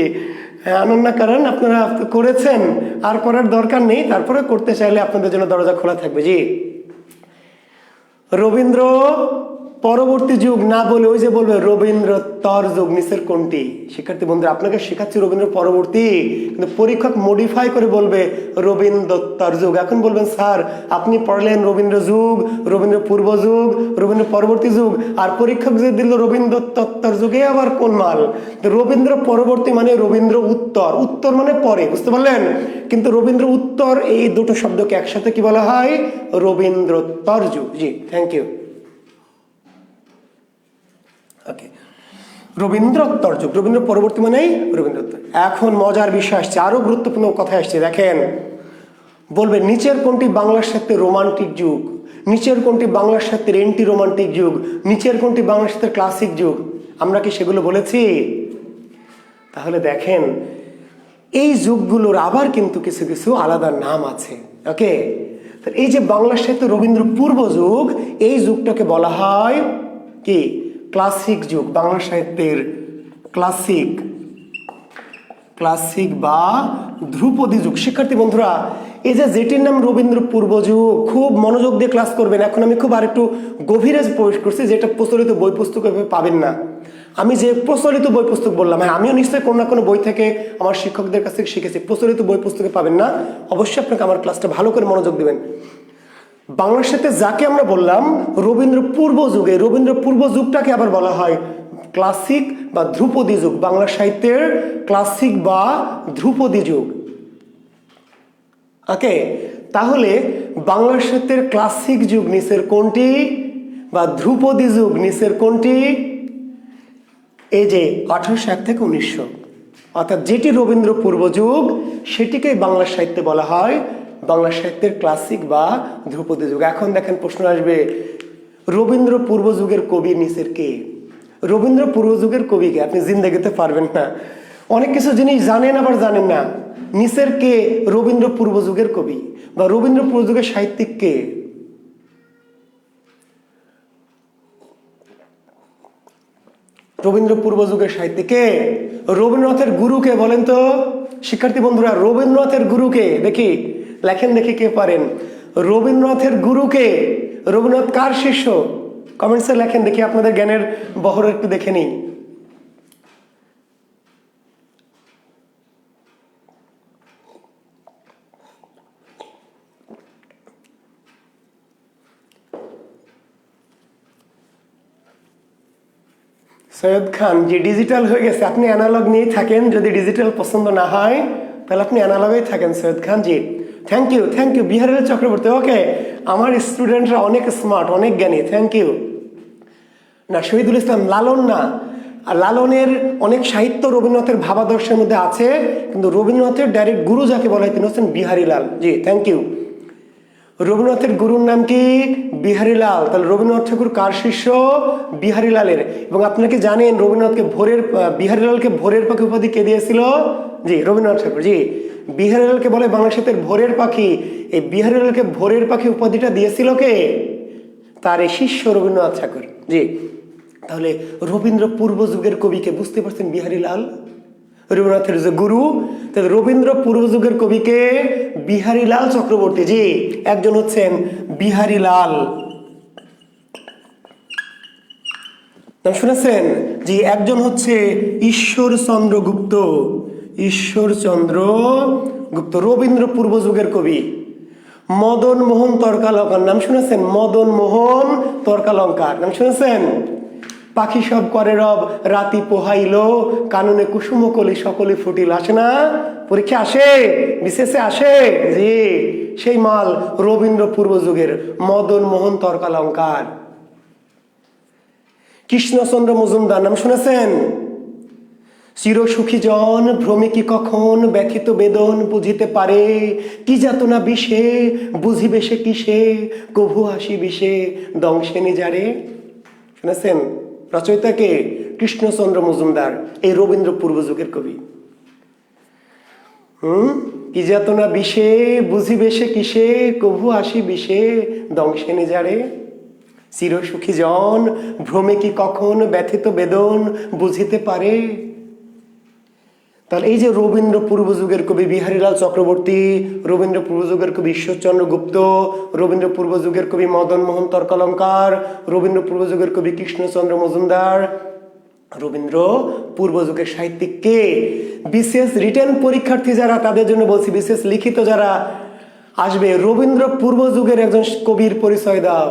আনন্দ, কারণ আপনারা করেছেন আর করার দরকার নেই, তারপরে করতে চাইলে আপনাদের জন্য দরজা খোলা থাকবে। জি, রবীন্দ্র পরবর্তী যুগ না বলে ওই যে বলবে রবীন্দ্রোত্তর যুগ। নিচের কোনটি? শিক্ষার্থী বন্ধুরা, আপনাকে শেখাচ্ছি রবীন্দ্র পরবর্তী, কিন্তু পরীক্ষক মডিফাই করে বলবে রবীন্দ্রোত্তর যুগ। এখন বলবেন স্যার আপনি পড়লেন রবীন্দ্র যুগ, রবীন্দ্র পূর্ব যুগ, রবীন্দ্র পরবর্তী যুগ, আর পরীক্ষক যে দিল রবীন্দ্রোত্তর যুগে আবার কোন মাল? রবীন্দ্র পরবর্তী মানে রবীন্দ্র উত্তর, উত্তর মানে পরে, বুঝতে পারলেন? কিন্তু রবীন্দ্র উত্তর এই দুটো শব্দকে একসাথে কি বলা হয়, রবীন্দ্রোত্তর যুগ। জি, থ্যাংক ইউ। ওকে, রবীন্দ্রোত্তর যুগ, রবীন্দ্র পরবর্তী মানেই রবীন্দ্রোত্তর। এখন মজার বিষয় আসছে, আরো গুরুত্বপূর্ণ কথা আসছে। দেখেন, বলবে নিচের কোনটি বাংলা সাহিত্যের রোমান্টিক যুগ, নিচের কোনটি বাংলা সাহিত্যের এন্টি রোমান্টিক যুগ, নিচের কোনটি বাংলা সাহিত্যের ক্লাসিক যুগ। আমরা কি সেগুলো বলেছি? তাহলে দেখেন, এই যুগগুলোর আবার কিন্তু কিছু কিছু আলাদা নাম আছে। ওকে, এই যে বাংলা সাহিত্য রবীন্দ্র পূর্ব যুগ, এই যুগটাকে বলা হয় কি ক্লাসিক যুগ। বাংলা সাহিত্যের ক্লাসিক, ক্লাসিক বা ধ্রুপদী যুগ। শিক্ষার্থী বন্ধুরা, এই যে যেটির নাম রবীন্দ্র পূর্ব যুগ, খুব মনোযোগ দিয়ে ক্লাস করবেন। এখন আমি খুব আরেকটু গভীরে প্রবেশ করছি, যেটা প্রচলিত বই পুস্তকে পাবেন না। আমি যে প্রচলিত বই পুস্তক বললাম, হ্যাঁ আমিও নিশ্চয়ই কোনো না কোনো বই থেকে আমার শিক্ষকদের কাছ থেকে শিখেছি, প্রচলিত বই পুস্তকে পাবেন না। অবশ্যই আপনাকে আমার ক্লাসটা ভালো করে মনোযোগ দেবেন। বাংলা সাহিত্যে যাকে আমরা বললাম রবীন্দ্র পূর্ব যুগে, রবীন্দ্র পূর্ব যুগটাকে আবার বলা হয় ক্লাসিক বা ধ্রুপদী যুগ। বাংলা সাহিত্যের ক্লাসিক বা ধ্রুপদী যুগ। ওকে, তাহলে বাংলা সাহিত্যের ক্লাসিক যুগ নিচের কোনটি, বা ধ্রুপদী যুগ নিচের কোনটি? এই যে 1801 থেকে 1900, অর্থাৎ যেটি রবীন্দ্র পূর্ব যুগ সেটিকেই বাংলা সাহিত্যে বলা হয় বাংলা সাহিত্যের ক্লাসিক বা ধ্রুপদী যুগ। এখন দেখেন, প্রশ্ন আসবে, রবীন্দ্র পূর্ব যুগের কবি নিচের কে? রবীন্দ্র পূর্ব যুগের কবিকে আপনি জিন্দেগিতে পারবেন না। অনেক কিছু জিনিস জানেন আবার জানেন না। নিচের কে রবীন্দ্র পূর্ব যুগের কবি বা রবীন্দ্র পূর্ব যুগের সাহিত্যিক কে? রবীন্দ্র পূর্ব যুগের সাহিত্যিকে রবীন্দ্রনাথের গুরুকে বলেন তো শিক্ষার্থী বন্ধুরা, রবীন্দ্রনাথের গুরুকে দেখি, লেখেন দেখি কে পারেন। রবীন্দ্রনাথের গুরুকে, রবীন্দ্রনাথ কার শিষ্য? কমেন্টসে লেখেন দেখি, আপনাদের জ্ঞানের বহর একটু দেখে নিই। সৈয়দ খান, যে ডিজিটাল হয়ে গেছে, আপনি অ্যানালগ নিয়েই থাকেন। যদি ডিজিটাল পছন্দ না হয় তাহলে আপনি অ্যানালগেই থাকেন। সৈয়দ খান জি, থ্যাংক ইউ, থ্যাংক ইউ। বিহারের চক্রবর্তী, ওকে, আমার স্টুডেন্টরা অনেক স্মার্ট, অনেক জ্ঞানী, থ্যাংক ইউ। না, শহীদুল ইসলাম, লালন না। আর লালনের অনেক সাহিত্য রবীন্দ্রনাথের ভাবাদর্শের মধ্যে আছে, কিন্তু রবীন্দ্রনাথের ডাইরেক্ট গুরু যাকে বলা হয় তিনি হচ্ছেন বিহারীলাল। জি, থ্যাংক ইউ। রবীন্দ্রনাথের গুরুর নাম কি? বিহারীলাল। তাহলে রবীন্দ্রনাথ ঠাকুর কার শিষ্য? বিহারীলালের। এবং আপনাকে জানেন রবীন্দ্রনাথকে বিহারীলালকে ভোরের পাখি উপাধি কে দিয়েছিল? জি, রবীন্দ্রনাথ ঠাকুর। জি, বিহারীলালকে বলে বাংলা সাহিত্যের ভোরের পাখি। এই বিহারীলালকে ভোরের পাখি উপাধিটা দিয়েছিল কে? তার এই শিষ্য রবীন্দ্রনাথ ঠাকুর। জি, তাহলে রবীন্দ্র পূর্ব যুগের কবিকে বুঝতে পারছেন বিহারীলাল, রবীন্দ্রনাথের যে গুরু। তাহলে রবীন্দ্র পূর্ব যুগের কবিকে বিহারীলাল চক্রবর্তী। জি, একজন হচ্ছেন বিহারীলাল, নাম শুনেছেন? জি, একজন হচ্ছে ঈশ্বরচন্দ্র গুপ্ত। ঈশ্বরচন্দ্র গুপ্ত রবীন্দ্র পূর্ব যুগের কবি। মদন মোহন তর্কালঙ্কার নাম শুনেছেন? মদন মোহন তর্কালঙ্কার নাম শুনেছেন? পাখি সব করে রব রাতি পোহাইল, কাননে কুসুম কলি সকলে ফুটিল। আসে না? পরীক্ষা আসে, বিশেষে আসে। জি, সেই মাল রবীন্দ্র পূর্ব যুগের মদন মোহন তর্কালঙ্কার। কৃষ্ণচন্দ্র মজুমদার নাম শুনেছেন? চিরসুখী জন ভ্রমে কি কখন ব্যথিত বেদন বুঝিতে পারে, কি যাতনা বিষে বুঝিবে সে কিসে, কভু হাসি বিষে দংশে নিজারে। শুনেছেন? রচয়িতাকে কৃষ্ণচন্দ্র মজুমদার, এই রবীন্দ্র পূর্ব যুগের কবি। কি যাতনা বিষে বুঝিবে সে কিসে, কভু হাসি বিষে দংশে নিজারে। চিরসুখী জন ভ্রমে কি কখন ব্যথিত বেদন বুঝিতে পারে। তাহলে এই যে রবীন্দ্র পূর্ব যুগের কবি বিহারীলাল চক্রবর্তী, রবীন্দ্র পূর্ব যুগের কবি ঈশ্বরচন্দ্র গুপ্ত, রবীন্দ্র পূর্ব যুগের কবি মদন মোহন তর্কালঙ্কার, রবীন্দ্র পূর্ব যুগের কবি কৃষ্ণচন্দ্র মজুমদার। রবীন্দ্র পূর্ব যুগের সাহিত্যিক কে? বিশেষ রিটেন পরীক্ষার্থী যারা, তাদের জন্য বলছি, বিশেষ লিখিত যারা আসবে, রবীন্দ্র পূর্ব যুগের একজন কবির পরিচয় দাও।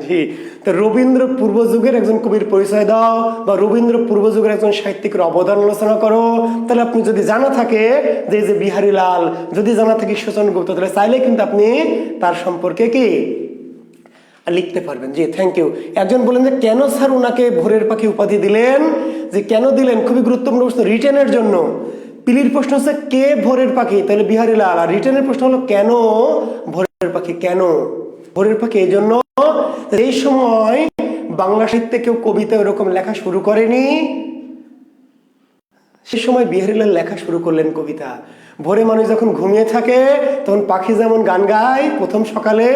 জি, তো রবীন্দ্র পূর্ব যুগের একজন কবির পরিচয় দাও, বা রবীন্দ্র পূর্ব যুগের একজন সাহিত্যিকের অবদান আলোচনা করো। তাহলে আপনি যদি জানা থাকে যে যে বিহারীলাল, যদি জানা থাকে ঈশ্বরচন্দ্র গুপ্ত, তাহলে চাইলে কিন্তু আপনি তার সম্পর্কে কি লিখতে পারবেন। জি, থ্যাংক ইউ। একজন বলেন যে কেন স্যার ওনাকে ভোরের পাখি উপাধি দিলেন? যে কেন দিলেন, খুবই গুরুত্বপূর্ণ প্রশ্ন রিটেনের জন্য। পিলির প্রশ্ন হচ্ছে কে ভোরের পাখি, তাহলে বিহারীলাল। আর রিটেনের প্রশ্ন হলো কেন ভোরের পাখি? কেন ভোরের পাখি? এই জন্য এই সময় বাংলা সাহিত্যে কেউ কবিতা এরকম লেখা শুরু করেনি, সে সময় বিহারীলাল লেখা শুরু করলেন কবিতা। ভোরে মানুষ যখন ঘুমিয়ে থাকে তখন পাখি যেমন গান গায় প্রথম সকালে,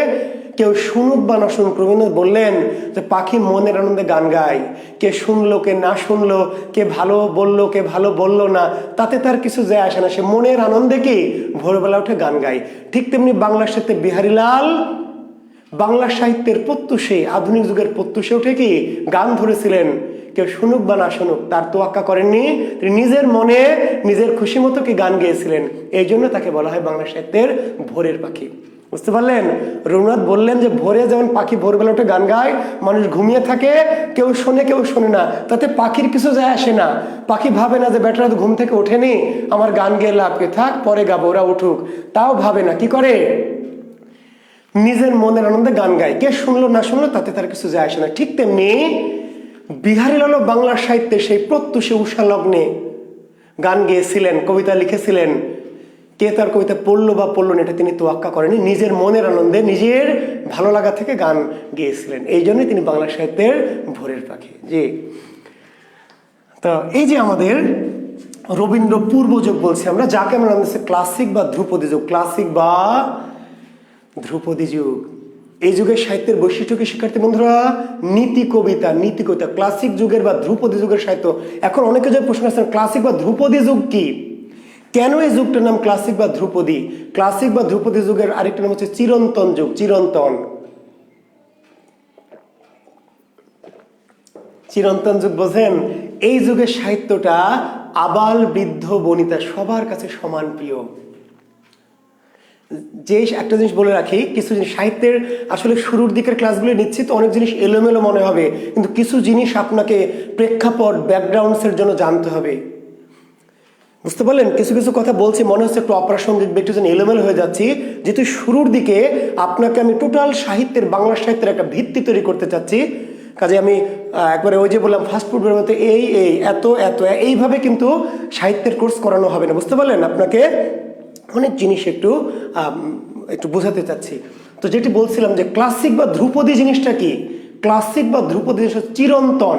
কেউ শুনুক বা না শুনুক, রবীন্দ্রনাথ বললেন যে পাখি মনের আনন্দে গান গায়। কে শুনলো কে না শুনলো, কে ভালো বললো কে ভালো বললো না, তাতে তার কিছু যায় আসে না, সে মনের আনন্দে কি ভোরবেলা উঠে গান গায়। ঠিক তেমনি বাংলা সাহিত্যে বিহারীলাল বাংলা সাহিত্যের প্রত্যুষে, আধুনিক যুগের প্রত্যুষে উঠে কি গান ধরেছিলেন। কেউ শুনুক বা না শুনুক তার তোয়াক্কা করেননি, তিনি নিজের মনে নিজের খুশি মতো কি গান গেয়েছিলেন। এই জন্য তাকে বলা হয় বাংলা সাহিত্যের ভোরের পাখি। বুঝতে পারলেন? রবীন্দ্রনাথ বললেন যে ভোরে যেমন পাখি ভোরবেলা উঠে গান গায়, মানুষ ঘুমিয়ে থাকে, কেউ শোনে কেউ শোনে না, তাতে পাখির কিছু যায় আসে না। পাখি ভাবে না যে বেটারা তো ঘুম থেকে ওঠেনি, আমার গান গেয়ে লাভ কি, থাক পরে গাবো, ওরা উঠুক, তাও ভাবে না। কি করে? নিজের মনের আনন্দে গান গায়, কে শুনলো না শুনলো তাতে তার কিছু যায় আসে না। ঠিক তেমনি বিহারীলাল বাংলা সাহিত্যে সেই প্রত্যুষে উষা লগ্নে গান গেয়েছিলেন, কবিতা লিখেছিলেন। কে তার কবিতা পড়লো বা পড়লো না এটা তিনি তোয়াক্কা করেনি, নিজের মনের আনন্দে নিজের ভালো লাগা থেকে গান গেয়েছিলেন। এই জন্যই তিনি বাংলা সাহিত্যের ভোরের পাখি। জি, তো এই যে আমাদের রবীন্দ্র পূর্ব যুগ বলছি আমরা, যাকে আমরা ক্লাসিক বা ধ্রুপদী যুগ, ক্লাসিক বা ধ্রুপদী যুগ। এই যুগের সাহিত্যের বৈশিষ্ট্য কি শিক্ষার্থী বন্ধুরা? নীতি কবিতা, নীতি কবিতা। ক্লাসিক যুগের বা ধ্রুপদী যুগের সাহিত্য। এখন অনেকে যে প্রশ্ন আসছেন ক্লাসিক বা ধ্রুপদী যুগ কি, কেন এই যুগটার নাম ক্লাসিক বা ধ্রুপদী? ক্লাসিক বা ধ্রুপদী যুগের আরেকটা নাম হচ্ছে চিরন্তন যুগ। চিরন্তন, চিরন্তন যুগ বোঝেন? এই যুগের সাহিত্যটা আবাল বৃদ্ধ বনিতা সবার কাছে সমান প্রিয়। যে একটা জিনিস বলে রাখি, কিছু জিনিস সাহিত্যের আসলে শুরুর দিকের ক্লাসগুলো নিচ্ছি তো অনেক জিনিস এলোমেলো মনে হবে, কিন্তু কিছু জিনিস আপনাকে প্রেক্ষাপট ব্যাকগ্রাউন্ডসের জন্য জানতে হবে। বুঝতে পারলেন? কিছু কিছু কথা বলছি মনে হচ্ছে একটু অপ্রাসঙ্গিক, একটু যেন এলোমেলো হয়ে যাচ্ছি, যেহেতু শুরুর দিকে আপনাকে আমি টোটাল সাহিত্যের, বাংলা সাহিত্যের একটা ভিত্তি তৈরি করতে চাচ্ছি। কাজে আমি একবারে ওই যে বললাম ফাস্টফুডের মতো এই এই এত এত এইভাবে কিন্তু সাহিত্যের কোর্স করানো হবে না। বুঝতে পারলেন? আপনাকে অনেক জিনিস একটু একটু বোঝাতে চাচ্ছি। তো যেটি বলছিলাম যে ক্লাসিক বা ধ্রুপদী জিনিসটা কি? ক্লাসিক বা ধ্রুপদী জিনিস চিরন্তন।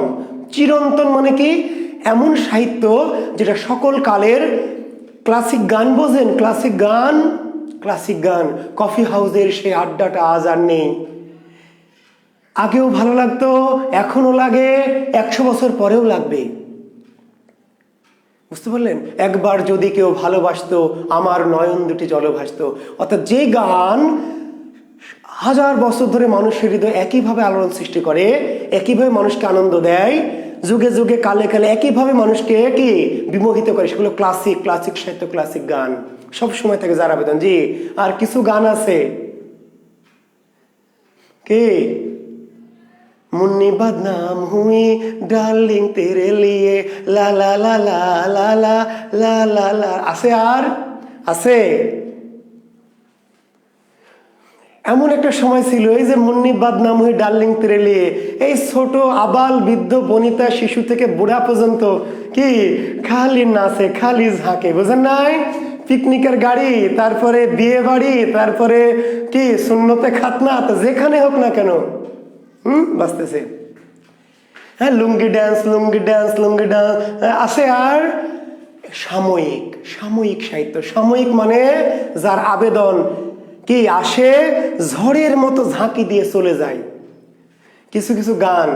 চিরন্তন মানে কি? এমন সাহিত্য যেটা সকল কালের। ক্লাসিক গান বোঝেন? ক্লাসিক গান, ক্লাসিক গান কফি হাউসের সেই আড্ডাটা আজ আর নেই। আগেও ভালো লাগতো, এখনো লাগে, 100 বছর পরেও লাগবে। বুঝতে পারলেন? একবার যদি কেউ ভালোবাসতো, আমার নয়ন দুটি জলে ভাসতো। অর্থাৎ যে গান 1000 বছর ধরে মানুষের হৃদয় একইভাবে আলোড়ন সৃষ্টি করে, একইভাবে মানুষকে আনন্দ দেয়, যুগে যুগে কালে কালে একইভাবে মানুষকে কি বিমোহিত করে, সেগুলো ক্লাসিক। ক্লাসিক সাহিত্য, ক্লাসিক গান সব সময় থেকে যার আবেদন। জি, আর কিছু গান আছে কি, মুন্নি বদনাম হুই ডার্লিং তেরে লিয়ে লা লা লা লা লা লা লা লা লা, আছে আর আছে। এমন একটা সময় ছিল এই যে মুন্নি বদনাম হুই ডার্লিং তেরে লিয়ে, এই ছোট আবাল বৃদ্ধ বনিতা শিশু থেকে বুড়া পর্যন্ত কি খালি নাচে, খালি ঝাঁকে। বুঝেন নাই? পিকনিকের গাড়ি, তারপরে বিয়ে বাড়ি, তারপরে কি সুন্নতে খাতনা, যেখানে হোক না কেন বাঁচতেছে। হ্যাঁ, লুঙ্গি ড্যান্স, লুঙ্গি ড্যান্স, লুঙ্গি ড্যান্স আছে। আর সাময়িক, সাময়িক সাহিত্য। সাময়িক মানে যার আবেদন কি আসে ঝড়ের মতো ঝাঁকি দিয়ে চলে যায়। কিছু কিছু গান,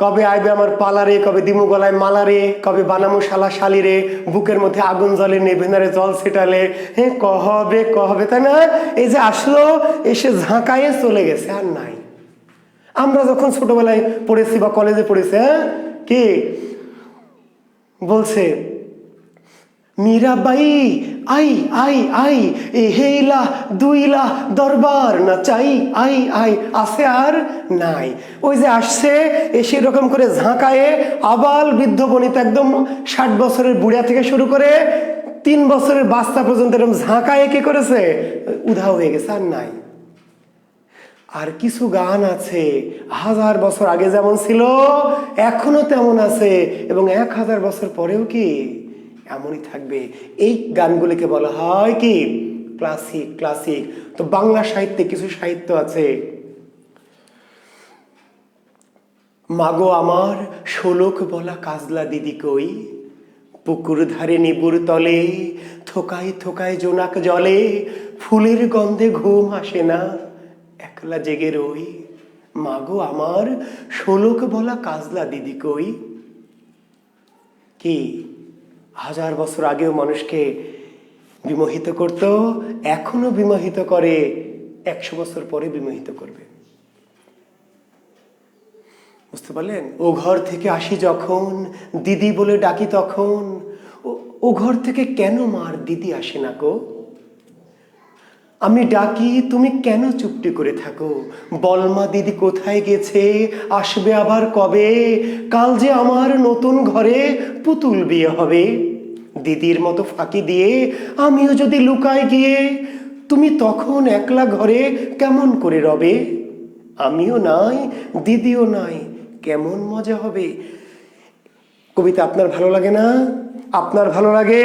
কবে আইবে আমার পালারে, কবে দিমু গলায় মালারে, কবে বানামু শালা শালিরে, বুকের মধ্যে আগুন জ্বলে নেভেনারে জল ছেটালে, হ্যাঁ কহবে কহবে, তাই না? এই যে আসলো, এসে ঝাঁকায়ে চলে গেছে, আর নাই। আমরা যখন ছোটবেলায় পড়েছি বা কলেজে পড়েছি, হ্যাঁ কি বলছে, মীরাবাই আই আই আই এ হেইলা দুইলা দরবার না চাই আই আই, আছে আর নাই। ওই যে আসছে, এসে এরকম করে ঝাঁকায়ে আবাল বৃদ্ধ বনিতা, একদম 60 বছরের বুড়া থেকে শুরু করে 3 বছরের বাচ্চা পর্যন্ত এরকম ঝাঁকায়ে কি করেছে, উধাও হয়ে গেছে, আর নাই। আর কিছু গান আছে 1000 বছর আগে যেমন ছিল এখনো তেমন আছে, এবং 1000 বছর পরেও কি এমনই থাকবে। এই গানগুলিকে বলা হয় কি ক্লাসিক। ক্লাসিক। তো বাংলা সাহিত্যে কিছু সাহিত্য আছে, মাগো আমার শোলক বলা কাজলা দিদি কই, পুকুর ধারে নিবুর তলে থোকায় থোকায় জোনাক জলে, ফুলের গন্ধে ঘুম আসে না, একলা জেগে রই। মাগো আমার শোলক বলা কাজলা দিদি কই। কি 1000 বছর আগেও মানুষকে বিমোহিত করত, এখনো বিমোহিত করে, 100 বছর পরে বিমোহিত করবে। বুঝতে পারলেন? ও ঘর থেকে আসি যখন দিদি বলে ডাকি তখন, ও ঘর থেকে কেন মার দিদি আসে না গো, আমি ডাকি তুমি কেন চুপটি করে থাকো, বলমা দিদি কোথায় গেছে, আসবে আবার কবে, কাল যে আমার নতুন ঘরে পুতুল বিয়ে হবে, দিদির মতো ফাঁকি দিয়ে আমিও যদি লুকায় গিয়ে, তুমি তখন একলা ঘরে কেমন করে রবে, আমিও নাই দিদিও নাই, কেমন মজা হবে। কবিতা আপনার ভালো লাগে না? আপনার ভালো লাগে,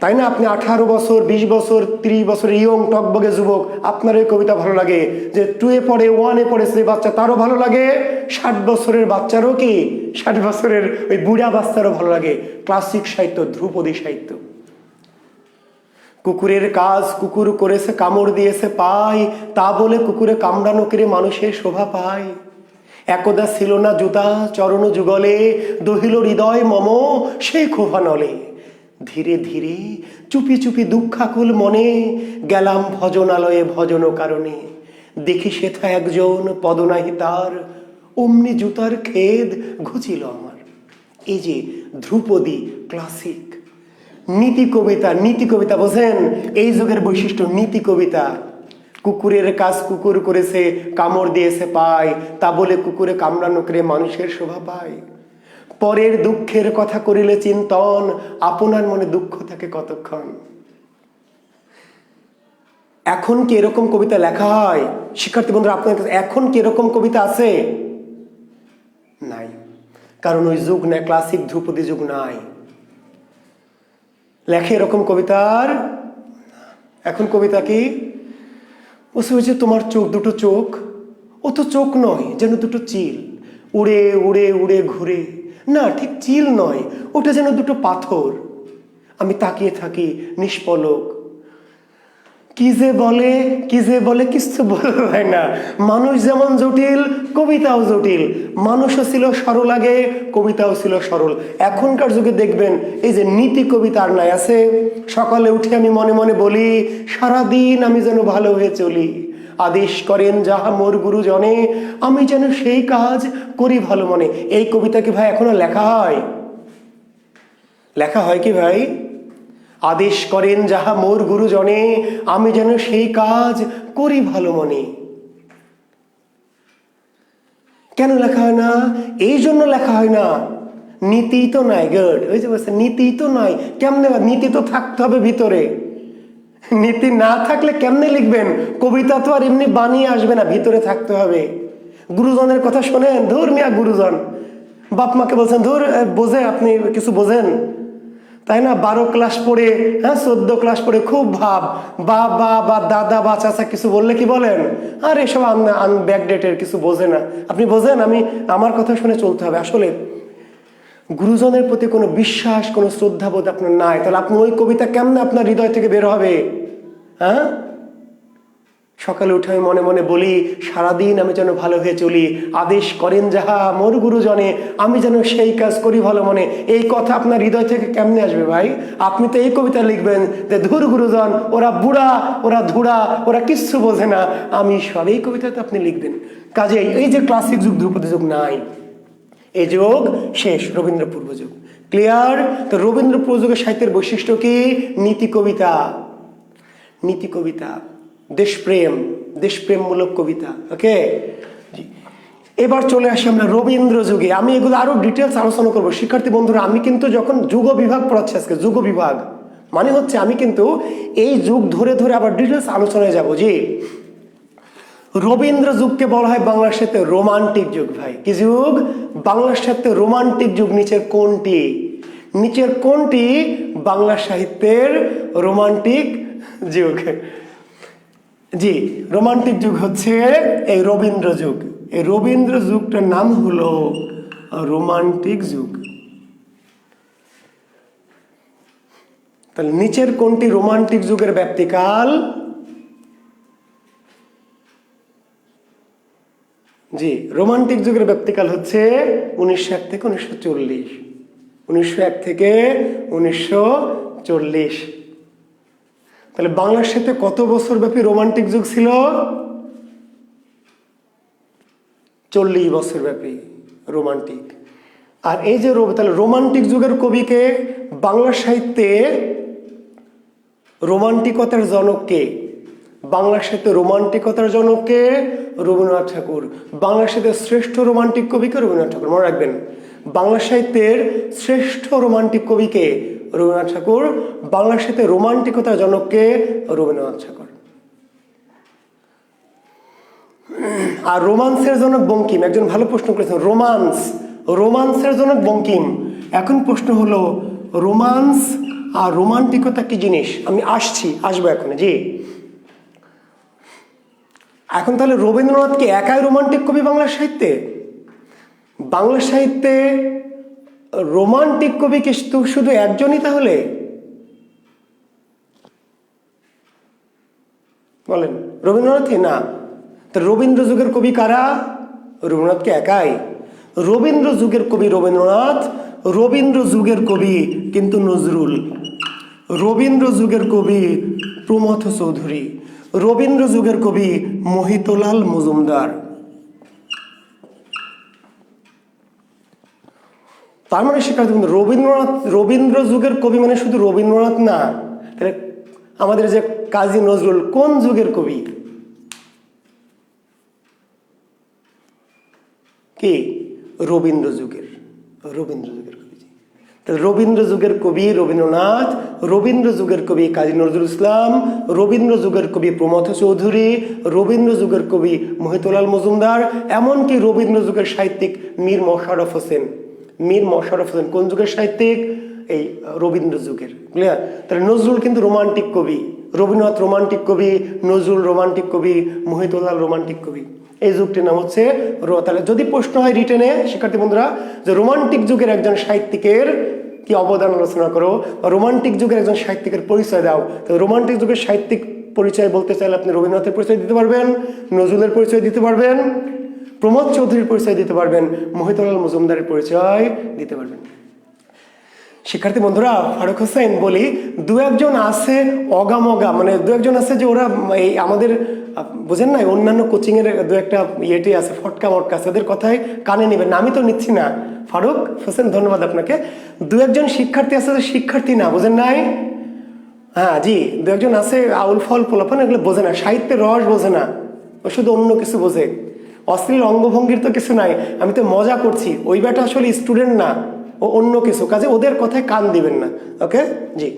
তাই না? আপনি 18 বছর, 20 বছর, 30 বছর ইয়ং টকবগে যুবক, আপনার এই কবিতা ভালো লাগে। যে 2-এ পড়ে, 1-এ পড়ে সেই বাচ্চা, তারও ভালো লাগে। 60 বছরের বাচ্চারও কি, 60 বছরের ওই বুড়া বাচ্চারও ভালো লাগে। ক্লাসিক সাহিত্য, ধ্রুপদী সাহিত্য। কুকুরের কাজ কুকুর করেছে, কামড় দিয়েছে পায়, তা বলে কুকুরে কামড়ানো করে মানুষের শোভা পায়। একদা ছিল না জুতা চরণ যুগলে, দহিল হৃদয় মম সে ক্ষোভা নলে, ধীরে ধীরে চুপি চুপি দুঃখাকুল মনে, গেলাম ভজনালয়ে ভজন কারণে, দেখি সেথা একজন পদনাহি তার, অমনি জুতার খেদ ঘুচিল আমার। এই যে ধ্রুপদী, ক্লাসিক। নীতি কবিতা, নীতি কবিতা বোঝেন? এই যুগের বৈশিষ্ট্য নীতি কবিতা। কুকুরের কাজ কুকুর করেছে, কামড় দিয়েছে পায়, তা বলে কুকুরে কামড়ানো করে মানুষের শোভা পায়। পরের দুঃখের কথা করিলে চিন্তন, আপনার মনে দুঃখ থাকে কতক্ষণ। এখন কি এরকম কবিতা লেখা হয়? শিক্ষার্থী বন্ধুরা, আপনার কাছে এখন কি এরকম কবিতা আছে? নাই। কারণ ওই যুগ না, ক্লাসিক ধ্রুপদী যুগ নাই। লেখে এরকম কবিতার এখন কবিতা কি বলছে, ওই যে তোমার চোখ, দুটো চোখ, ও তো চোখ নয়, যেন দুটো চিল উড়ে উড়ে উড়ে ঘুরে, না ঠিক চিল নয়, ওটা যেন দুটো পাথর, আমি তাকিয়ে থাকি নিষ্পলক। কি যে বলে কিছু বলা হয় না। মানুষ যেমন জটিল, কবিতাও জটিল। মানুষও ছিল সরল আগে, কবিতাও ছিল সরল। এখনকার যুগে দেখবেন এই যে নীতি কবিতার নাই আছে, সকালে উঠে আমি মনে মনে বলি, সারাদিন আমি যেন ভালো হয়ে চলি, আদেশ করেন যাহা মোর গুরুজনে, আমি যেন সেই কাজ করি ভালো মনে। এই কবিতা কি ভাই এখনো লেখা হয়? লেখা হয় কি ভাই? আদেশ করেন যাহা মোর গুরুজনে, আমি যেন সেই কাজ করি ভালো মনে। কেন লেখা হয় না? এই জন্য লেখা হয় না, নীতি তো নাই। গুড, ওই যে বলছে নীতি তো নাই। কেমনে? নীতি তো থাকতে হবে ভিতরে। নীতি না থাকলে কেমনে লিখবেন? কবিতা তো আর এমনি বানিয়ে আসবে না, ভিতরে থাকতে হবে। গুরুজনের কথা শোনেন, ধুর মিয়া গুরুজন, বাপ মাকে বলছেন ধুর বোঝে, আপনি কিছু বোঝেন তাই না? 12 ক্লাস পড়ে, হ্যাঁ 14 ক্লাস পড়ে খুব ভাব, বাবা বা দাদা বা চাচা কিছু বললে কি বলেন? আর এসব ব্যাকডেটের কিছু বোঝে না। আপনি বোঝেন? আমার কথা শুনে চলতে হবে। আসলে গুরুজনের প্রতি কোনো বিশ্বাস, কোনো শ্রদ্ধাবোধ আপনার নাই, তাহলে আপনি ওই কবিতা কেমনে আপনার হৃদয় থেকে বের হবে? হ্যাঁ, সকালে উঠে আমি মনে মনে বলি, সারাদিন আমি যেন ভালো হয়ে চলি, আদেশ করেন যাহা মোর গুরুজনে, আমি যেন সেই কাজ করি ভালো মনে। এই কথা আপনার হৃদয় থেকে কেমনে আসবে ভাই? আপনি তো এই কবিতা লিখবেন যে ধুর গুরুজন, ওরা বুড়া, ওরা ধুড়া, ওরা কিচ্ছু বোঝে না, আমি সব। এই কবিতাতে আপনি লিখবেন। কাজেই এই যে ক্লাসিক যুগ, ধ্রুপদী যুগ নাই, এই যুগ শেষ, রবীন্দ্র পূর্ব যুগ। ক্লিয়ার? তো রবীন্দ্র পূর্ব যুগের সাহিত্যের বৈশিষ্ট্য কি? নীতি কবিতা, নীতি কবিতা, দেশপ্রেম, দেশপ্রেমমূলক কবিতা। ওকে, এবার চলে আসি আমরা রবীন্দ্র যুগে। আমি এগুলো আরো ডিটেলস আলোচনা করবো শিক্ষার্থী বন্ধুরা। আমি কিন্তু যখন যুগ বিভাগ পড়াচ্ছি আজকে, যুগ বিভাগ মানে হচ্ছে আমি কিন্তু এই যুগ ধরে ধরে আবার ডিটেলস আলোচনায় যাব। জি, রবীন্দ্র যুগকে বলা হয় বাংলা সাহিত্যে রোমান্টিক যুগ। ভাই কি যুগ? বাংলা সাহিত্যে রোমান্টিক যুগ। নিচের কোনটি বাংলা সাহিত্যের রোমান্টিক যুগ? জি, রোমান্টিক যুগ হচ্ছে এই রবীন্দ্র যুগ। এই রবীন্দ্র যুগটার নাম হলো রোমান্টিক যুগ। তাহলে নিচের কোনটি রোমান্টিক যুগের ব্যাপ্তিকাল? জি, রোমান্টিক যুগের ব্যাপ্তিকাল হচ্ছে 1901 থেকে 1940। 1901 থেকে 1940। তাহলে বাংলার সাথে কত বছর ব্যাপী রোমান্টিক যুগ ছিল? 40 বছর ব্যাপী রোমান্টিক। আর এই যে তাহলে রোমান্টিক যুগের কবিকে, বাংলা সাহিত্যে রোমান্টিকতার জনককে, বাংলা সাহিত্যে রোমান্টিকতার জনককে? রবীন্দ্রনাথ ঠাকুর। বাংলা সাহিত্যের শ্রেষ্ঠ রোমান্টিক কবিকে রবীন্দ্রনাথ ঠাকুর। মনে রাখবেন, বাংলা সাহিত্যের শ্রেষ্ঠ রোমান্টিক কবিকে? রবীন্দ্রনাথ ঠাকুর। বাংলা সাহিত্যে রোমান্টিকতার জনককে? রবীন্দ্রনাথ ঠাকুর। আর রোমান্সের জনক বঙ্কিম। একজন ভালো প্রশ্ন করেছেন, রোমান্সের জনক বঙ্কিম। এখন প্রশ্ন হলো, রোমান্স আর রোমান্টিকতা কি জিনিস? আমি আসবো এখন। জি, এখন তাহলে রবীন্দ্রনাথ কি একাই রোমান্টিক কবি বাংলা সাহিত্যে? বাংলা সাহিত্যে রোমান্টিক কবি কি শুধু একজনই তাহলে? বলেন, রবীন্দ্রনাথই না। তো রবীন্দ্র যুগের কবি কারা? রবীন্দ্রনাথ কি একাই? রবীন্দ্র যুগের কবি রবীন্দ্রনাথ, রবীন্দ্র যুগের কবি কিন্তু নজরুল, রবীন্দ্র যুগের কবি প্রমথ চৌধুরী, রবীন্দ্র যুগের কবি মোহিতলাল মজুমদার। তার মানে শিক্ষার্থী বন্ধু, রবীন্দ্র যুগের কবি মানে শুধু রবীন্দ্রনাথ না। তাহলে আমাদের যে কাজী নজরুল কোন যুগের কবি? কি? রবীন্দ্র যুগের কবি। তাহলে রবীন্দ্র যুগের কবি রবীন্দ্রনাথ, রবীন্দ্র যুগের কবি কাজী নজরুল ইসলাম, রবীন্দ্র যুগের কবি প্রমথ চৌধুরী, রবীন্দ্র যুগের কবি মোহিতলাল মজুমদার, এমনকি রবীন্দ্র যুগের সাহিত্যিক মীর মশাররফ হোসেন। কোন যুগের সাহিত্যিক? এই রবীন্দ্র যুগের, ক্লিয়ার? তাহলে নজরুল কিন্তু রোমান্টিক কবি, রবীন্দ্রনাথ রোমান্টিক কবি, নজরুল রোমান্টিক কবি, মহিউদ্দিন রোমান্টিক কবি। এই যুগটির নাম হচ্ছে তাহলে যদি প্রশ্ন হয় রিটেনে শিক্ষার্থী বন্ধুরা যে রোমান্টিক যুগের একজন সাহিত্যিকের কি অবদান আলোচনা করো, বা রোমান্টিক যুগের একজন সাহিত্যিকের পরিচয় দাও, তো রোমান্টিক যুগের সাহিত্যিক পরিচয় বলতে চাইলে আপনি রবীন্দ্রনাথের পরিচয় দিতে পারবেন, নজরুলের পরিচয় দিতে পারবেন, প্রমোদ চৌধুরীর পরিচয় দিতে পারবেন, মহিউদ্দিন মজুমদারের পরিচয় দিতে পারবেন। শিক্ষার্থী বন্ধুরা ফারুক হোসেন বলি, দু একজন আছে অগামগা, মানে দু একজন আছে যে ওরা এই আমাদের বোঝেন না, অন্যান্য কোচিংয়ের দু একটা ইয়েটি আছে ফটকা মটকা আছে, ওদের কথায় কানে নেবেন না, আমি তো নিচ্ছি না। ফারুক হোসেন ধন্যবাদ আপনাকে। দু একজন শিক্ষার্থী আছে যে শিক্ষার্থী না, বোঝেন নাই? হ্যাঁ জি, দু একজন আছে আউল ফল পোলাপান, এগুলো বোঝে না, সাহিত্যের রস বোঝে না, ও শুধু অন্য কিছু বোঝে, অশ্লীল অঙ্গভঙ্গির তো কিছু নাই, আমি তো মজা করছি, ওই ব্যাটা আসলে স্টুডেন্ট না, ও অন্য কিছু, কাজে ওদের কথায় কান দিবেন না। ওকে জি,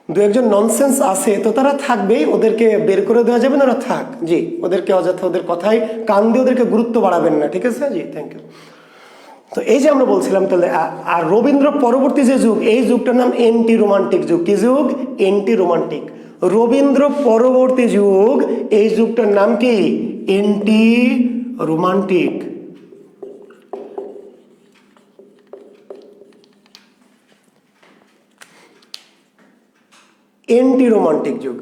দু একজন ননসেন্স আছে তো তারা থাকবেই, ওদেরকে বের করে দেওয়া যাবে না, ওরা থাক। জি, ওদেরকে অযথা ওদের কথায় কান দিয়ে ওদেরকে গুরুত্ব বাড়াবেন না, ঠিক আছে? জি থ্যাংক ইউ। তো এই যে আমরা বলছিলাম তাহলে, আর রবীন্দ্র পরবর্তী যে যুগ, এই যুগটার নাম এন্টি রোমান্টিক যুগ। কি যুগ? Anti romantic. রবীন্দ্র পরবর্তী যুগ, এই যুগটার নাম কি? Anti romantic. এন্টি রোমান্টিক যুগ।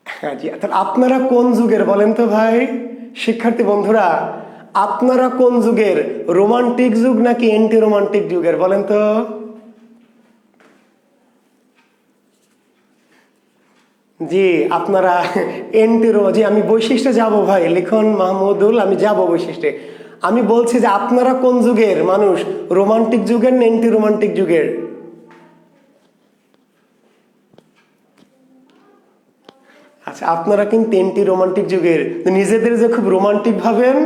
হ্যাঁ জি, তাহলে আপনারা কোন যুগের বলেন তো ভাই? শিক্ষার্থী বন্ধুরা আপনারা কোন যুগের, রোমান্টিক যুগ নাকি এন্টি রোমান্টিক যুগের বলেন তো? জি আপনারা এন্টি জি, আমি বৈশিষ্ট্যে যাব ভাই, লিখন মাহমুদুল, আমি যাব বৈশিষ্ট্যে। আমি বলছি যে আপনারা কোন যুগের মানুষ, রোমান্টিক যুগের না এন্টি রোমান্টিক যুগের? আচ্ছা, আপনারা কিন্তু এন্টি রোমান্টিক যুগের, নিজেদের যে খুব রোমান্টিক ভাবেন,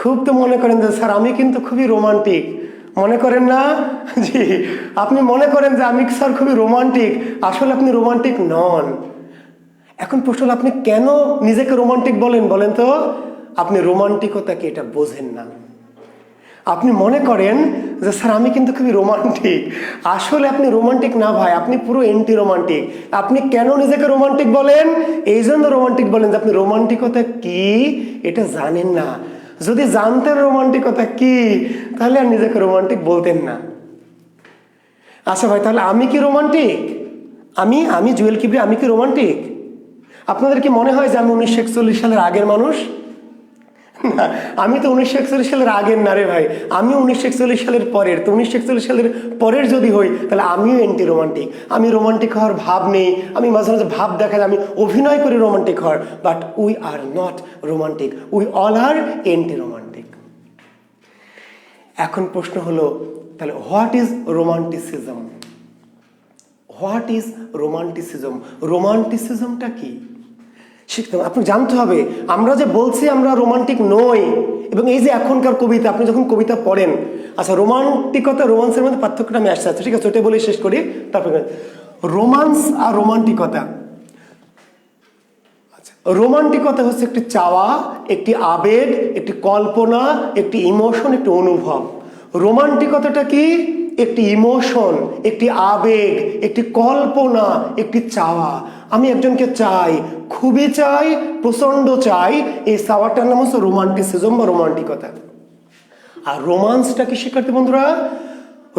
খুব তো মনে করেন যে স্যার আমি কিন্তু খুবই রোমান্টিক, মনে করেন না? জি, আপনি মনে করেন যে আমি স্যার খুবই রোমান্টিক, আসলে আপনি রোমান্টিক নন। এখন প্রশ্ন হলো, আপনি কেন নিজেকে রোমান্টিক বলেন বলেন তো? আপনি রোমান্টিকতাকে এটা বোঝেন না। আপনি মনে করেন যে স্যার আমি কিন্তু খুবই রোমান্টিক, আসলে আপনি রোমান্টিক না ভাই, আপনি পুরো এন্টি রোমান্টিক। আপনি কেন নিজেকে রোমান্টিক বলেন? এই জন্য রোমান্টিক বলেন যে আপনি রোমান্টিকতা কি এটা জানেন না। যদি জানতেন রোমান্টিকতা কি, তাহলে আর নিজেকে রোমান্টিক বলতেন না। আচ্ছা ভাই, তাহলে আমি কি রোমান্টিক? আমি জুয়েল কিবরি, আমি কি রোমান্টিক? আপনাদের কি মনে হয় যে আমি 1941 সালের আগের মানুষ? না, আমি তো 1941 সালের আগের না রে ভাই, আমি 1941 সালের পরের। তো 1941 সালের পরের যদি হই, তাহলে আমিও এন্টি রোমান্টিক। আমি রোমান্টিক হওয়ার ভাব নেই, আমি মাঝে মাঝে ভাব দেখা যায়, আমি অভিনয় করি রোমান্টিক হওয়ার, but we are not romantic, we all are anti romantic. এখন প্রশ্ন হলো, তাহলে what is romanticism? What is romanticism? রোমান্টিসিজমটা কি শিখতে হবে, আপনি জানতে হবে। আমরা যে বলছি আমরা রোমান্টিক নই, এবং এই যে এখনকার কবিতা, আপনি যখন কবিতা পড়েন, আচ্ছা রোমান্টিকতা রোমান্সের মধ্যে পার্থক্যটা আমি আসতে, ঠিক আছে ওটা বলে শেষ করি, তারপরে রোমান্স আর রোমান্টিকতা। আচ্ছা, রোমান্টিকতা হচ্ছে একটি চাওয়া, একটি আবেগ, একটি কল্পনা, একটি ইমোশন, একটি অনুভব। রোমান্টিকতাটা কি? একটি ইমোশন, একটি আবেগ, একটি কল্পনা, একটি চাওয়া। আমি একজনকে চাই, খুবই চাই, প্রচন্ড চাই, এই চাওয়াটার নাম হচ্ছে রোমান্টিসিজম বা রোমান্টিকতা। আর রোমান্সটা কি শিক্ষার্থী বন্ধুরা?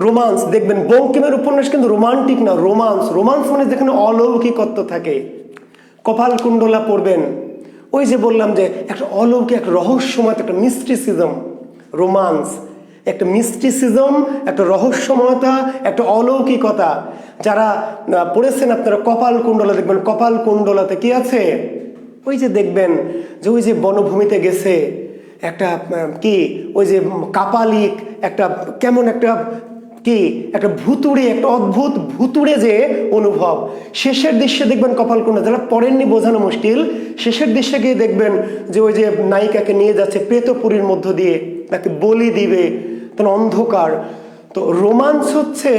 রোমান্স দেখবেন বঙ্কিমের উপন্যাস কিন্তু রোমান্টিক না, রোমান্স। রোমান্স মানে যেখানে অলৌকিকত্ব থাকে। কপাল কুণ্ডলা পড়বেন, ওই যে বললাম যে একটা অলৌকিক, একটা রহস্যময়, একটা মিস্টিসিজম। রোমান্স একটা মিস্টিসিজম, একটা রহস্যময়তা, একটা অলৌকিকতা। যারা পড়েছেন আপনারা কপাল কুণ্ডলা, দেখবেন কপাল কুণ্ডলাতে কি আছে, ওই যে দেখবেন যে ওই যে বনভূমিতে গেছে একটা কি, ওই যে কাপালিক একটা কেমন একটা কি, একটা ভুতুড়ে, একটা অদ্ভুত ভুতুড়ে যে অনুভব। শেষের দৃশ্যে দেখবেন কপালকুণ্ডলা, যারা পড়েননি বোঝানো মুশকিল, শেষের দৃশ্যে গিয়ে দেখবেন যে ওই যে নায়িকাকে নিয়ে যাচ্ছে প্রেতপুরীর মধ্য দিয়ে, তাকে বলি দিবে, তখন অন্ধকার। তো রোমান্স হচ্ছে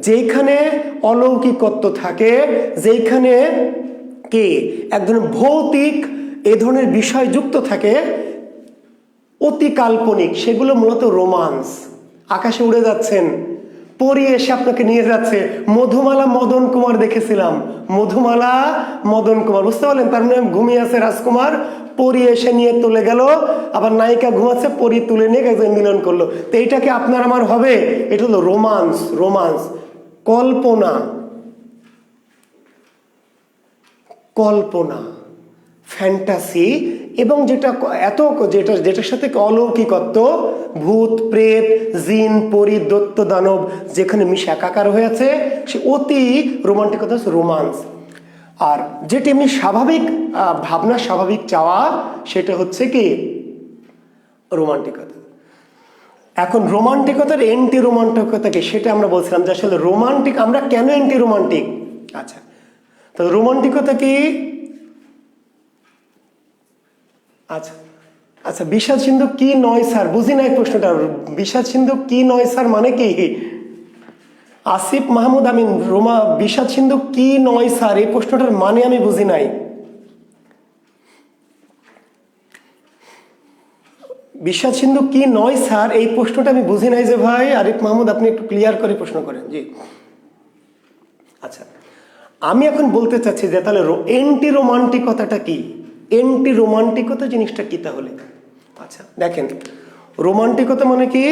যেখানে অলৌকিকত্ব থাকে, যেখানে কি এক ধরনের ভৌতিক এ ধরনের বিষয় যুক্ত থাকে, অতি কাল্পনিক, সেগুলো মূলত রোমান্স। আকাশে উড়ে যাচ্ছেন, পরী এসে আপনাকে নিয়ে যাচ্ছে। মধুমালা মদন কুমার দেখেছিলাম, মধুমালা মদন কুমার, বুঝতে পারলেন? তার মানে ঘুমিয়ে আছে রাজকুমার, পরী এসে নিয়ে তুলে গেল, আবার নায়িকা ঘুমাচ্ছে, পরী তুলে নিয়ে একজন মিলন করলো। তো এইটাকে আপনার আমার হবে? এটা হলো রোমান্স। রোমান্স কল্পনা, কল্পনা, ফ্যান্টাসি, এবং যেটার সাথে অলৌকিকত্ব, ভূত প্রেত জিন পরি দৈত্য দানব যেখানে মিশে একাকার হয়ে আছে, সে অতি রোমান্টিকতা হচ্ছে রোমান্স। আর যেটি এমনি স্বাভাবিক ভাবনা, স্বাভাবিক চাওয়া, সেটা হচ্ছে কি রোমান্টিকতা। এখন রোমান্টিকতার এন্টি রোমান্টিকতা কি সেটা আমরা বলছিলাম, যে আসলে রোমান্টিক আমরা কেন এন্টি রোমান্টিক। আচ্ছা, তো রোমান্টিকতা কি? আচ্ছা আচ্ছা, বিষাদ সিন্ধু কি নয় স্যার? বুঝি নাই প্রশ্নটা। বিষাদ সিন্ধু কি নয় স্যার মানে কি? আসিফ মাহমুদ আমিন, বিষাদ সিন্ধু কি নয় স্যার, এই প্রশ্নটার মানে আমি বুঝি নাই। বিষাদ সিন্ধু কি নয় স্যার, এই প্রশ্নটা আমি বুঝি নাই যে ভাই। আরিফ মাহমুদ, আপনি একটু ক্লিয়ার করে প্রশ্ন করেন। জি আচ্ছা, আমি এখন বলতে চাচ্ছি যে তাহলে এন্টি রোমান্টিকতাটা কি? এন্টি রোমান্টিকতা জিনিসটা কি তাহলে? আচ্ছা দেখেন, রোমান্টিকতা মানে কি?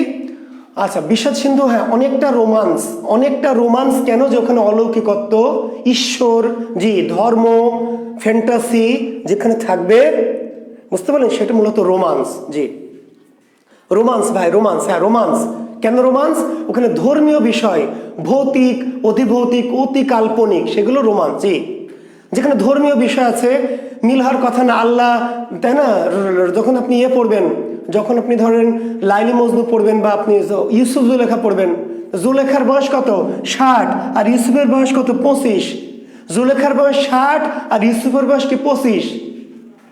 আচ্ছা, বিষাদ সিন্ধু, হ্যাঁ অনেকটা রোমান্স, অনেকটা রোমান্স। কেন? যে ওখানে অলৌকিকত্ব, ঈশ্বর, জি ধর্ম, ফ্যান্টাসি যেখানে থাকবে, বুঝতে পারলেন? সেটা মূলত রোমান্স। জি রোমান্স ভাই, রোমান্স, হ্যাঁ রোমান্স। কেন রোমান্স? ওখানে ধর্মীয় বিষয়, ভৌতিক, অধিভৌতিক, অতি কাল্পনিক, সেগুলো রোমান্স। জি যেখানে ধর্মীয় বিষয় আছে, মিল হওয়ার কথা না, আল্লাহ, তাই না? যখন আপনি পড়বেন, যখন আপনি ধরেন লাইলি মজনু পড়বেন, বা আপনি ইউসুফ জুলেখা পড়বেন, জুলেখার বয়স কত? 60, আর ইউসুফের বয়স কত? 25। জুলেখার বয়স 60 আর ইউসুফের বয়স কি 25?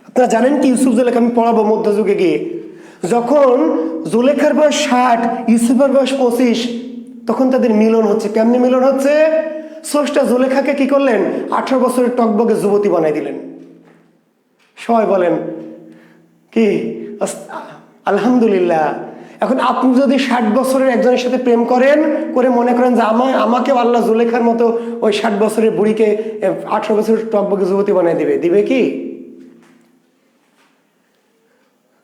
আপনারা জানেন কি ইউসুফ জুলেখা আমি পড়াবো মধ্যযুগে গিয়ে। যখন জুলেখার বয়স 60, ইউসুফের বয়স 25, তখন তাদের মিলন হচ্ছে। কেমনি মিলন হচ্ছে? স্রষ্টা জুলেখাকে কি করলেন? 18 বছরের টকবগে যুবতী বানাই দিলেন। সবাই বলেন কি আলহামদুলিল্লাহ। এখন আপনি যদি 60 বছরের একজনের সাথে প্রেম করেন, করে মনে করেন যে আমাকে আল্লাহ জুলেখার মতো ওই 60 বছরের বুড়িকে 18 বছরের টকবগে যুবতী বানাই দিবে কি?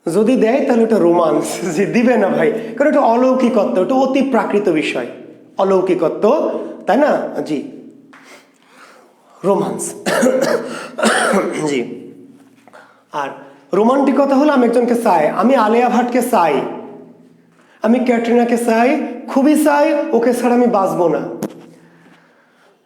যদি দেয় তাহলে ওটা রোমান্স। যে দিবে না ভাই, কারণ এটা অলৌকিকত্ব, ওটা অতি প্রাকৃত বিষয়, অলৌকিকত্ব, তাই না? জি রোমান্স। জি আর রোমান্টিকতা হলো আমি একজনকে চাই, আমি আলিয়া ভাটকে চাই, আমি ক্যাটরিনাকে চাই, খুবই চাই, ওকে ছাড়া আমি বাঁচবো না।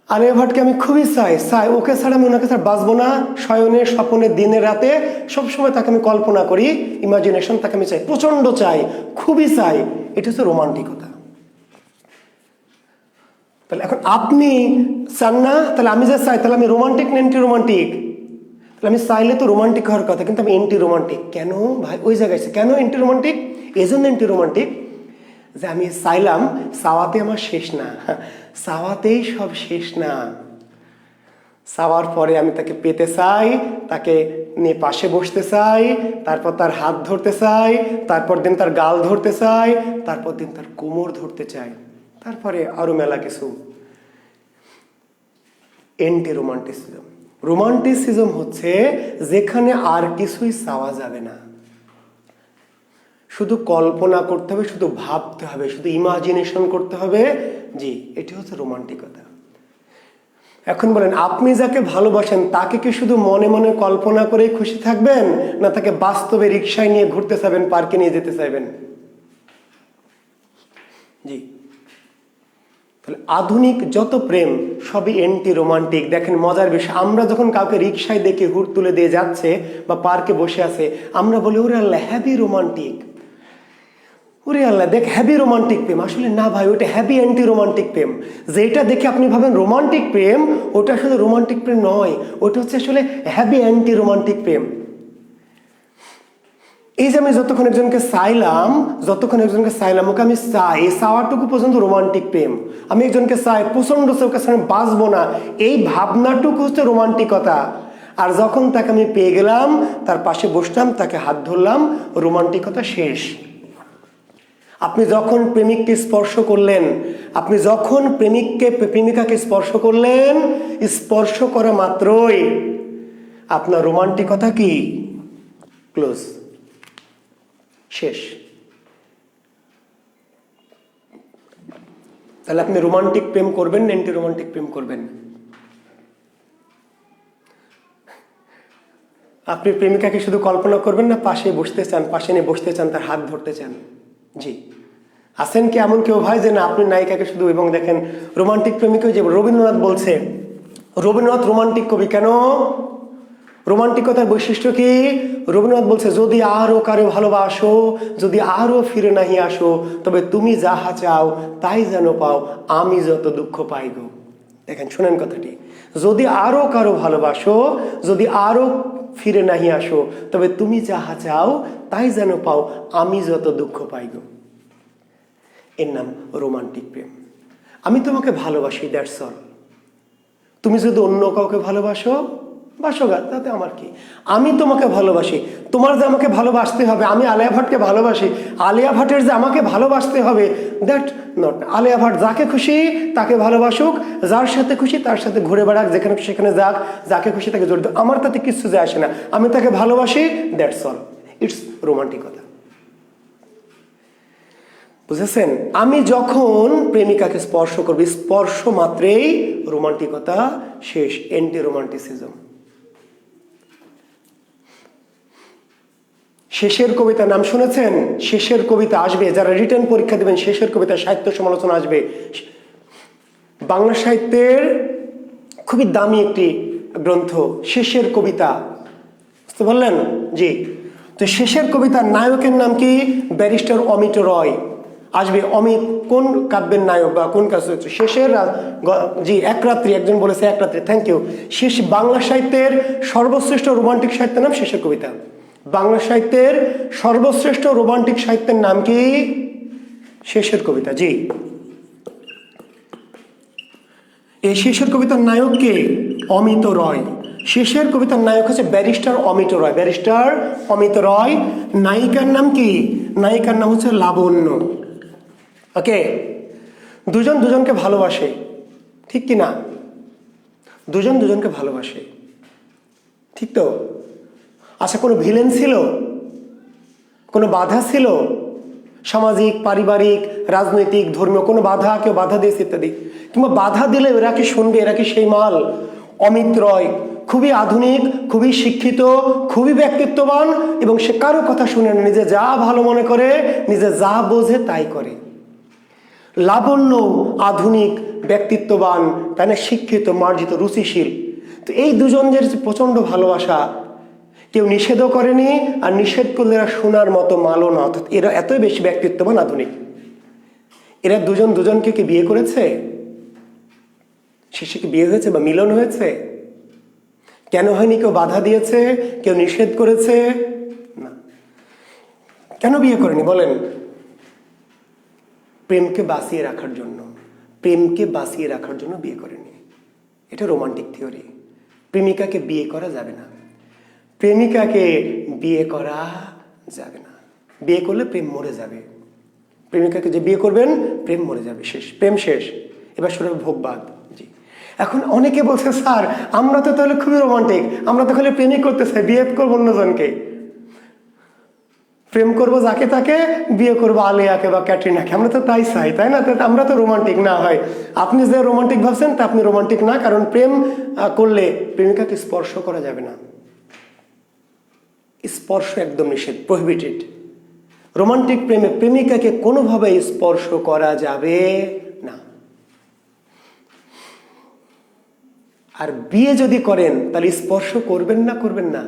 আলিয়া ভাটকে আমি খুবই চাই, ওকে ছাড়া আমি ওনাকে ছাড়া বাঁচবো না। শয়নে স্বপনে দিনে রাতে সবসময় তাকে আমি কল্পনা করি, ইমাজিনেশন, তাকে আমি চাই, প্রচন্ড চাই, খুবই চাই। এটা হচ্ছে রোমান্টিকতা। তাহলে এখন আপনি চান না, তাহলে আমি যা চাই, তাহলে আমি রোমান্টিক না এন্টি রোমান্টিক? তাহলে আমি চাইলে তো রোমান্টিক হওয়ার কথা, কিন্তু আমি এন্টি রোমান্টিক। কেন ভাই? ওই জায়গায় কেন এন্টি রোমান্টিক? এই জন্য এন্টি রোমান্টিক যে আমি চাইলাম, চাওয়াতে আমার শেষ না, চাওয়াতেই সব শেষ না। চাওয়ার পরে আমি তাকে পেতে চাই, তাকে নিয়ে পাশে বসতে চাই, তারপর তার হাত ধরতে চাই, তারপর দিন তার গাল ধরতে চাই, তারপর দিন তার কোমর ধরতে চাই, তারপরে আরো মেলা কিছু। Anti romanticism. রোমান্টিসিজম হচ্ছে যেখানে আর কিছুই চাওয়া যাবে না, শুধু কল্পনা করতে হবে, শুধু ভাবতে হবে, শুধু ইমাজিনেশন করতে হবে। জি এটি হচ্ছে রোমান্টিকতা। এখন বলেন, আপনি যাকে ভালোবাসেন তাকে কি শুধু মনে মনে কল্পনা করেই খুশি থাকবেন, না তাকে বাস্তবে রিকশায় নিয়ে ঘুরতে চাইবেন, পার্কে নিয়ে যেতে চাইবেন? জি তাহলে আধুনিক যত প্রেম সবই এন্টি রোমান্টিক। দেখেন মজার বিষয়, আমরা যখন কাউকে রিকশায় দেখে হুট তুলে দিয়ে যাচ্ছে বা পার্কে বসে আছে, আমরা বলি ওরে আল্লাহ হ্যাভি রোমান্টিক, ওরে আল্লাহ দেখ হ্যাভি রোমান্টিক প্রেম। আসলে না ভাই, ওটা হ্যাভি অ্যান্টি রোমান্টিক প্রেম। যেটা দেখে আপনি ভাবেন রোমান্টিক প্রেম, ওটা আসলে রোমান্টিক প্রেম নয়, ওটা হচ্ছে আসলে হ্যাভি অ্যান্টি রোমান্টিক প্রেম। এই যে আমি যতক্ষণ একজনকে চাইলাম, ওকে আমি চাই, এই চাওয়াটুকু পর্যন্ত রোমান্টিক প্রেম। আমি একজনকে চাই প্রচন্ড, ওকে ছাড়া বাঁচবো না, এই ভাবনাটুকু হচ্ছে রোমান্টিকতা। আর যখন তাকে আমি পেয়ে গেলাম, তার পাশে বসলাম, তাকে হাত ধরলাম, রোমান্টিকতা শেষ। আপনি যখন প্রেমিককে স্পর্শ করলেন, আপনি যখন প্রেমিকাকে স্পর্শ করলেন, স্পর্শ করা মাত্রই আপনার রোমান্টিকতা কি? ক্লোজ, শেষ। তাহলে আপনি রোমান্টিক প্রেম করবেন না অ্যান্টি রোমান্টিক প্রেম করবেন? আপনি প্রেমিকাকে শুধু কল্পনা করবেন না পাশে বসতে চান, পাশে নিয়ে বসতে চান, তার হাত ধরতে চান? জি, আছেন কি এমন কেউ ভাই যে না আপনি নায়িকাকে শুধু? এবং দেখেন রোমান্টিক প্রেমিকা, যে রবীন্দ্রনাথ বলছে, রবীন্দ্রনাথ রোমান্টিক কবি কেন? রোমান্টিকতার বৈশিষ্ট্য কি? রবীন্দ্রনাথ বলছে, যদি আরো কারো ভালোবাসো, যদি আরো ফিরে নাহি আসো, তবে তুমি যাহা চাও তাই যেন পাও, আমি যত দুঃখ পাই গো। দেখেন, শোনেন কথাটি, যদি আরো কারো ভালোবাসো, যদি আরো ফিরে নাহি আসো, তবে তুমি যাহা চাও তাই যেন পাও, আমি যত দুঃখ পাই গো। এর নাম রোমান্টিক প্রেম। আমি তোমাকে ভালোবাসি, দ্যাটস অল। তুমি যদি অন্য কাউকে ভালোবাসো, বাসো গা, তাতে আমার কি? আমি তোমাকে ভালোবাসি। তোমার যে আমাকে ভালোবাসতে হবে, আমি আলিয়া ভাটকে ভালোবাসি, আলিয়া ভাটের যে আমাকে ভালোবাসতে হবে, দ্যাট নট। আলিয়া ভাট যাকে খুশি তাকে ভালোবাসুক, যার সাথে খুশি তার সাথে ঘুরে বেড়াক, যেখানে সেখানে যাক, যাকে খুশি তাকে জড়িত, আমার তাতে কিচ্ছু যায় আসে না। আমি তাকে ভালোবাসি, দ্যাটস অল। ইটস রোমান্টিকতা। বুঝেছেন? আমি যখন প্রেমিকাকে স্পর্শ করবি, স্পর্শ মাত্রেই রোমান্টিকতা শেষ, অ্যান্টি রোমান্টিসিজম। শেষের কবিতা নাম শুনেছেন? শেষের কবিতা আসবে, যারা রিটেন পরীক্ষা দেবেন, শেষের কবিতা সাহিত্য সমালোচনা আসবে। বাংলা সাহিত্যের খুবই দামি একটি গ্রন্থ শেষের কবিতা, বুঝতে পারলেন? জি। তো শেষের কবিতার নায়কের নাম কি? ব্যারিস্টার অমিত রয়। আসবে অমিত কোন কাব্যের নায়ক বা কোন কাজ হচ্ছে? শেষের, জি, এক রাত্রি, একজন বলেছে এক রাত্রি, থ্যাংক ইউ। শেষ বাংলা সাহিত্যের সর্বশ্রেষ্ঠ রোমান্টিক সাহিত্যের নাম শেষের কবিতা। বাংলা সাহিত্যের সর্বশ্রেষ্ঠ রোমান্টিক সাহিত্যের নাম কি? শেষের কবিতা। জি, এই শেষের কবিতার নায়ক কে? অমিত রয়। শেষের কবিতার নায়ক হচ্ছে ব্যারিস্টার অমিত রয়, ব্যারিস্টার অমিত রয়। নায়িকার নাম কি? নায়িকার নাম হচ্ছে লাবণ্য। ওকে, দুজন দুজনকে ভালোবাসে, ঠিক কি না? দুজন দুজনকে ভালোবাসে, ঠিক তো? আচ্ছা, কোনো ভিলেন ছিল? কোনো বাধা ছিল? সামাজিক, পারিবারিক, রাজনৈতিক, ধর্মীয় কোনো বাধা, কেউ বাধা দিয়েছে ইত্যাদি? কিংবা বাধা দিলে এরা কি শুনবে? এরা কি সেই মাল? অমিত রয় খুবই আধুনিক, খুবই শিক্ষিত, খুবই ব্যক্তিত্ববান, এবং সে কারো কথা শুনে না, নিজে যা ভালো মনে করে, নিজে যা বোঝে তাই করে। লাবণ্য আধুনিক, ব্যক্তিত্ববান, তাই না, শিক্ষিত, মার্জিত, রুচিশীল। তো এই দুজনের প্রচন্ড ভালোবাসা, কেউ নিষেধও করেনি, আর নিষেধ করলে এরা শোনার মতো মালও না। অর্থাৎ এরা এতই বেশি ব্যক্তিত্ববান, আধুনিক। এরা দুজন দুজনকে কি বিয়ে করেছে? শেষে কি বিয়ে হয়েছে বা মিলন হয়েছে? কেন হয়নি? কেউ বাধা দিয়েছে, কেউ নিষেধ করেছে না। কেন বিয়ে করেনি বলেন? প্রেমকে বাঁচিয়ে রাখার জন্য। প্রেমকে বাঁচিয়ে রাখার জন্য বিয়ে করেনি। এটা রোমান্টিক থিওরি। প্রেমিকাকে বিয়ে করা যাবে না, প্রেমিকাকে বিয়ে করা যাবে না। বিয়ে করলে প্রেম মরে যাবে। প্রেমিকাকে যে বিয়ে করবেন, প্রেম মরে যাবে, শেষ, প্রেম শেষ। এবার শুরু হবে ভোগবাদ। জি, এখন অনেকে বলছে, স্যার আমরা তো তাহলে খুবই রোমান্টিক, আমরা তো খালি প্রেমই করতে চাই, বিয়ে করবো অন্যজনকে, প্রেম করবো যাকে তাকে, বিয়ে করবো আলিয়াকে বা ক্যাটরিনাকে, আমরা তো তাই চাই, তাই না? আমরা তো রোমান্টিক না। হয় আপনি যে রোমান্টিক ভাবছেন তা আপনি রোমান্টিক না, কারণ প্রেম করলে প্রেমিকাকে স্পর্শ করা যাবে না। স্পর্শ একদম নিষেধ, প্রহিবিটেড। রোমান্টিক প্রেমে প্রেমিকাকে কোনোভাবে স্পর্শ করা যাবে না। আর বিয়ে যদি করেন তাহলে স্পর্শ করবেন না, করবেন না?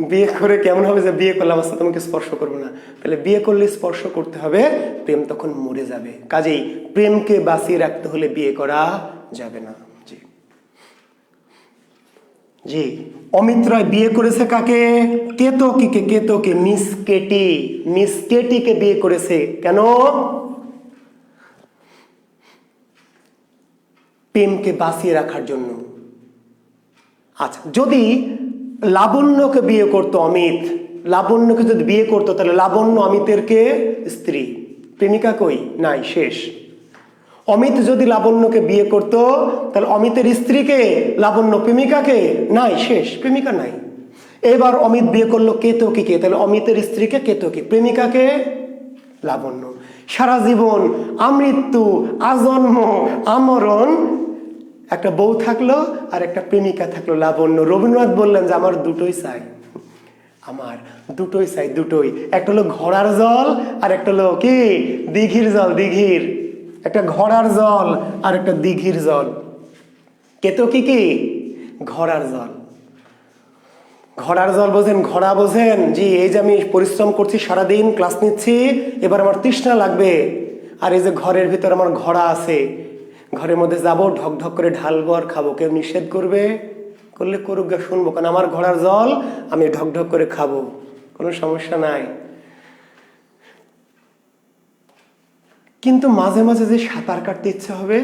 বিয়ে করে কেমন হবে যে বিয়ে করলাম আচ্ছা তোমাকে স্পর্শ করবো না? তাহলে বিয়ে করলে স্পর্শ করতে হবে, প্রেম তখন মরে যাবে। কাজেই প্রেমকে বাঁচিয়ে রাখতে হলে বিয়ে করা যাবে না। জি জি, অমিত রায় বিয়ে করেছে কাকে? কেতকীকে। কেতকী, মিস কেটি, মিস কেটিকে বিয়ে করেছে। কেন? প্রেমকে বাঁচিয়ে রাখার জন্য। আচ্ছা, যদি লাবণ্যকে বিয়ে করতো অমিত, লাবণ্যকে যদি বিয়ে করতো তাহলে লাবণ্য অমিতের কে? স্ত্রী। প্রেমিকা কই? নাই, শেষ। অমিত যদি লাবণ্যকে বিয়ে করতো তাহলে অমিতের স্ত্রীকে? লাবণ্য। প্রেমিকাকে? নাই, শেষ, প্রেমিকা নাই। এবার অমিত বিয়ে করলো কেতকীকে, তাহলে অমিতের স্ত্রীকে কেতকী, প্রেমিকাকে? লাবণ্য। সারা জীবন আমৃত্যু, আজন্ম, আমরণ একটা বউ থাকলো আর একটা প্রেমিকা থাকলো লাবণ্য। রবীন্দ্রনাথ বললেন যে আমার দুটোই চাই, আমার দুটোই চাই, দুটোই। একটা হলো ঘোড়ার জল আর একটা হলো কি? দিঘির জল, দিঘির। একটা ঘোড়ার জল আর একটা দিঘির জল। কেতকী কি? ঘোড়ার জল। ঘোড়ার জল বোঝেন? ঘোড়া বোঝেন? জি। এই যে আমি পরিশ্রম করছি, সারাদিন ক্লাস নিচ্ছি, এবার আমার তৃষ্ণা লাগবে, আর এই যে ঘরের ভিতর আমার ঘোড়া আছে, ঘরের মধ্যে যাব, ঢক ঢক করে ঢালবো আর খাবো। কেউ নিষেধ করবে? করলে করুক গা, শুনবো, কারণ আমার ঘোড়ার জল, আমি ঢক ঢক করে খাবো, কোনো সমস্যা নাই। কিন্তু মাঝে মাঝে যে সাঁতার কাটতে ইচ্ছে হবে,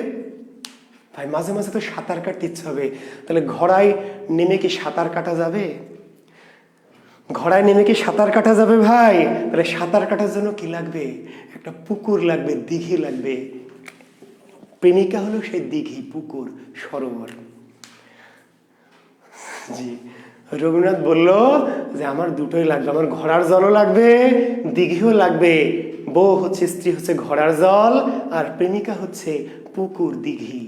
ভাই মাঝে মাঝে তো সাঁতার কাটতে ইচ্ছে হবে, তাহলে ঘোড়ায় নেমে কি সাঁতার কাটা যাবে? ঘোড়ায় নেমে কি সাঁতার কাটা যাবে ভাই? তাহলে সাঁতার কাটার জন্য কি লাগবে? একটা পুকুর লাগবে, দিঘি লাগবে। প্রেমিকা হলো সেই দিঘি, পুকুর, সরোবর। জি। রবীন্দ্রনাথ বলল যে আমার দুটোই লাগবে, আমার ঘোড়ার জলও লাগবে, দিঘিও লাগবে। বউ হচ্ছে, স্ত্রী হচ্ছে ঘোড়ার জল, আর প্রেমিকা হচ্ছে পুকুর, দিঘি।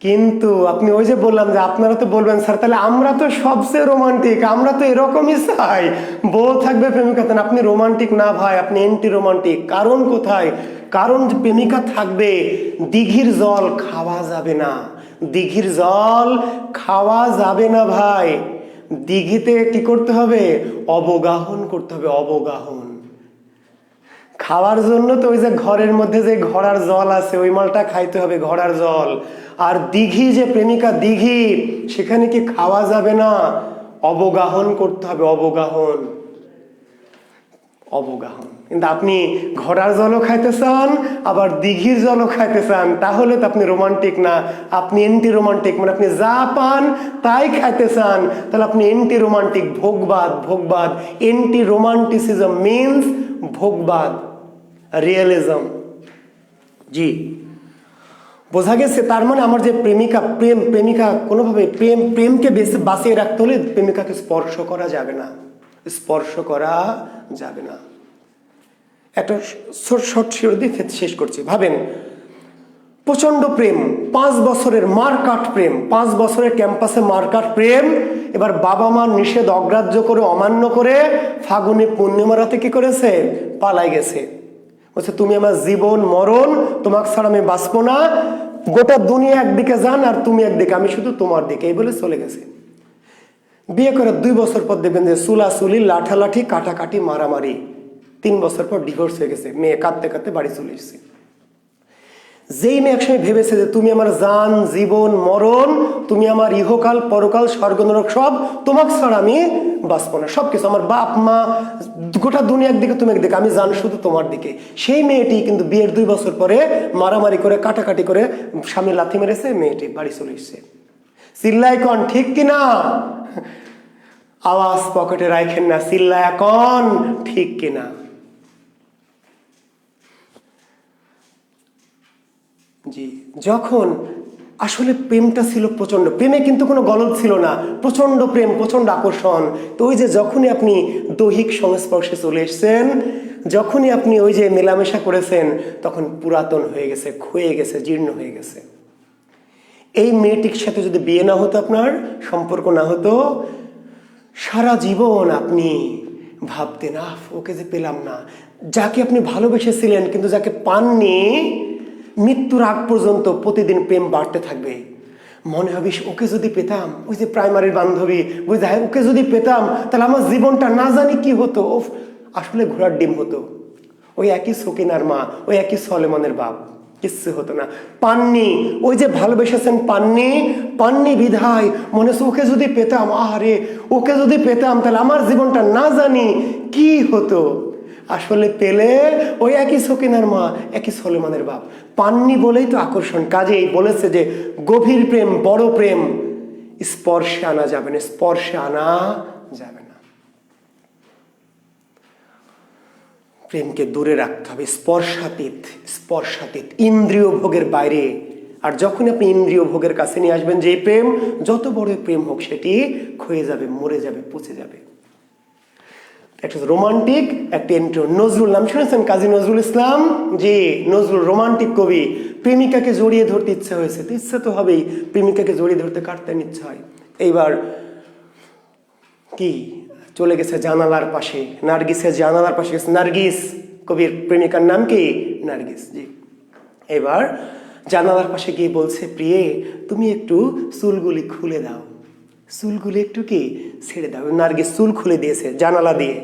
কিন্তু আপনি ওই যে বললাম যে আপনারা তো বলবেন স্যার তাহলে আমরা তো সবচেয়ে রোমান্টিক, আমরা তো এরকমই চাই, বউ থাকবে, প্রেমিকা থাকবে। আপনি রোমান্টিক না ভাই, আপনি এন্টি রোমান্টিক। কারণ কোথায়? কারণ প্রেমিকা থাকবে, দিঘির জল খাওয়া যাবে না, দিঘির জল খাওয়া যাবে না ভাই। দিঘিতে কি করতে হবে? অবগাহন করতে হবে, অবগাহন। খাওয়ার জন্য তো ওই যে ঘরের মধ্যে যে ঘোড়ার জল আছে, ওই মালটা খাইতে হবে, ঘোড়ার জল। আর দিঘি যে প্রেমিকা দিঘি, সেখানে কি খাওয়া যাবে না, অবগাহন করতে হবে, অবগাহন, অবগাহন। কিন্তু আপনি ঘোড়ার জলও খাইতে চান, আবার দিঘির জলও খাইতে চান, তাহলে তো আপনি রোমান্টিক না, আপনি এন্টি রোমান্টিক। মানে আপনি যা পান তাই খাইতে চান, তাহলে আপনি এন্টি রোমান্টিক, ভোগবাদ, ভোগবাদ। এন্টি রোমান্টিসিজম মিন্স ভোগবাদ, রিয়েলিজম। জি, বোঝা গেছে? তার মানে আমার যে প্রেমিকা, প্রেমিকা কোনোভাবে প্রেমকে বাঁচিয়ে রাখতে হলে প্রেমিকাকে স্পর্শ করা যাবে না, স্পর্শ করা যাবে না। একটা শর্ট শিরোনাম দিয়ে শেষ করছি। ভাবেন, প্রচন্ড প্রেম, 5 বছরের মারকাট প্রেম, 5 বছরের ক্যাম্পাসে মারকাট প্রেম। এবার বাবা মার নিষেধ অগ্রাহ্য করে, অমান্য করে, ফাগুনে পূর্ণিমা রাতে কি করেছে? পালাই গেছে। বলছে তুমি আমার জীবন মরণ, তোমাকে ছাড়া আমি বাঁচবো না, গোটা দুনিয়া একদিকে যান আর তুমি একদিকে, আমি শুধু তোমার দিকে, এই বলে চলে গেছে। বিয়ে করে 2 বছর পর দেখবেন যে চুলাচুলি, লাঠালাঠি, কাটাকাটি, মারামারি। 3 বছর পর ডিভোর্স হয়ে গেছে, মেয়ে কাঁদতে কাঁদতে বাড়ি চলে এসেছে। যেই মেয়ে একসময় ভেবেছে যে তুমি আমার জান, জীবন, মরণ, তুমি আমার ইহকাল পরকাল, স্বর্গ নরক সব, তোমাকে ছাড়া আমি বাঁচবো না, সবকিছু, আমার বাপ মা, গোটা দুনিয়া একদিকে, তুমি একদিকে, আমি জান শুধু তোমার দিকে। সেই মেয়েটি কিন্তু বিয়ের 2 বছর পরে মারামারি করে, কাটাকাটি করে, স্বামী লাথি মেরেছে, মেয়েটি বাড়ি চলে এসেছে। চিল্লাই কন ঠিক কিনা? আওয়াজ পকেটে রাখেন না, চিল্লায় কন ঠিক কিনা? জি। যখন আসলে প্রেমটা ছিল প্রচন্ড, প্রেমে কিন্তু কোনো গলদ ছিল না, প্রচন্ড প্রেম, প্রচন্ড আকর্ষণ। তো ওই যে যখনই আপনি দৈহিক সংস্পর্শে চলে এসেছেন, যখনই আপনি ওই যে মেলামেশা করেছেন, তখন পুরাতন হয়ে গেছে, ক্ষয়ে গেছে, জীর্ণ হয়ে গেছে। এই মেয়েটির সাথে যদি বিয়ে না হতো, আপনার সম্পর্ক না হতো, সারা জীবন আপনি ভাবতেন আহ ওকে যে পেলাম না। যাকে আপনি ভালোবেসেছিলেন কিন্তু যাকে পাননি, মৃত্যুর আগ পর্যন্ত প্রতিদিন প্রেম বাড়তে থাকবে। মনে হবে ওকে যদি পেতাম, ওই যে প্রাইমারির বান্ধবী, বুঝতে হয়, ওকে যদি পেতাম তাহলে আমার জীবনটা না জানি কি হতো। ও আসলে ঘোড়ার ডিম হতো। ওই একই সকিনার মা, ওই একই সলেমনের বাপ, কিচ্ছু হতো না। পাননি, ওই যে ভালোবেসেছেন পাননি, পাননি বিধায় মনে হচ্ছে ওকে যদি পেতাম, আরে ওকে যদি পেতাম তাহলে আমার জীবনটা না জানি কি হতো। আসলে পেলে ওই একই সকিনার মা, একই সলেমানের বাপ। পাননি বলেই তো আকর্ষণ। কাজেই বলেছে যে গভীর প্রেম, বড় প্রেম স্পর্শে আনা যাবে না, স্পর্শে আনা যাবে না। প্রেমকে দূরে রাখতে হবে, স্পর্শাতীত, স্পর্শাতীত, ইন্দ্রিয় ভোগের বাইরে। আর যখন আপনি ইন্দ্রিয় ভোগের কাছে নিয়ে আসবেন যে প্রেম, যত বড় প্রেম হোক সেটি ক্ষয়ে যাবে, মরে যাবে, পচে যাবে। একটা রোমান্টিক, একটা নজরুল, নাম শুনেছেন কাজী নজরুল ইসলাম? জি, নজরুল রোমান্টিক কবি। প্রেমিকাকে জড়িয়ে ধরতে ইচ্ছা হয়েছে, তো ইচ্ছা তো হবেই, প্রেমিকাকে জড়িয়ে ধরতে কাটতে ইচ্ছা হয়। এইবার কি চলে গেছে জানালার পাশে, নার্গিসের জানালার পাশে গেছে। নার্গিস কবির প্রেমিকার নাম কি? নার্গিস। জি, এবার জানালার পাশে গিয়ে বলছে, প্রিয়ে তুমি একটু চুলগুলি খুলে দাও, চুলগুলি একটু কি ছেড়ে দাও। নার্গিস চুল খুলে দিয়েছে জানালা দিয়ে।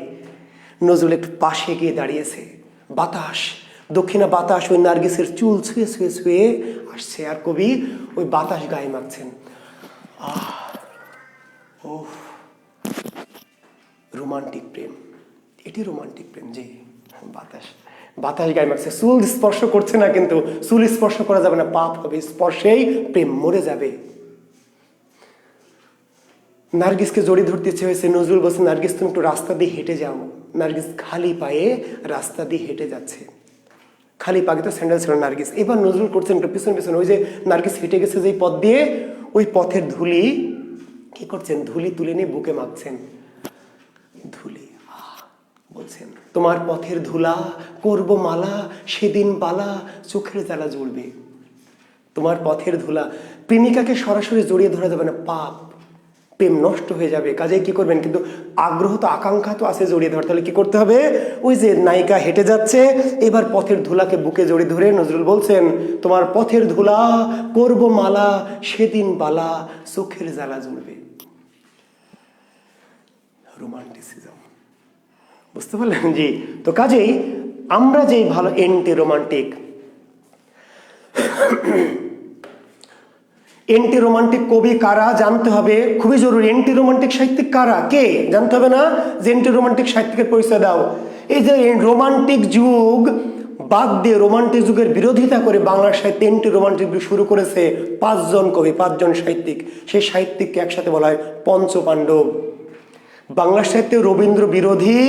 নজরুল একটু পাশে গিয়ে দাঁড়িয়েছে। বাতাস, দক্ষিণা বাতাস ওই নার্গিসের চুল ছুঁয়ে ছুঁয়ে ছুঁয়ে আসছে, আর কবি ওই বাতাস গায়ে মাখছেন। ও রোমান্টিক প্রেম, এটি রোমান্টিক প্রেম। যে বাতাস, বাতাস গায়ে মাখছে, চুল স্পর্শ করছে না, কিন্তু চুল স্পর্শ করা যাবে না, পাপ হবে, স্পর্শেই প্রেম মরে যাবে। নার্গিসকে জড়িয়ে ধরতে ইচ্ছে হয়েছে। নজরুল বলছে, নার্গিস তুমি একটু রাস্তা দিয়ে হেঁটে যাও। নার্গিস খালি পায়ে রাস্তা দিয়ে হেঁটে যাচ্ছে, খালি পায়ে তো স্যান্ডেল ছিল নার্গিস। এবার নজরুল করছেন একটু পিছন পিছন, ওই যে নার্গিস হেঁটে গেছে যে পথ দিয়ে, ওই পথের ধুলি কি করছেন, ধুলি তুলে নিয়ে বুকে মাখছেন। ধুলি বলছেন, তোমার পথের ধুলা করব মালা, সেদিন বালা চোখের জ্বালা জ্বলবে। তোমার পথের ধুলা, প্রেমিকাকে সরাসরি জড়িয়ে ধরা যাবে না, পাপ, প্রেম নষ্ট হয়ে যাবে। কাজে কি করবেন, কিন্তু আগ্রহ তো আকাঙ্ক্ষা তো আছে জড়িয়ে ধর, তাহলে কি করতে হবে, ওই যে নায়িকা হেঁটে যাচ্ছে, এবার পথের ধুলাকে বুকে জড়িয়ে ধরে নজরুল বলছেন, তোমার পথের ধুলা করব মালা, সেদিন বালা চোখের জ্বালা জ্বলবে। রোমান্টিসিজম, বুঝতে পারলেন? জি, তো কাজেই আমরা যেই ভালো এন্টি রোমান্টিক, এন্টি রোমান্টিক কবি কারা জানতে হবে, খুবই জরুরি। এন্টি রোমান্টিক সাহিত্যিক কারা, কে জানতে হবে না? যে এন্টি রোমান্টিক সাহিত্যিকের পরিচয় দাও। এই যে রোমান্টিক যুগ বাদ দিয়ে, রোমান্টিক যুগের বিরোধিতা করে বাংলা সাহিত্যে এন্টি রোমান্টিক যুগ শুরু করেছে 5 জন কবি, 5 জন সাহিত্যিক। সেই সাহিত্যিককে একসাথে বলা হয় পঞ্চপাণ্ডব। বাংলা সাহিত্যে রবীন্দ্র বিরোধী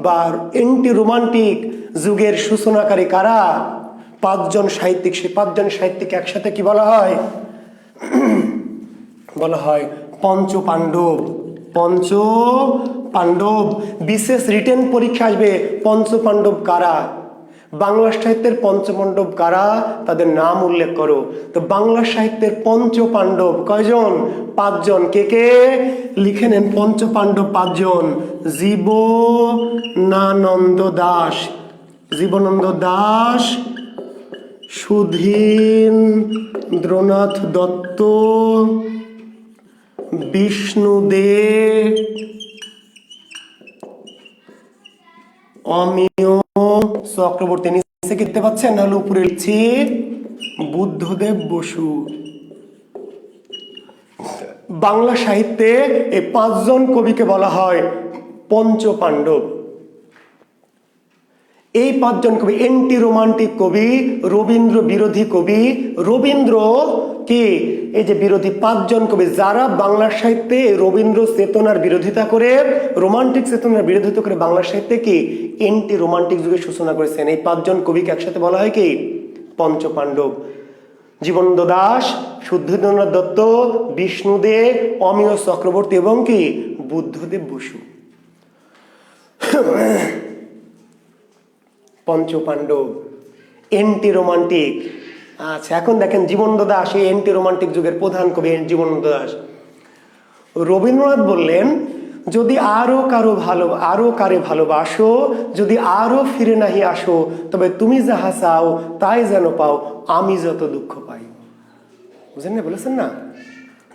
বা এন্টি রোমান্টিক যুগের সূচনাকারী কারা? 5 জন সাহিত্যিক। সেই 5 জন সাহিত্যিক একসাথে কি বলা হয়? বলা হয় পঞ্চপাণ্ডব। পঞ্চপাণ্ডব। বিশেষ রিটেন পরীক্ষা আসবে, পঞ্চপাণ্ডব কারা, বাংলা সাহিত্যের পঞ্চপাণ্ডব কারা, তাদের নাম উল্লেখ করো। তো বাংলা সাহিত্যের পঞ্চপাণ্ডব কয়জন? 5 জন। কে কে লিখে নেন, পঞ্চপাণ্ডব 5 জন। জীবনানন্দ দাশ, জীবনানন্দ দাশ, সুধীন্দ্রনাথ দত্ত, বিষ্ণু দে, অমিয় চক্রবর্তী। নিচে দেখতে পাচ্ছেন, নাহলে উপরে লিখছি বুদ্ধদেব বসু। বাংলা সাহিত্যে এই 5 জন কবিকে বলা হয় পঞ্চপাণ্ডব। এই 5 জন কবি এন্টি রোমান্টিক কবি, রবীন্দ্র বিরোধী কবি। রবীন্দ্র কি, এই যে বিরোধী 5 জন কবি যারা বাংলা সাহিত্যে রবীন্দ্র চেতনার বিরোধিতা করে, রোমান্টিক চেতনার বিরোধিতা করে বাংলা সাহিত্যে কি এন্টি রোমান্টিক যুগের সূচনা করেছেন। এই 5 জন কবিকে একসাথে বলা হয় কি পঞ্চপাণ্ডব। জীবনানন্দ দাশ, সুধীন্দ্রনাথ দত্ত, বিষ্ণু দে, অমিয় চক্রবর্তী এবং কি বুদ্ধদেব বসু। Panchapandav, anti romantic. আচ্ছা, এখন দেখেন জীবনানন্দ দাশ এই এন্টি রোমান্টিক যুগের প্রধান কবি জীবনানন্দ দাশ। রবীন্দ্রনাথ বললেন, যদি আরো কারে ভালোবাসো, যদি আরো ফিরে নাহি আসো, তবে তুমি যাহা চাও তাই যেন পাও, আমি যত দুঃখ পাই। বুঝলেন না, বলেছেন না?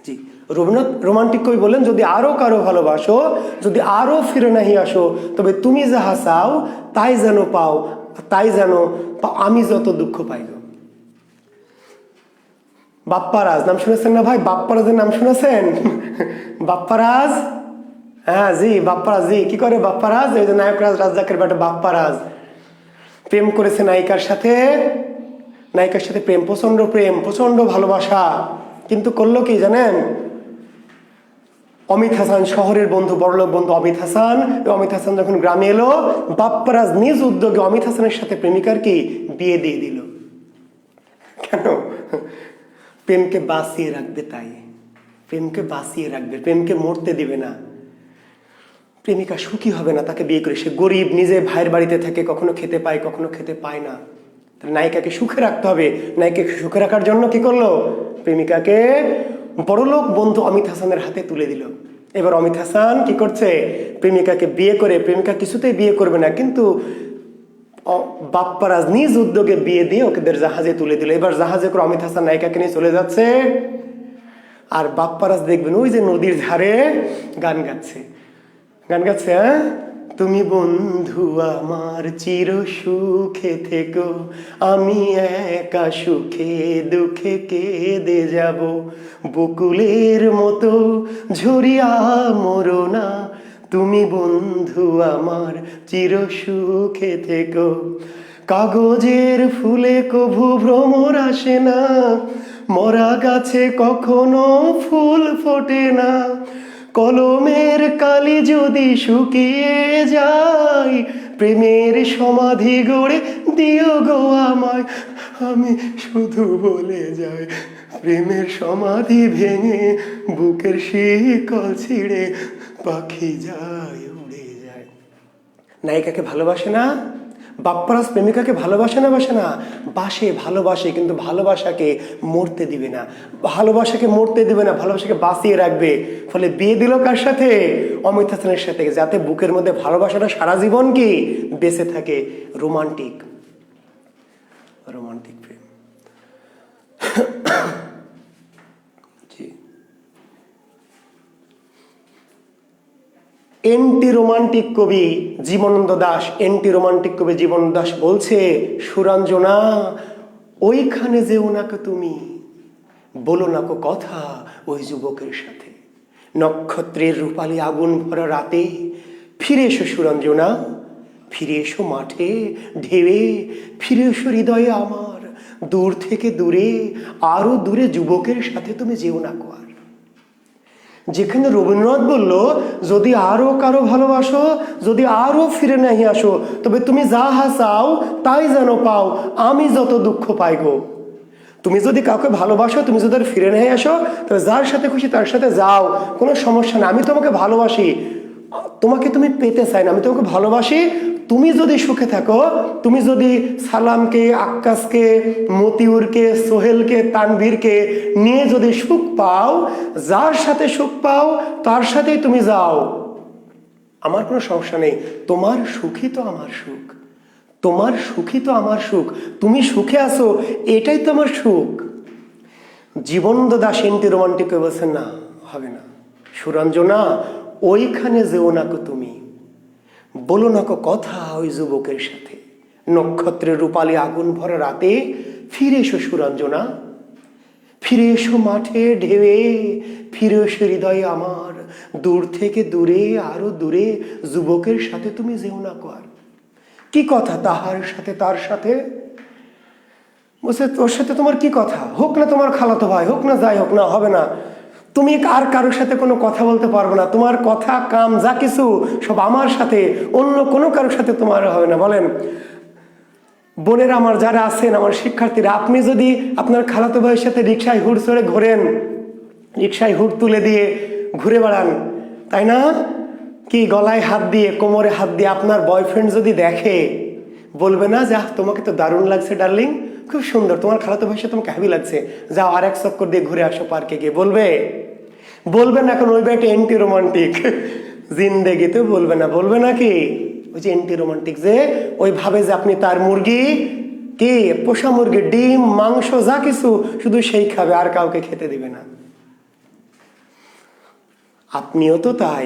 জি, রবীন্দ্রনাথ রোমান্টিক কবি বলেন, যদি আরো কারো ভালোবাসো, যদি আরো ফিরে নাহি আসো, তবে তুমি যাহা চাও তাই যেন পাও, তাই যেন আমি যত দুঃখ পাই। বাপ্পারাজ নাম শুনেছেন না ভাই? বাপ্পারাজের নাম শুনেছেন? বাপ্পারাজ হ্যাঁ জি, বাপ্পারাজ জি। কি করে বাপ্পারাজ? এই যে নায়করাজ রাজ্জাকের বেটা বাপ্পারাজ প্রেম করেছে নায়িকার সাথে, নায়িকার সাথে প্রেম, প্রেম, প্রচন্ড ভালোবাসা, কিন্তু করলো কি জানেন? অমিত হাসান, শহরের বন্ধু, বড়লোক বন্ধু অমিত হাসান, অমিত হাসান যখন গ্রামে এলো, বাপ্পারাজ নিজ উদ্যোগে অমিত হাসানের সাথে প্রেমিকার কি বিয়ে দিয়ে দিল। কেন? প্রেমকে বাঁচিয়ে রাখবে, তাই প্রেমকে বাঁচিয়ে রাখবে, প্রেমকে মরতে দিবে না। প্রেমিকা সুখী হবে না তাকে বিয়ে করে, সে গরিব, নিজে ভাইয়ের বাড়িতে থাকে, কখনো খেতে পায় কখনো খেতে পায় না। নায়িকাকে সুখে রাখতে হবে। নায়িকাকে সুখে রাখার জন্য কি করলো? প্রেমিকাকে বড়লোক বন্ধু অমিত হাসানের হাতে তুলে দিল। এবার অমিত হাসান কি করছে? প্রেমিকাকে বিয়ে করে, প্রেমিকা কিছুতেই বিয়ে করবে না, কিন্তু বাপ্পারাজ নিজ উদ্যোগে বিয়ে দিয়ে ওদের জাহাজে তুলে দিল। এবার জাহাজে করে অমিত হাসান নায়িকাকে নিয়ে চলে যাচ্ছে, আর বাপ্পারাজ দেখবেন ওই যে নদীর ধারে গান গাচ্ছে, গান গাচ্ছে, হ্যাঁ, তুমি বন্ধু আমার চির সুখে থেকো, আমি একা সুখে দুঃখে কেঁদে যাব, বকুলের মতো ঝরিয়া মরো না, তুমি বন্ধু আমার চির সুখে থেকো। কাগজের ফুলে কভু ভ্রমর আসে না, মরা গাছে কখনো ফুল ফোটে না, কলমের কালি যদি শুকিয়ে যায়, প্রেমের সমাধি গড়ে দিও গো আমায়, আমি শুধু বলে যাই, প্রেমের সমাধি ভেঙে বুকের শিকল ছিঁড়ে পাখি যায় উড়ে যায়। নায়িকাকে ভালোবাসে না বাপ্পারাজ, প্রেমিকাকে ভালোবাসে না, বাসে না, বাসে, ভালোবাসে, কিন্তু ভালোবাসাকে মরতে দিবে না, ভালোবাসাকে মরতে দিবে না, ভালোবাসাকে বাঁচিয়ে রাখবে। ফলে বিয়ে দিল কার সাথে? অমিত হাসানের সাথে, যাতে বুকের মধ্যে ভালোবাসাটা সারা জীবন কি বেঁচে থাকে। রোমান্টিক, রোমান্টিক প্রেম। এন্টি রোমান্টিক কবি জীবনানন্দ দাশ, এন্টি রোমান্টিক কবি জীবনানন্দ দাশ বলছে, সুরঞ্জনা ওইখানে যেও না কো তুমি, বলো না কো কথা ওই যুবকের সাথে, নক্ষত্রের রূপালী আগুন ভরা রাতে, ফিরে এসো সুরঞ্জনা, ফিরে এসো মাঠে ঢেউয়ে, ফিরে এসো হৃদয়ে আমার, দূর থেকে দূরে, আরো দূরে যুবকের সাথে তুমি যেও না কো আর। যেখানে রবীন্দ্রনাথ বলল, যদি আরো কারো ভালোবাসো, যদি আরো ফিরে নাহি আসো, তবে তুমি যাহা চাও তাই যেন পাও, আমি যত দুঃখ পাই গো। তুমি যদি কাউকে ভালোবাসো, তুমি যদি ফিরে নাহি আসো, তবে যার সাথে খুশি তার সাথে যাও, কোনো সমস্যা না, আমি তোমাকে ভালোবাসি, তোমাকে তুমি পেতে চাই না, আমি তোমাকে ভালোবাসি। তুমি যদি সুখে থাকো, তুমি যদি সালামকে, আক্কাসকে, মতিউরকে, সোহেলকে, তানভীরকে নিয়ে যদি সুখ পাও, যার সাথে সুখ পাও তার সাথেই তুমি যাও, আমার কোনো সমস্যা নেই। তোমার সুখই তো আমার সুখ, তোমার সুখই তো আমার সুখ, তুমি সুখে আছো, এটাই তো আমার সুখ। জীবনানন্দ দাশ এন্টি রোমান্টিক বলছেন, না হবে না, সুরঞ্জনা ওইখানে যেও না কো তুমি, বলো না কো কথা ওই যুবকের সাথে, নক্ষত্রের রূপালী আগুন ভরা রাতে, ফিরে এসো সুরঞ্জনা, ফিরে এসো মাঠে ঢেউয়ে, ফিরে এসো হৃদয়ে আমার, দূর থেকে দূরে, আরো দূরে, যুবকের সাথে তুমি যেও না কো আর। কি কথা তাহার সাথে তার সাথে? বলছে, তোর সাথে তোমার কি কথা? হোক না তোমার খালাতো ভাই, হোক না যাই হোক না, হবে না, তুমি আর কারোর সাথে কোনো কথা বলতে পারবে না, তোমার কথা কাম যা কিছু সব আমার সাথে, অন্য কোনো কারোর সাথে তোমার হবে না। বলেন বোনেরা আমার যারা আছেন, আমার শিক্ষার্থীরা, আপনি যদি আপনার খালাতো ভাইয়ের সাথে রিক্সায় হুড় চড়ে ঘোরেন, রিক্সায় হুড় তুলে দিয়ে ঘুরে বেড়ান, তাই না, কি গলায় হাত দিয়ে, কোমরে হাত দিয়ে, আপনার বয়ফ্রেন্ড যদি দেখে, বলবে না যে তোমাকে তো দারুণ লাগছে ডার্লিং, খুব সুন্দর, তোমার খালাতো ভাইয়ের সাথে তোমাকে হ্যাভি লাগছে, যাও আর এক চক্কর দিয়ে ঘুরে আসো পার্কে গিয়ে, বলবে? বলবে না। এখন ওই একটা এন্টি রোমান্টিক, জিন্দেগিতে বলবে না। বলবে নাকি? ওই যে এন্টি রোমান্টিক, যে ওই ভাবে যে আপনি তার মুরগি, কি পোষা মুরগি, ডিম, মাংস যা কিছু শুধু সেই খাবে, আর কাউকে খেতে দিবে না। আপনিও তো তাই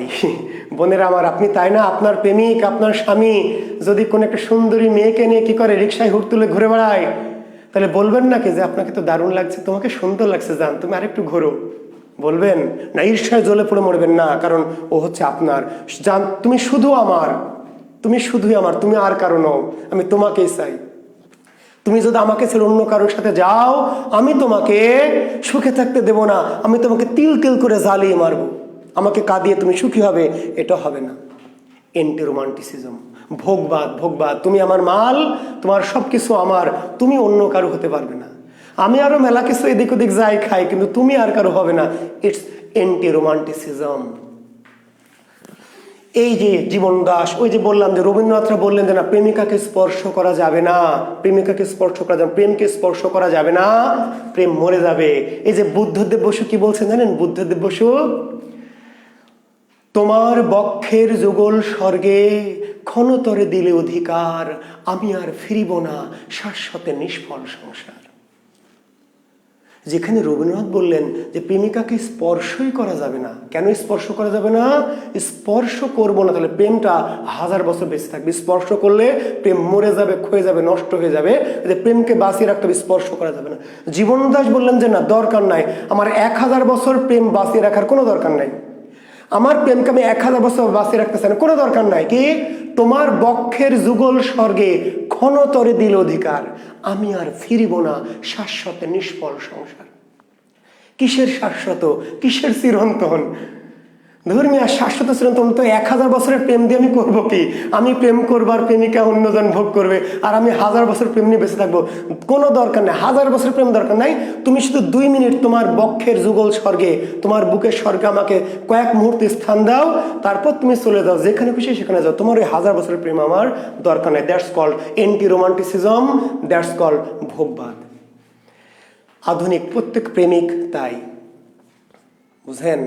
বোনেরা আমার, আপনি তাই না? আপনার প্রেমিক, আপনার স্বামী যদি কোনো একটা সুন্দরী মেয়েকে নিয়ে কি করে, রিক্সায় হুড় তুলে ঘুরে বেড়ায়, তাহলে বলবেন নাকি যে আপনাকে তো দারুণ লাগছে, তোমাকে সুন্দর লাগছে, জান তুমি আরেকটু ঘোরো, বলবেন না, ঈর্ষায় জ্বলে পড়ে মরবেন না, কারণ ও হচ্ছে আপনার। তুমি শুধু আমার, তুমি শুধুই আমার, তুমি আর কারো নও, আমি তোমাকেই চাই। তুমি যদি আমাকে ছেড়ে অন্য কারোর সাথে যাও, আমি তোমাকে সুখে থাকতে দেব না, আমি তোমাকে তিল তিল করে জ্বালিয়ে মারবো। আমাকে কাঁদিয়ে তুমি সুখী হবে, এটা হবে না। Anti romanticism, ভোগবাদ। ভোগবাদ, তুমি আমার মাল, তোমার সবকিছু আমার, তুমি অন্য কারো হতে পারবে না। আমি আরো মেলা কিছু এদিক ওদিক যাই খাই, কিন্তু তুমি আর কারো হবে না। It's anti romanticism. এই যে জীবন দাস, ওই যে বললাম যে রবীন্দ্রনাথরা বললেন যে না, প্রেমিকাকে স্পর্শ করা যাবে না, প্রেমিকাকে স্পর্শ করা যাবে, প্রেমকে স্পর্শ করা যাবে না, প্রেম মরে যাবে। এই যে বুদ্ধদেব বসু কি বলছেন জানেন? বুদ্ধদেব বসু, তোমার বক্ষের যুগল স্বর্গে ক্ষণতরে দিলে অধিকার, আমি আর ফিরিব না শাশ্বতে নিষ্ফল সংসার। যেখানে রবীন্দ্রনাথ বললেন যে প্রেমিকাকে স্পর্শই করা যাবে না। কেন স্পর্শ করা যাবে না? স্পর্শ করবো না, তাহলে প্রেমটা 1000 বছর বেঁচে থাকবে। স্পর্শ করলে প্রেম মরে যাবে, ক্ষয়ে যাবে, নষ্ট হয়ে যাবে। যে প্রেমকে বাঁচিয়ে রাখতে হবে, স্পর্শ করা যাবে না। জীবন দাস বললেন যে না, দরকার নাই, আমার 1000 বছর প্রেম বাঁচিয়ে রাখার কোনো দরকার নাই, আমার প্রেমকে আমি 1000 বছর বাঁচিয়ে রাখতে চাই না, কোনো দরকার নাই। কি? তোমার বক্ষের যুগল স্বর্গে ক্ষণতরে দিল অধিকার, আমি আর ফিরিব না শাশ্বতে নিষ্ফল সংসার। কিসের শাশ্বত, কিসের চিরন্তন? ধর্মীয় শাশ্বত চিরন্তন তো 1000 বছরের প্রেম দিয়ে আমি করবো কি? আমি প্রেম করবার, প্রেমিকা অন্যজন ভোগ করবে, আর আমি 1000 বছর প্রেম নিয়ে বেঁচে থাকবো। কোনো দরকার নেই, 1000 বছর প্রেম দরকার নাই। তুমি শুধু 2 মিনিট তোমার বক্ষের যুগল স্বর্গে, তোমার বুকের স্বর্গে আমাকে কয়েক মুহূর্ত স্থান দাও, তারপর তুমি চলে যাও, যেখানে খুশি সেখানে যাও। তোমার ওই 1000 বছরের প্রেম আমার দরকার নাই। That's called anti romanticism, that's called ভোগবাদ। আধুনিক প্রত্যেক প্রেমিক তাই, বুঝেন?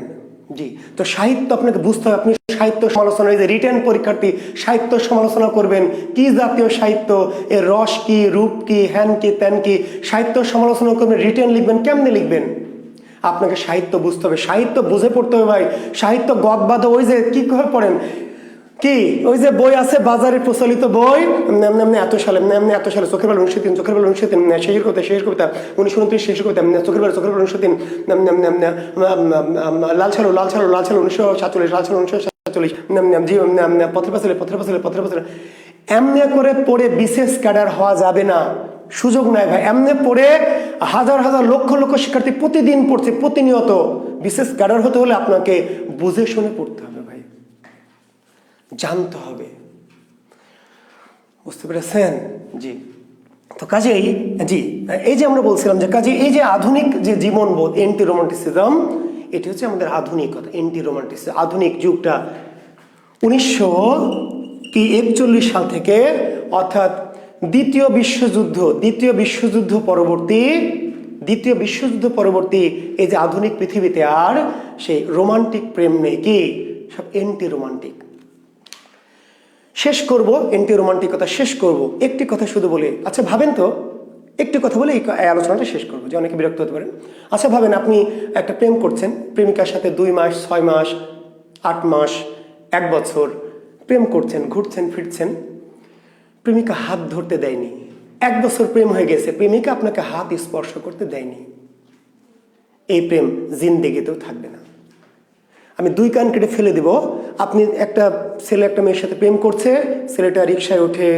জি। তো সাহিত্য আপনাকে বুঝতে হবে। আপনি সাহিত্য সমালোচনা, এই যে রিটেন পরীক্ষার্থী সাহিত্য সমালোচনা করবেন, কি জাতীয় সাহিত্য, এর রস কি, রূপ কি, হ্যান কি, ত্যান কি, সাহিত্য সমালোচনা করবেন, রিটেন লিখবেন, কেমনে লিখবেন? আপনাকে সাহিত্য বুঝতে হবে, সাহিত্য বুঝে পড়তে হবে ভাই। সাহিত্য গদবাদ, ওই যে কি করে পড়েন, কি ওই যে বই আছে বাজারে প্রচলিত বই, এত সালে এত সালে, চোখের বেলা 1903, চোখের বেলা 1903, শেষের কবিতা, শেষের কবিতা 1929, শেষের কবিতা, চোখের বেলা 1903, লাল ছালো 1947, লাল ছালো 1947, জি, পথের পাঁচালী, পথের পাঁচালী। এমনি করে পড়ে বিশেষ ক্যাডার হওয়া যাবে না, সুযোগ নাই ভাই। এমনি পড়ে হাজার হাজার লক্ষ লক্ষ শিক্ষার্থী প্রতিদিন পড়ছে, প্রতিনিয়ত। বিশেষ ক্যাডার হতে হলে আপনাকে বুঝে শুনে পড়তে হবে ভাই, জানতে হবে, বুঝতে পেরেছেন? জি। তো কাজেই জি, এই যে আমরা বলছিলাম যে কাজে এই যে আধুনিক যে জীবনবোধ, এন্টি রোমান্টিসিজম, এটি হচ্ছে আমাদের আধুনিকতা। এন্টি রোমান্টিসিজম, আধুনিক যুগটা 1941 সাল থেকে, অর্থাৎ দ্বিতীয় বিশ্বযুদ্ধ পরবর্তী এই যে আধুনিক পৃথিবীতে আর সেই রোমান্টিক প্রেম নেই। কি? সব এন্টি রোমান্টিক। শেষ করব, এন্টি রোমান্টিকতা শেষ করব একটি কথা শুধু বলে। আচ্ছা ভাবেন তো, একটি কথা বলে এই আলোচনাটা শেষ করবো, যে অনেকে বিরক্ত হতে পারেন। আচ্ছা ভাবেন, আপনি একটা প্রেম করছেন, প্রেমিকার সাথে 2 মাস, 6 মাস, 8 মাস, 1 বছর প্রেম করছেন, ঘুরছেন ফিরছেন, প্রেমিকা হাত ধরতে দেয়নি। 1 বছর প্রেম হয়ে গেছে, প্রেমিকা আপনাকে হাত স্পর্শ করতে দেয়নি। এই প্রেম জিন্দেগিতেও থাকবে না। আমি 2 কান কেটে ফেলে দিব। আপনি একটা ছেলে একটা মেয়ের সাথে প্রেম করছে, ছেলেটা রিক্সায় ওঠে,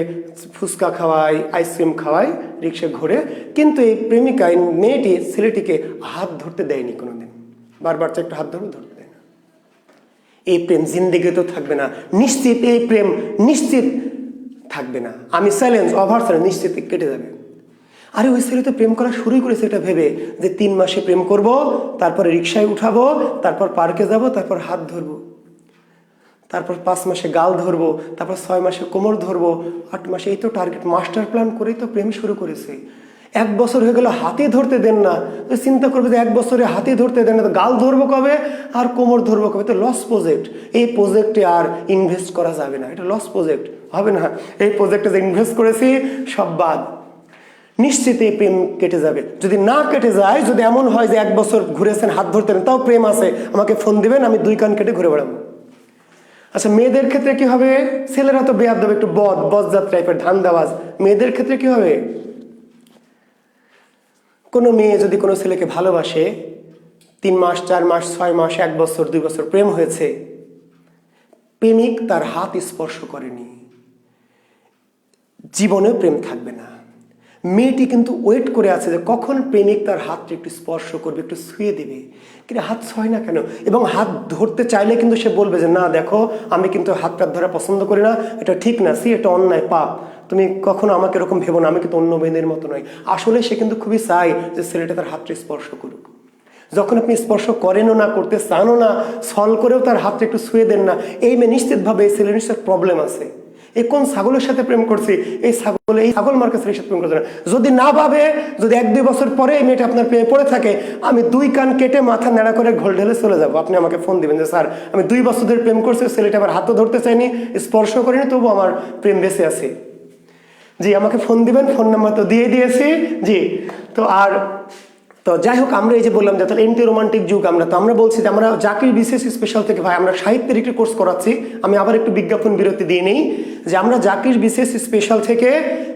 ফুচকা খাওয়ায়, আইসক্রিম খাওয়ায়, রিক্সায় ঘোরে, কিন্তু এই প্রেমিকা, এই মেয়েটি ছেলেটিকে হাত ধরতে দেয়নি কোনোদিন। বারবার একটা হাত ধরতে দেয় না। এই প্রেম জিন্দেগিতেও থাকবে না, নিশ্চিত এই প্রেম নিশ্চিত থাকবে না। আমি চ্যালেঞ্জ, ওভার চ্যালেঞ্জ, নিশ্চিত কেটে যাবে। আরে ওই ছেলে তো প্রেম করা শুরুই করেছে এটা ভেবে যে 3 মাসে প্রেম করব, তারপরে রিক্সায় উঠাবো, তারপর পার্কে যাব, তারপর হাত ধরবো, তারপর 5 মাসে গাল ধরবো, তারপর 6 মাসে কোমর ধরবো, 8 মাসে, এই তো টার্গেট, মাস্টার প্ল্যান করেই তো প্রেম শুরু করেছে। 1 বছর হয়ে গেল, হাতে ধরতে দেন না। তো চিন্তা করবে যে 1 বছরে হাতে ধরতে দেন না, তো গাল ধরবো কবে আর কোমর ধরবো কবে? তো লস প্রজেক্ট। এই প্রজেক্টে আর ইনভেস্ট করা যাবে না, এটা লস প্রজেক্ট, হবে না। এই প্রজেক্টে যে ইনভেস্ট করেছি সব বাদ। নিশ্চিত এই প্রেম কেটে যাবে। যদি না কেটে যায়, যদি এমন হয় যে 1 বছর ঘুরেছেন, হাত ধরতেন, তাও প্রেম আছে, আমাকে ফোন দিবেন, আমি 2 কান কেটে ঘুরে বেড়াবো। আচ্ছা মেয়েদের ক্ষেত্রে কি হবে? ছেলেরা তো বেয়াদ দেবে, একটু বজ্জাত টাইপের, ধান্দাবাজ। মেয়েদের ক্ষেত্রে কি হবে? কোনো মেয়ে যদি কোনো ছেলেকে ভালোবাসে, 3 মাস 4 মাস 6 মাস 1 বছর 2 বছর প্রেম হয়েছে, প্রেমিক তার হাত স্পর্শ করেনি, জীবনে প্রেম থাকবে না। মেয়েটি কিন্তু ওয়েট করে আছে যে কখন প্রেমিক তার হাতটা একটু স্পর্শ করবে, একটু ছুঁয়ে দেবে, কিন্তু হাত ছয় না কেন। এবং হাত ধরতে চাইলে কিন্তু সে বলবে যে না দেখো, আমি কিন্তু হাতটা ধরা পছন্দ করি না, এটা ঠিক না, এটা অন্যায়, পাপ, তুমি কখনো আমাকে এরকম ভেবো না, আমি কিন্তু অন্য মেয়েদের মতো নয়। আসলে সে কিন্তু খুবই চায় যে ছেলেটা তার হাতটা স্পর্শ করুক। যখন আপনি স্পর্শ করেনও না, করতে চানও না, ছল করেও তার হাতটা একটু ছুঁয়ে দেন না, এই মেয়ে নিশ্চিতভাবে এই ছেলের নিশ্চিত প্রবলেম আছে। এই কোন ছাগলের সাথে প্রেম করছি, এই ছাগল মার্কা ছেলের সাথে প্রেম করছে না। যদি না ভাবে, যদি 1-2 বছর পরে এই মেয়েটা আপনার প্রেমে পড়ে থাকে, আমি 2 কান কেটে মাথা নেড়া করে ঘোল ঢেলে চলে যাবো। আপনি আমাকে ফোন দিবেন যে স্যার আমি 2 বছর ধরে প্রেম করছি, ছেলেটা আমার হাতও ধরতে চাইনি, স্পর্শ করিনি, তবু আমার প্রেম বেঁচে আছে। জি, আমাকে ফোন দিবেন, ফোন নাম্বার তো দিয়ে দিয়েছি। জি, তো যাই হোক, আমরা এই যে বললাম যে তাহলে এন্টি রোমান্টিক যুগ, আমরা বলছি যে আমরা জাকির বিসিএস স্পেশাল থেকে ভাই আমরা সাহিত্যের একটি কোর্স করাচ্ছি। আমি আবার একটু বিজ্ঞাপন বিরতি দিয়ে নিই যে আমরা জাকির বিসিএস স্পেশাল থেকে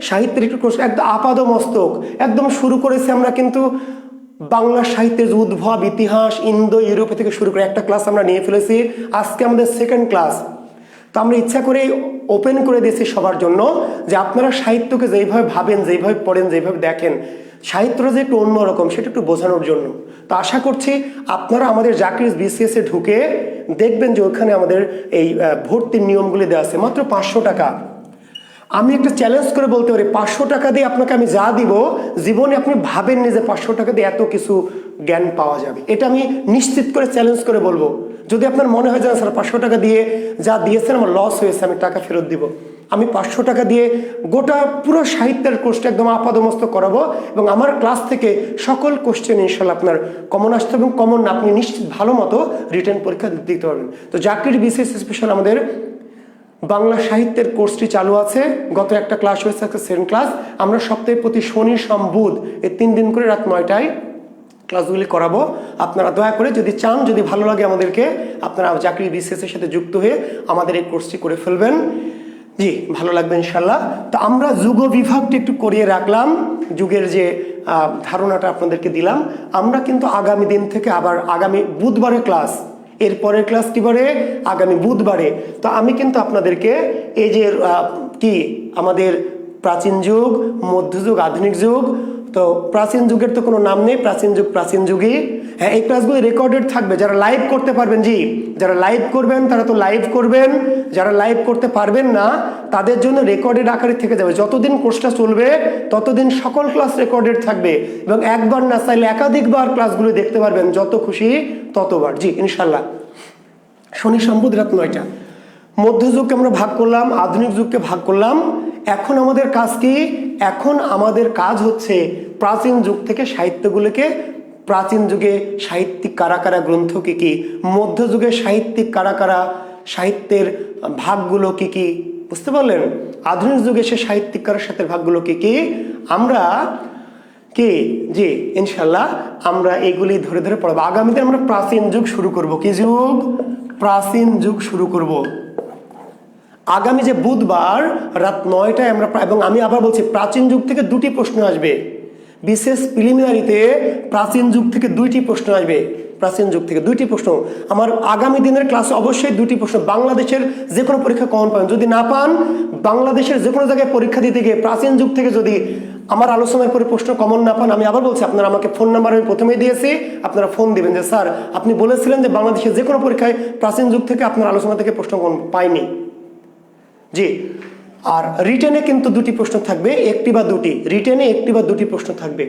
সাহিত্যের একটি কোর্স একদম আপাদ মস্তক একদম শুরু করেছি আমরা। কিন্তু বাংলা সাহিত্যের যে উদ্ভব ইতিহাস, ইন্দো ইউরোপ থেকে শুরু করে একটা ক্লাস আমরা নিয়ে ফেলেছি, আজকে আমাদের 2nd ক্লাস। তো আমরা ইচ্ছা করে ওপেন করে দিয়েছি সবার জন্য যে আপনারা সাহিত্যকে যেইভাবে ভাবেন, যেইভাবে পড়েন, যেইভাবে দেখেন, সাহিত্যটা যে একটু অন্যরকম সেটা একটু বোঝানোর জন্য। তো আশা করছি আপনারা আমাদের জাকির বিসিএস এ ঢুকে দেখবেন যে ওখানে আমাদের এই ভর্তির নিয়মগুলি দেওয়া আছে, মাত্র 500 টাকা। আমি একটা চ্যালেঞ্জ করে বলতে পারি 500 টাকা দিয়ে আপনাকে আমি যা দিব, জীবনে আপনি ভাবেননি যে 500 টাকা দিয়ে এত কিছু জ্ঞান পাওয়া যাবে। এটা আমি নিশ্চিত করে চ্যালেঞ্জ করে বলবো। যদি আপনার মনে হয় যে স্যার 500 টাকা দিয়ে যা দিয়েছেন আমার লস হয়েছে, আমি টাকা ফেরত দিব, আমি 500 টাকা দিয়ে গোটা পুরো সাহিত্যের কোর্সটা একদম আপাদমস্ত করাবো। এবং আমার ক্লাস থেকে সকল কোশ্চেন ইনশাল্লাহ আপনার কমন আসতে, এবং কমন না আপনি নিশ্চিত ভালো মতো রিটেন পরীক্ষা দিতে পারবেন। তো জাকির বিসিএস স্পেশাল আমাদের বাংলা সাহিত্যের কোর্সটি চালু আছে। গত একটা ক্লাস হয়েছে, একটা 2nd ক্লাস। আমরা সপ্তাহে প্রতি শনি সোম বুধ এই 3 দিন করে রাত 9টায় ক্লাসগুলি করাবো। আপনারা দয়া করে যদি চান, যদি ভালো লাগে আমাদেরকে, আপনারা জাকির বিসিএস এর সাথে যুক্ত হয়ে আমাদের এই কোর্সটি করে ফেলবেন। জি, ভালো লাগবে ইনশাল্লাহ। তো আমরা যুগ বিভাগটি একটু করিয়ে রাখলাম, যুগের যে ধারণাটা আপনাদেরকে দিলাম। আমরা কিন্তু আগামী দিন থেকে আবার আগামী বুধবারে ক্লাস, এরপরের ক্লাস কি বারে, আগামী বুধবারে। তো আমি কিন্তু আপনাদেরকে এই যে আমাদের প্রাচীন যুগ, মধ্যযুগ, আধুনিক যুগ, তো প্রাচীন যুগের তো কোনো নাম নেই, প্রাচীন যুগ প্রাচীন যুগই। হ্যাঁ, এই ক্লাসগুলো রেকর্ডেড থাকবে। যারা লাইভ করতে পারবেন, জি যারা লাইভ করবেন তারা তো লাইভ করবেন, যারা লাইভ করতে পারবেন না তাদের জন্য রেকর্ডেড আকারে থেকে যাবে। যতদিন কোর্সটা চলবে ততদিন সকল ক্লাস রেকর্ডেড থাকবে, এবং একবার না চাইলে একাধিকবার ক্লাসগুলো দেখতে পারবেন, যত খুশি ততবার। জি ইনশাল্লাহ। শনি সোম বুধ রাত 9টা। মধ্যযুগকে আমরা ভাগ করলাম, আধুনিক যুগকে ভাগ করলাম। এখন আমাদের কাজ কি? এখন আমাদের কাজ হচ্ছে প্রাচীন যুগ থেকে সাহিত্যগুলোকে, প্রাচীন যুগে সাহিত্যিক কারা কারা, গ্রন্থ কি কি, মধ্যযুগে সাহিত্যিক কারা কারা, সাহিত্যের ভাগগুলো কি কি, বুঝতে পারলেন? আধুনিক যুগে সে সাহিত্যিক কারার সাথে ভাগগুলো কি কি, আমরা জি ইনশাল্লাহ আমরা এগুলি ধরে ধরে পড়াবো। আগামীতে আমরা প্রাচীন যুগ শুরু করব। কি যুগ? প্রাচীন যুগ শুরু করব আগামী যে বুধবার রাত 9টায় আমরা। এবং আমি আবার বলছি, প্রাচীন যুগ থেকে 2টি প্রশ্ন আসবে। বিশেষ প্রিলিমিনারিতে প্রাচীন যুগ থেকে 2টি প্রশ্ন আসবে। প্রাচীন যুগ থেকে 2টি প্রশ্ন আমার আগামী দিনের ক্লাসে অবশ্যই 2টি প্রশ্ন। বাংলাদেশের যে কোনো পরীক্ষা কমন পাবেন, যদি না পান বাংলাদেশের যে কোনো জায়গায় পরীক্ষা দিতে গিয়ে প্রাচীন যুগ থেকে যদি আমার আলোচনার পরে প্রশ্ন কমন না পান, আমি আবার বলছি আপনারা আমাকে ফোন নাম্বার আমি প্রথমেই দিয়েছি, আপনারা ফোন দিবেন যে স্যার আপনি বলেছিলেন যে বাংলাদেশের যে কোনো পরীক্ষায় প্রাচীন যুগ থেকে আপনার আলোচনা থেকে প্রশ্ন কমন পাইনি। জি, আর রিটেনে কিন্তু 2টি প্রশ্ন থাকবে, 1টি বা 2টি। রিটেনে 1টি বা 2টি প্রশ্ন থাকবে।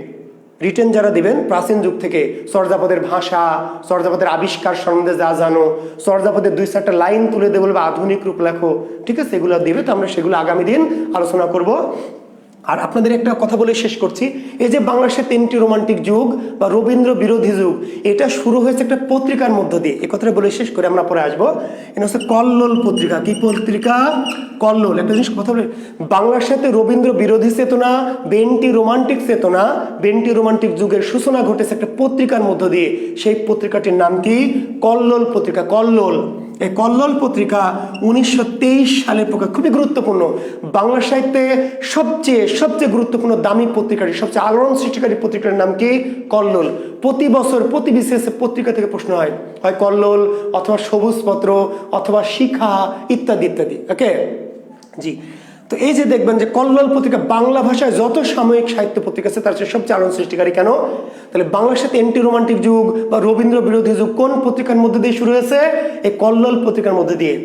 রিটেন যারা দিবেন প্রাচীন যুগ থেকে, চর্যাপদের ভাষা, চর্যাপদের আবিষ্কার সম্বন্ধে যা জানো, চর্যাপদের 2-4টা লাইন তুলে দেবে, বলবে আধুনিক রূপ লেখো, ঠিক আছে, এগুলো দিবে। তো আমরা সেগুলো আগামী দিন আলোচনা করব। আর আপনাদের একটা কথা বলে শেষ করছি, এই যে বাংলাদেশের 3টি রোমান্টিক যুগ বা রবীন্দ্র বিরোধী যুগ, এটা শুরু হয়েছে একটা পত্রিকার মধ্য দিয়ে। এই কথাটা বলে শেষ করে আমরা পরে আসবো। এটা হচ্ছে কল্লোল পত্রিকা। কি পত্রিকা? কল্লোল। একটা জিনিস কথা বলে, বাংলাদেশে রবীন্দ্র বিরোধী চেতনা, বেন্টি রোমান্টিক চেতনা, বেন্টি রোমান্টিক যুগের সূচনা ঘটেছে একটা পত্রিকার মধ্য দিয়ে। সেই পত্রিকাটির নাম কি? কল্লোল পত্রিকা। কল্লোল। এই কল্লোল পত্রিকা 1923 সালে প্রকাশ, খুবই গুরুত্বপূর্ণ। বাংলা সাহিত্যে সবচেয়ে গুরুত্বপূর্ণ দামি পত্রিকাটি, সবচেয়ে আলোড়ন সৃষ্টিকারী পত্রিকার নাম কি? কল্লোল। প্রতি বছর প্রতি বিসিএস পত্রিকা থেকে প্রশ্ন হয় কল্লোল অথবা সবুজপত্র অথবা শিখা ইত্যাদি ইত্যাদি। ওকে জি, তো এই যে দেখবেন যে কল্লোল পত্রিকা বাংলা ভাষায় যত সাময়িক সাহিত্য পত্রিকা আছে তার সবচেয়ে আলোড়ন সৃষ্টিকারী। কেন? তাহলে বাংলার সাথে অ্যান্টি রোমান্টিক যুগ বা রবীন্দ্র বিরোধী যুগ কোন পত্রিকার মধ্যে দিয়ে শুরু হয়েছে? এই কল্লোল পত্রিকার মধ্যে দিয়ে।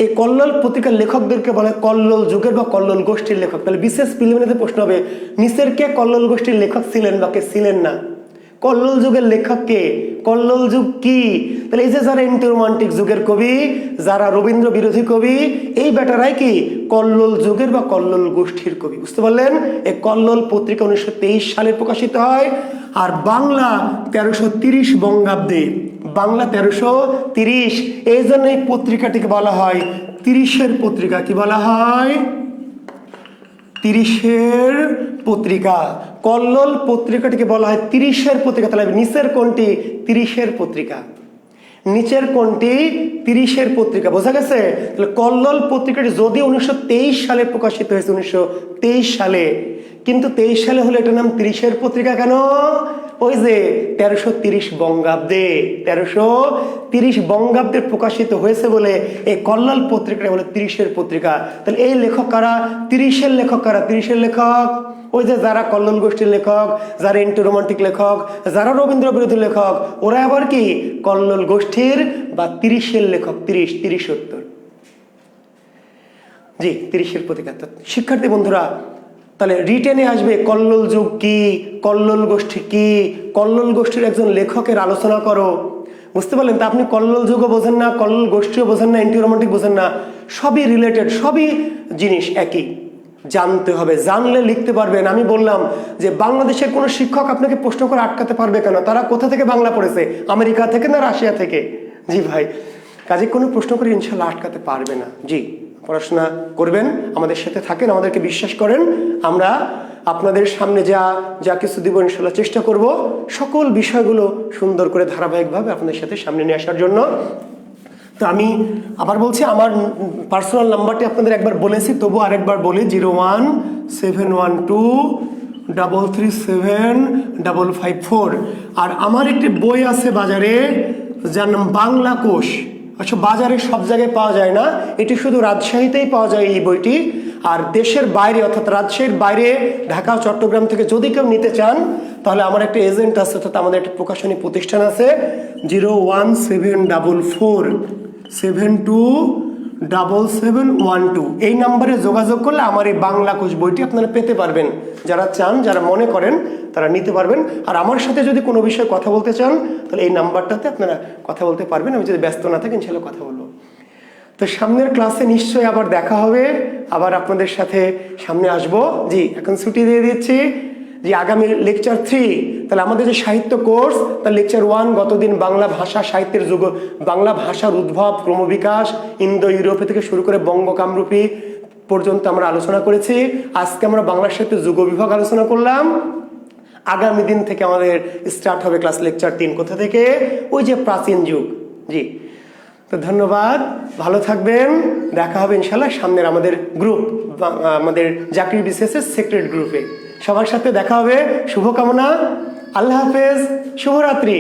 এই কল্লোল পত্রিকার লেখকদেরকে বলে কল্লোল যুগের বা কল্লোল গোষ্ঠীর লেখক। তাহলে বিশেষ প্রিলিমিনারিতে প্রশ্ন হবে, নিচের কে কল্লোল গোষ্ঠীর লেখক ছিলেন বা কে ছিলেন না? কল্লোল যুগের লেখক কে? কল্লোল যুগ কি? তাহলে এই যে যারা অ্যান্টি রোমান্টিক যুগের কবি, যারা রবীন্দ্র বিরোধী কবি, এই বেটারাই কি কল্লোল যুগের বা কল্লোল গোষ্ঠীর কবি। বুঝতে পারলেন? এই কল্লোল পত্রিকা 1923 সালে প্রকাশিত হয়। আর বাংলা 1330 বঙ্গাব্দে, বাংলা 1330। এই জন্য এই পত্রিকাটিকে বলা হয় 30-এর পত্রিকা। কি বলা হয়? 30-এর পত্রিকা। কল্লোল পত্রিকাটিকে বলা হয় 30-এর পত্রিকা। তাহলে নিচের কোনটি? 30-এর পত্রিকা। নিচের কোনটি? 30-এর পত্রিকা। বোঝা গেছে? তাহলে কল্লোল পত্রিকাটি যদি 1923 সালে প্রকাশিত হয়েছে, 1923 সালে, কিন্তু 23 সালে হলে এটার নাম 30-এর পত্রিকা কেন? ওই যে 1330 বঙ্গাব্দে, 1330 বঙ্গাব্দে প্রকাশিত হয়েছে বলে এই কল্লোল পত্রিকাটা বলে 30-এর পত্রিকা। তাহলে এই লেখক কারা? 30-এর লেখক কারা? 30-এর লেখক ওই যে যারা কল্লোল গোষ্ঠীর লেখক, যারা অ্যান্টি রোমান্টিক লেখক, যারা রবীন্দ্র বিরোধী লেখক, ওরা আবার কি কল্লোল গোষ্ঠীর বা 30-এর লেখক। 30-70 জি 30-এর পত্রিকা। শিক্ষার্থী বন্ধুরা, তাহলে রিটেনে আসবে কল্লোল যুগ কি, কল্লোল গোষ্ঠী কি, কল্লোল গোষ্ঠীর একজন লেখকের আলোচনা করো। বুঝতে পারলেন? তা আপনি কল্লোল যুগও বোঝেন না, কল্লোল গোষ্ঠীও বোঝেন না, অ্যান্টি রোমান্টিক বোঝেন না, সবই রিলেটেড, সবই জিনিস একই। জানতে হবে, জানলে লিখতে পারবেন। আমি বললাম যে বাংলাদেশের কোনো শিক্ষক আপনাকে প্রশ্ন করে আটকাতে পারবে কেন? তারা কোথা থেকে বাংলা পড়েছে? আমেরিকা থেকে না রাশিয়া থেকে? জি ভাই, কাজে কোনো প্রশ্ন করে ইনশাল্লাহ আটকাতে পারবে না। জি, পড়াশোনা করবেন, আমাদের সাথে থাকেন, আমাদেরকে বিশ্বাস করেন। আমরা আপনাদের সামনে যা কিছু দিব ইনশাল্লাহ চেষ্টা করব সকল বিষয়গুলো সুন্দর করে ধারাবাহিকভাবে আপনাদের সাথে সামনে নিয়ে আসার জন্য। তো আমি আবার বলছি, আমার পার্সোনাল নাম্বারটি আপনাদের একবার বলেছি, তবু আরেকবার বলি, 01712337554। আর আমার একটি বই আছে বাজারে, যার নাম বাংলা কোষ। আচ্ছা, বাজারে সব জায়গায় পাওয়া যায় না, এটি শুধু রাজশাহীতেই পাওয়া যায় এই বইটি। আর দেশের বাইরে অর্থাৎ রাজশাহীর বাইরে, ঢাকা চট্টগ্রাম থেকে যদি কেউ নিতে চান, তাহলে আমার একটা এজেন্ট আছে, অর্থাৎ আমাদের একটা প্রকাশনী প্রতিষ্ঠান আছে, 01744727712। এই নাম্বারে যোগাযোগ করলে আমার এই বাংলা কোষ বইটি আপনারা পেতে পারবেন। যারা চান, যারা মনে করেন তারা নিতে পারবেন। আর আমার সাথে যদি কোনো বিষয়ে কথা বলতে চান, তাহলে এই নাম্বারটাতে আপনারা কথা বলতে পারবেন। আমি যদি ব্যস্ত না থাকি ইনশাআল্লাহ কথা বলবো। তো সামনের ক্লাসে নিশ্চয়ই আবার দেখা হবে, আবার আপনাদের সাথে সামনে আসব। জি, এখন ছুটি দিয়ে দিচ্ছি। জি, আগামী লেকচার 3, তাহলে আমাদের যে সাহিত্য কোর্স, তার লেকচার 1 গতদিন বাংলা ভাষা সাহিত্যের যুগ, বাংলা ভাষার উদ্ভব, ক্রমবিকাশ, ইন্দো ইউরোপে থেকে শুরু করে বঙ্গ কামরূপী পর্যন্ত আমরা আলোচনা করেছি। আজকে আমরা বাংলা সাহিত্যের যুগ বিভাগ আলোচনা করলাম। আগামী দিন থেকে আমাদের স্টার্ট হবে ক্লাস লেকচার 3। কোথা থেকে? ওই যে প্রাচীন যুগ। জি, তো ধন্যবাদ, ভালো থাকবেন, দেখা হবে ইনশাল্লাহ সামনের আমাদের গ্রুপ, আমাদের জাকির বিসিএসের সেক্রেট গ্রুপে। সবার সাথে দেখা হবে। শুভকামনা, আল্লাহ হাফেজ, শুভরাত্রি।